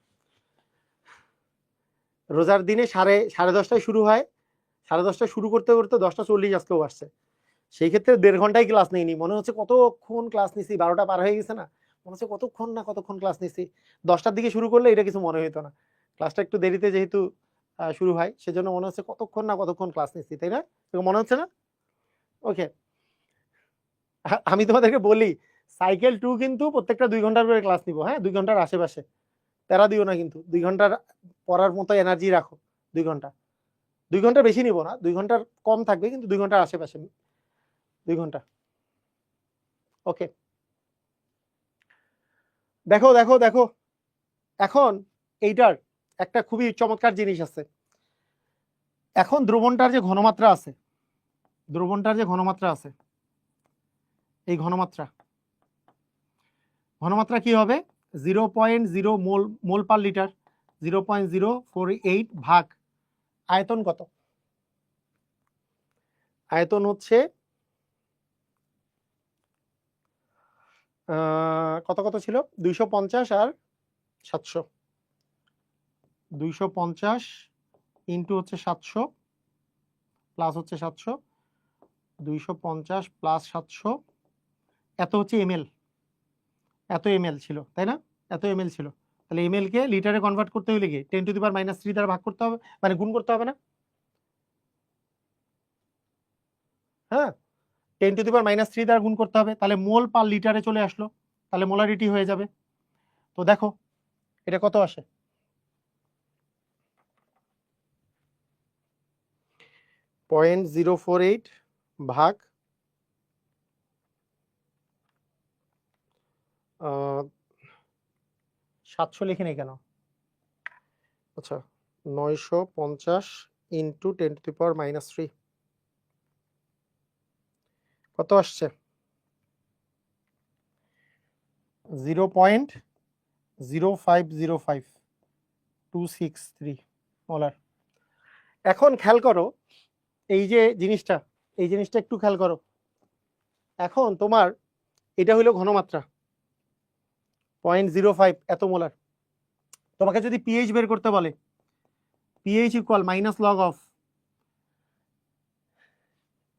রোজার দিনে সাড়ে 10টায় শুরু হয়, 10:30 শুরু করতে করতে 10:40 আসলেও আসছে, সেই ক্ষেত্রে 1.5 ঘন্টায় ক্লাস নেইনি, মনে হচ্ছে কতক্ষণ ক্লাস নিছি, 12টা পার হয়ে গেছে না, মনে হচ্ছে কতক্ষণ ক্লাস নিছি। 10টার দিকে শুরু করলে এটা কিছু মনে হইতো না, ক্লাসটা একটু দেরিতে যেহেতু শুরু হয় সেজন্য মনে হচ্ছে কতক্ষণ ক্লাস নিছি, তাই না? মনে হচ্ছে না? ওকে, আমি তোমাদেরকে বলি সাইকেল 2 কিন্তু প্রত্যেকটা 2 ঘন্টার করে ক্লাস নিব, হ্যাঁ 2 ঘন্টার আশেপাশে, তেরা দিও না কিন্তু, 2 ঘন্টার পড়ার মতো এনার্জি রাখো। 2 ঘন্টা বেশি নিব না, 2 ঘন্টার কম থাকবে কিন্তু 2 ঘন্টার আশেপাশে 2 ঘন্টা। ওকে, দেখো দেখো দেখো, এখন এইটার একটা খুবই চমৎকার জিনিস আছে। এখন দ্রবণটার যে ঘনমাত্রা আছে, এই ঘনমাত্রা কি হবে? 0.0 মোল পার লিটার, 0.048 ভাগ আয়তন কত? আয়তন হচ্ছে কত ছিল? 250 আর 700, 250 ইন্টু হচ্ছে 700 প্লাস হচ্ছে 700, 250 প্লাস 700, এত হচ্ছে এমএল, এত এমএল ছিল, তাই না? এত এমএল ছিল, তাহলে এমএল কে লিটারে কনভার্ট করতে হলে কি 10⁻³ দ্বারা ভাগ করতে হবে, মানে গুণ করতে হবে না? হ্যাঁ, 10⁻³ দ্বারা গুণ করতে হবে, তাহলে মোল পার লিটারে চলে আসলো, তাহলে মোলারিটি হয়ে যাবে। তো দেখো এটা কত আসে? 0.048 ভাগ 700 লিখে নেই কেন? আচ্ছা, 950 ইন্টু 10⁻³ কত আসছে? 0.0505263 মোলার। এখন খেয়াল করো এই যে জিনিসটা, একটু খেয়াল করো। এখন তোমার এটা হলো ঘনমাত্রা 0.05 এত মোলার, তোমাকে যদি পিএইচ বের করতে বলে, pH equal minus log of,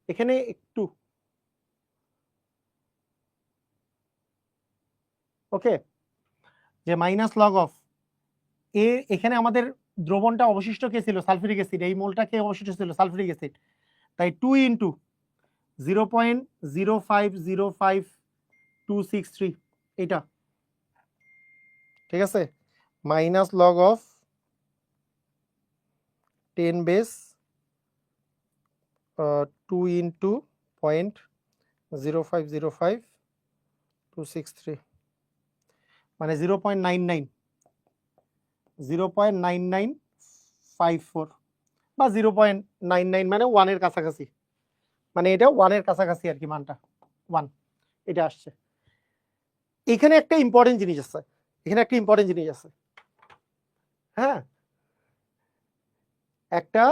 এখানে একটু ওকে, যে মাইনাস লগ অফ এখানে আমাদের দ্রবণটা অবশিষ্ট কে ছিল? সালফিউরিক অ্যাসিড, এই মোলটা কে অবশিষ্ট ছিল? সালফিউরিক অ্যাসিড, তাই 2 ইন্টু 0.0505263 এটা, ঠিক আছে, minus log of 10 base 2 into 0.0505263 মানে 0.9954 বা 0.99 মানে 1 এর কাছাকাছি, মানে এটা 1 এর কাছাকাছি আর কি, মানটা 1 এটা আসছে। এখানে একটা ইম্পর্টেন্ট জিনিস আছে, হ্যাঁ একটা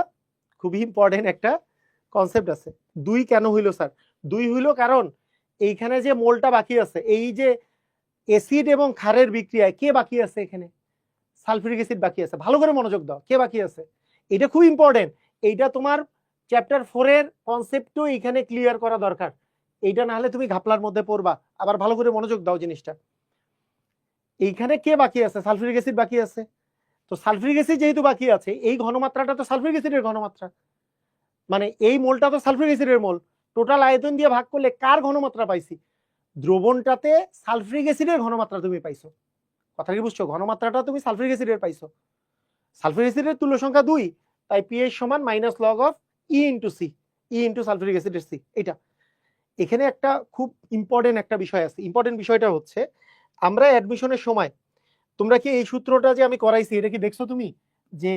খুবই ইম্পর্টেন্ট একটা কনসেপ্ট আছে। 2 কেন হইলো স্যার? 2 হইলো কারণ এইখানে যে মোলটা বাকি আছে, এই যে অ্যাসিড এবং ক্ষারের বিক্রিয়ায় কে বাকি আছে? এখানে সালফিউরিক অ্যাসিড বাকি আছে। ভালো করে মনোযোগ দাও, কে বাকি আছে? এটা খুব ইম্পর্টেন্ট, এইটা তোমার চ্যাপ্টার 4 এর কনসেপ্টও এখানে ক্লিয়ার করা দরকার, এইটা না হলে তুমি ঘাপলার মধ্যে পড়বা। আবার ভালো করে মনোযোগ দাও জিনিসটা, এইখানে কে বাকি আছে? সালফিউরিক অ্যাসিড বাকি আছে। তো সালফিউরিক অ্যাসিড যেহেতু বাকি আছে, এই ঘনমাত্রাটা তো সালফিউরিক অ্যাসিডের ঘনমাত্রা, মানে এই মোলটা তো সালফিউরিক অ্যাসিডের মোল। টোটাল আয়তন দিয়ে ভাগ করলে কার ঘনমাত্রা পাইছি? দ্রবণটাতে সালফিউরিক অ্যাসিডের ঘনমাত্রা তুমি পাইছো। কথা কি বুঝছো? ঘনমাত্রাটা তুমি সালফিউরিক অ্যাসিডের পাইছো। সালফিউরিক অ্যাসিডের তুল্য সংখ্যা 2, তাই পিএইচ সমান minus log of E into C, E into sulphuric অ্যাসিডের সি। এটা এখানে একটা খুব ইম্পর্টেন্ট একটা বিষয় আছে। ইম্পর্টেন্ট বিষয়টা হচ্ছে, আমরা অ্যাডমিশনের সময় তোমরা কি এই সূত্রটা যে আমি করাইছি এটা কি দেখছো তুমি, যে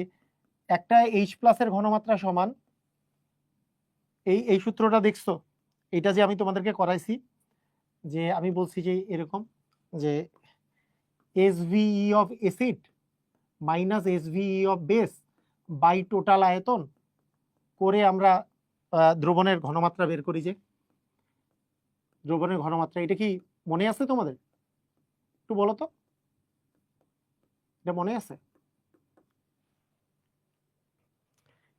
একটা এইচ প্লাসের ঘনমাত্রা সমান এই সূত্রটা দেখছো? এটা যে আমি তোমাদেরকে করাইছি, যে আমি বলছি যে এরকম, যে SVE of acid minus SVE of base by total আয়তন করে আমরা দ্রবণের ঘনমাত্রা বের করি। যে দ্রবণের ঘনমাত্রা, এটা কি মনে আছে তোমাদের? একটু বলো তো, এটা মনে আছে?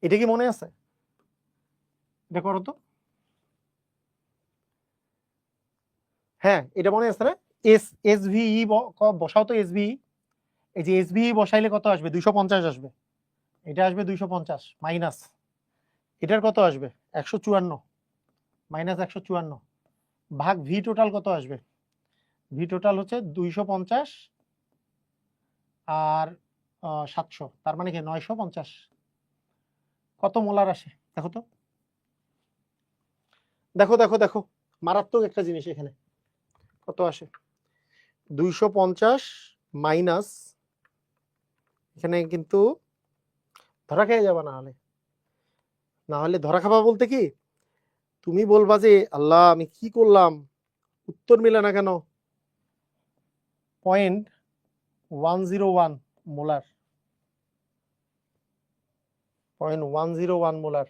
এটা কি মনে আছে? এটা করো তো। হ্যাঁ, এটা মনে আছে না? এসভিই বসাও তো, এসভিই। এই যে এসভিই বসাইলে কত আসবে? 250 আসবে। এটা আসবে 250 মাইনাস এটার কত আসবে? 154 মাইনাস 154 ভাগ ভি টোটাল কত আসবে? ভি টোটাল হচ্ছে 250 আর 700, তার মানে কি 950। কত মোলার আসে দেখো তো। দেখো দেখো দেখো, মারাত্মক একটা জিনিস এখানে। কত আসে? 250 মাইনাস, এখানে কিন্তু ধরা খেয়ে যাবে, না হলে ধরা খাবা বলতে কি, তুমি বলবা যে আল্লাহ আমি কি করলাম, উত্তর মিলে না কেন। 0.101 মোলার, 0.101 মোলার,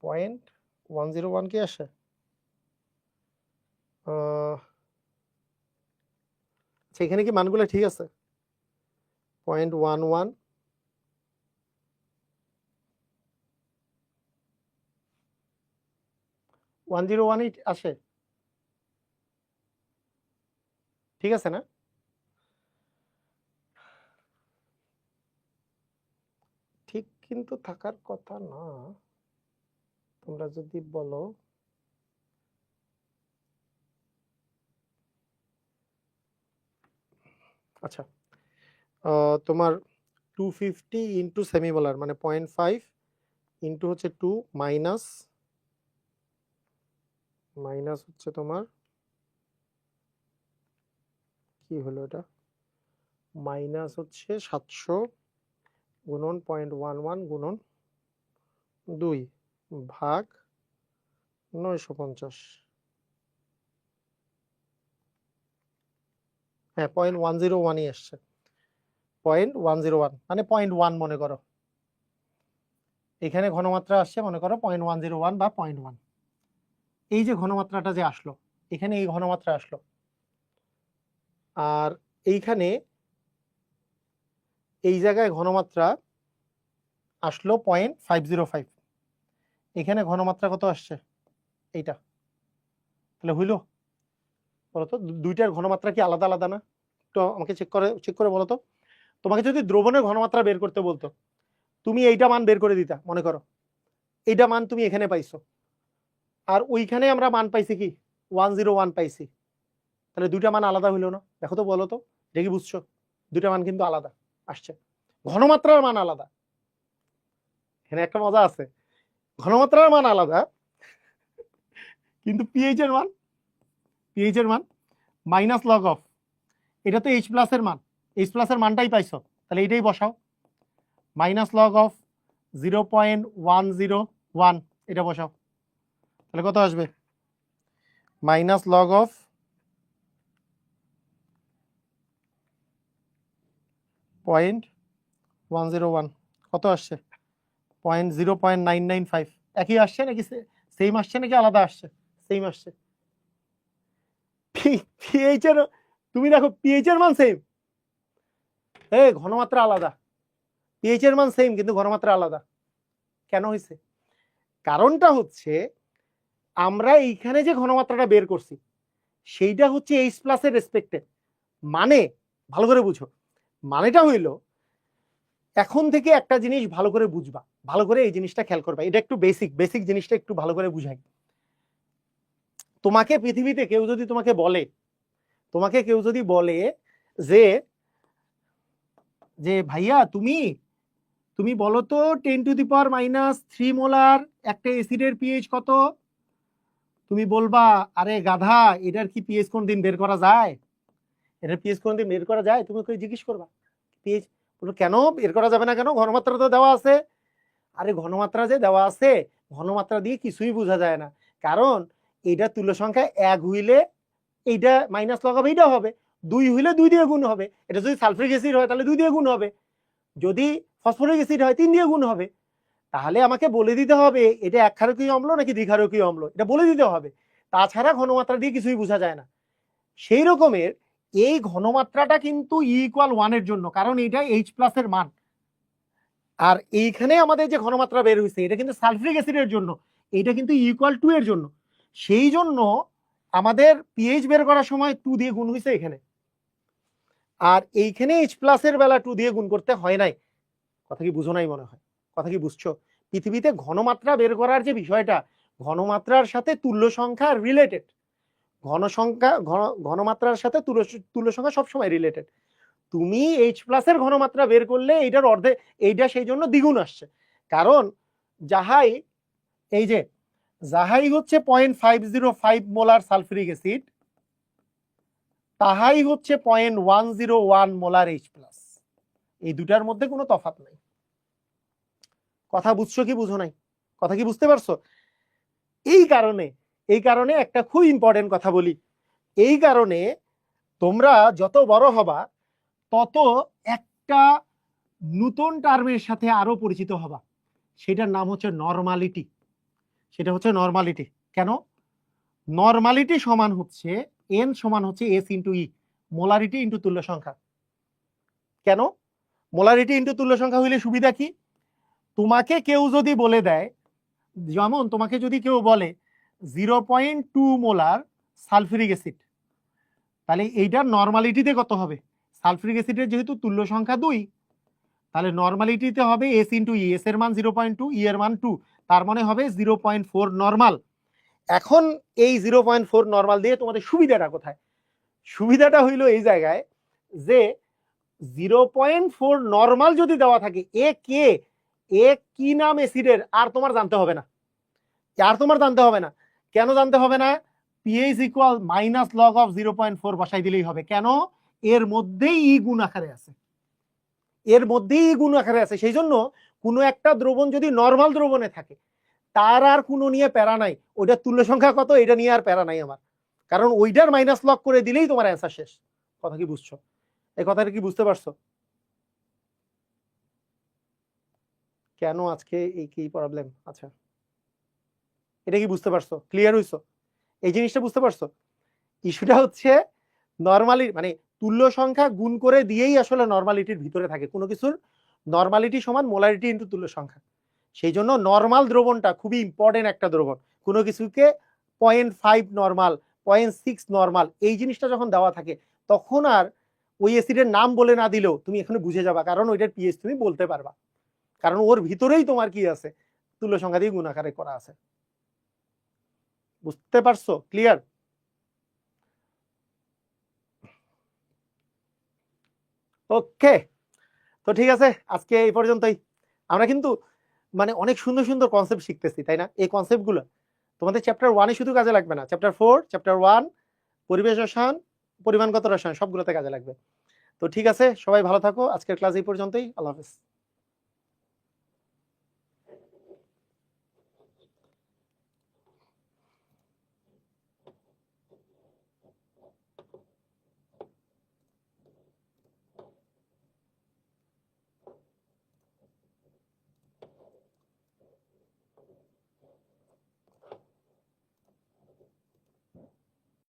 0.101 কি আসে? সেখানে কি মানগুলো ঠিক আছে? 0.11 101 আসে, ঠিক আছে না? ঠিক কিন্তু থাকার কথা না, তোমরা যদি বলো। আচ্ছা, তোমার 250 ইন্টু সেমিমোলার মানে 0.5 ইন্টু হচ্ছে 2 মাইনাস হচ্ছে তোমার কি হলো এটা, মাইনাস হচ্ছে 700 গুণন 0.11 গুণন 2 ভাগ 950। হ্যাঁ, 0.101ই আসছে। 0.101 মানে 0.1 মনে করো, এখানে ঘনমাত্রা আসছে মনে করো 0.101 বা 0.1। এই যে ঘনমাত্রাটা যে আসলো, এখানে এই ঘনমাত্রা আসলো, আর এইখানে এই জায়গায় ঘনমাত্রা আসলো 0.505, এখানে ঘনমাত্রা কত আসছে? এইটা। তাহলে হইলো? বলতো দুইটার ঘনমাত্রা কি আলাদা আলাদা না? তো আমাকে চেক করে বলো তো। তোমাকে যদি দ্রবণের ঘনমাত্রা বের করতে বলতো, তুমি এইটা মান বের করে দিতা, মনে করো এইটা মান তুমি এখানে পাইছো, আর ওইখানে আমরা মান পাইছি কি 101 পাইছি, তাহলে দুইটা মান আলাদা হইলো না? দেখো তো, বলো তো, দেখি বুঝছো? দুইটা মান কিন্তু আলাদা আসছে, ঘনমাত্রার মান আলাদা। এখানে একটা মজা আছে, ঘনমাত্রার মান আলাদা কিন্তু পিএইচ এর মান মাইনাস লগ অফ, এটা তো এইচ প্লাস এর মান, এইচ প্লাস এর মানটাই পাইছো, তাহলে এইটাই বসাও, মাইনাস লগ অফ 0.101 এটা বসাও, তাহলে কত আসবে? মাইনাস লগ অফ 0.101 কত আসছে? 0.995। একই আসছে নাকি সেম আসছে নাকি আলাদা আসছে? সেম আসছে। পিএইচ এর, তুমি দেখো পিএইচ এর মান সেম, ঘনমাত্রা আলাদা। পিএইচ এর মান সেম কিন্তু ঘনমাত্রা আলাদা। কেন হয়েছে? কারণটা হচ্ছে আমরা এইখানে যে ঘনমাত্রাটা বের করছি সেইটা হচ্ছে এইচ প্লাস এর রেসপেক্টে, মানে ভালো করে বুঝো, মানেটা হইল এখন থেকে একটা জিনিস ভালো করে বুঝবা, ভালো করে এই জিনিসটা খেয়াল করবা। এটা একটু বেসিক বেসিক জিনিসটা একটু ভালো করে বুঝাই। তোমাকে পৃথিবীতে কেউ যদি তোমাকে বলে, তোমাকে কেউ যদি বলে যে যে ভাইয়া তুমি তুমি বলো তো 10⁻³ মোলার একটা অ্যাসিডের পিএইচ কত, তুমি বলবা আরে গাধা এটার কি পিএইচ কোনদিন বের করা যায়, এটার পিএইচ কোনদিন বের করা যায়? তুমি ওকে জিজ্ঞেস করবা পিএইচ, বলো কেন বের করা যাবে না কেন, ঘনমাত্রা তো দেওয়া আছে। আরে ঘনমাত্রা যে দেওয়া আছে, ঘনমাত্রা দিয়ে কিছুই বোঝা যায় না, কারণ এইটা তুল্য সংখ্যা 1 হইলে এইটা মাইনাস লগ অফ এইটা হবে, 2 হইলে 2 দিয়ে গুণ হবে, এটা যদি সালফিউরিক অ্যাসিড হয় তাহলে 2 দিয়ে গুণ হবে, যদি ফসফরিক অ্যাসিড হয় 3 দিয়ে গুণ হবে। তাহলে আমাকে বলে দিতে হবে এটা একক্ষারকীয় অম্ল নাকি দ্বিক্ষারকীয় অম্ল, এটা বলে দিতে হবে, তাছাড়া ঘনমাত্রা দিয়ে কিছুই বোঝা যায় না। সেই রকমের এই ঘনমাত্রাটা কিন্তু E=1 এর জন্য, কারণ এটা H+ এর মান, আর এইখানে আমাদের যে ঘনমাত্রা বের হয়েছে এটা কিন্তু সালফিউরিক অ্যাসিডের জন্য, এটা কিন্তু E=2 এর জন্য। সেই জন্য আমাদের পিএইচ বের করার সময় 2 দিয়ে গুণ হয়েছে এখানে, আর এইখানে H+ এর বেলা 2 দিয়ে গুণ করতে হয় নাই। কথা কি বুঝো নাই মনে হয়? কথা কি বুঝছো? পৃথিবীতে ঘনমাত্রা বের করার যে বিষয়টা, ঘনমাত্রার সাথে তুল্য সংখ্যা রিলেটেড, ঘনমাত্রার সাথে তুল্য সংখ্যা সবসময় রিলেটেড। তুমি H+ এর ঘনমাত্রা বের করলে এইটার অর্ধে, এইটা সেই জন্য দ্বিগুণ আসছে, কারণ যাহাই এই যে যাহাই হচ্ছে 0.505 মোলার সালফিউরিক অ্যাসিড, তাহাই হচ্ছে 0.101 মোলার H+। এই দুটার মধ্যে কোনো তফাৎ নাই। কথা বুঝছো কি বুঝো নাই? কথা কি বুঝতে পারছো? এই কারণে একটা খুব ইম্পর্টেন্ট কথা বলি, এই কারণে তোমরা যত বড় হবা তত একটা নতুন টার্মের সাথে আরো পরিচিত হবা, সেটার নাম হচ্ছে নরমালিটি। সেটা হচ্ছে নরমালিটি। কেন? নরমালিটি সমান হচ্ছে n সমান হচ্ছে S ইন্টু ই, মোলারিটি ইন্টু তুল্য সংখ্যা। কেন? মোলারিটি ইন্টু তুল্য সংখ্যা হইলে সুবিধা কি? তোমাকে কেউ যদি বলে দেয়, যেমন তোমাকে যদি কেউ বলে 0.2 মোলার সালফিউরিক অ্যাসিড, তাহলে এইটার নরমালিটিতে কত হবে? সালফিউরিক অ্যাসিডের যেহেতু তুল্য সংখ্যা 2, তাহলে নরমালিটিতে হবে S ইন্টু ই, এস এর মান 0.2, ই এর মান 2, তার মানে হবে 0.4 নরমাল। এখন এই 0.4 নরমাল দিয়ে তোমাদের সুবিধাটা কোথায়? সুবিধাটা হইল এই জায়গায় যে 0.4 নরমাল যদি দেওয়া থাকে, এ কি নাম অ্যাসিডের আর তোমার জানতে হবে না, আর তোমার জানতে হবে না। কেন জানতে হবে না? PH equal minus log of 0.4 বসাই দিলেই হবে। কেন? এর মধ্যেই ই গুণ আকারে আছে, এর মধ্যেই ই গুণ আকারে আছে। সেই জন্য কোনো একটা দ্রবণ যদি নরমাল দ্রবণে থাকে, তার আর কোনো নিয়ে প্যারা নাই, ওইটার তুল্য সংখ্যা কত এটা নিয়ে আর প্যারা নাই আমার, কারণ ওইটার মাইনাস লগ করে দিলেই তোমার অ্যান্সার শেষ। কথা কি বুঝছো? এই কথাটা কি বুঝতে পারছো? কেন আজকে এই কি প্রবলেম? আচ্ছা, এটা কি বুঝতে পারছো? ক্লিয়ার হইছো? এই জিনিসটা বুঝতে পারছো? ইস্যুটা হচ্ছে নরমালি মানে তুল্য সংখ্যা গুণ করে দিয়েই আসলে নরমালিটির ভিতরে থাকে, কোনো কিছুর নরমালিটি সমান মোলারিটি ইন্টু তুল্য সংখ্যা। সেই জন্য নরমাল দ্রবণটা খুবই ইম্পর্টেন্ট একটা দ্রবণ। কোনো কিছুকে 0.5 নরমাল, 0.6 নরমাল, এই জিনিসটা যখন দেওয়া থাকে তখন আর ওই অ্যাসিডের নাম বলে না দিলেও তুমি এখানে বুঝে যাবা, কারণ ওইটার পিএইচ তুমি বলতে পারবা, কারণ ওর ভিতরেই তোমার কি আছে, তুল্য সংখ্যা দিয়ে গুণ আকারে করা আছে। বুঝতে পারছো? ক্লিয়ার? ওকে, তো ঠিক আছে, আজকে এই পর্যন্তই। আমরা কিন্তু মানে অনেক সুন্দর সুন্দর কনসেপ্ট শিখতেছি, তাই না? এই কনসেপ্টগুলো তোমাদের চ্যাপ্টার 1-এ শুধু কাজে লাগবে না, চ্যাপ্টার 4, চ্যাপ্টার 1, পরিবেশ রসায়ন, পরিমাণগত রসায়ন, সবগুলোতে কাজে লাগবে। তো ঠিক আছে, সবাই ভালো থাকো, আজকের ক্লাস এই পর্যন্তই। আল্লাহ হাফেজ।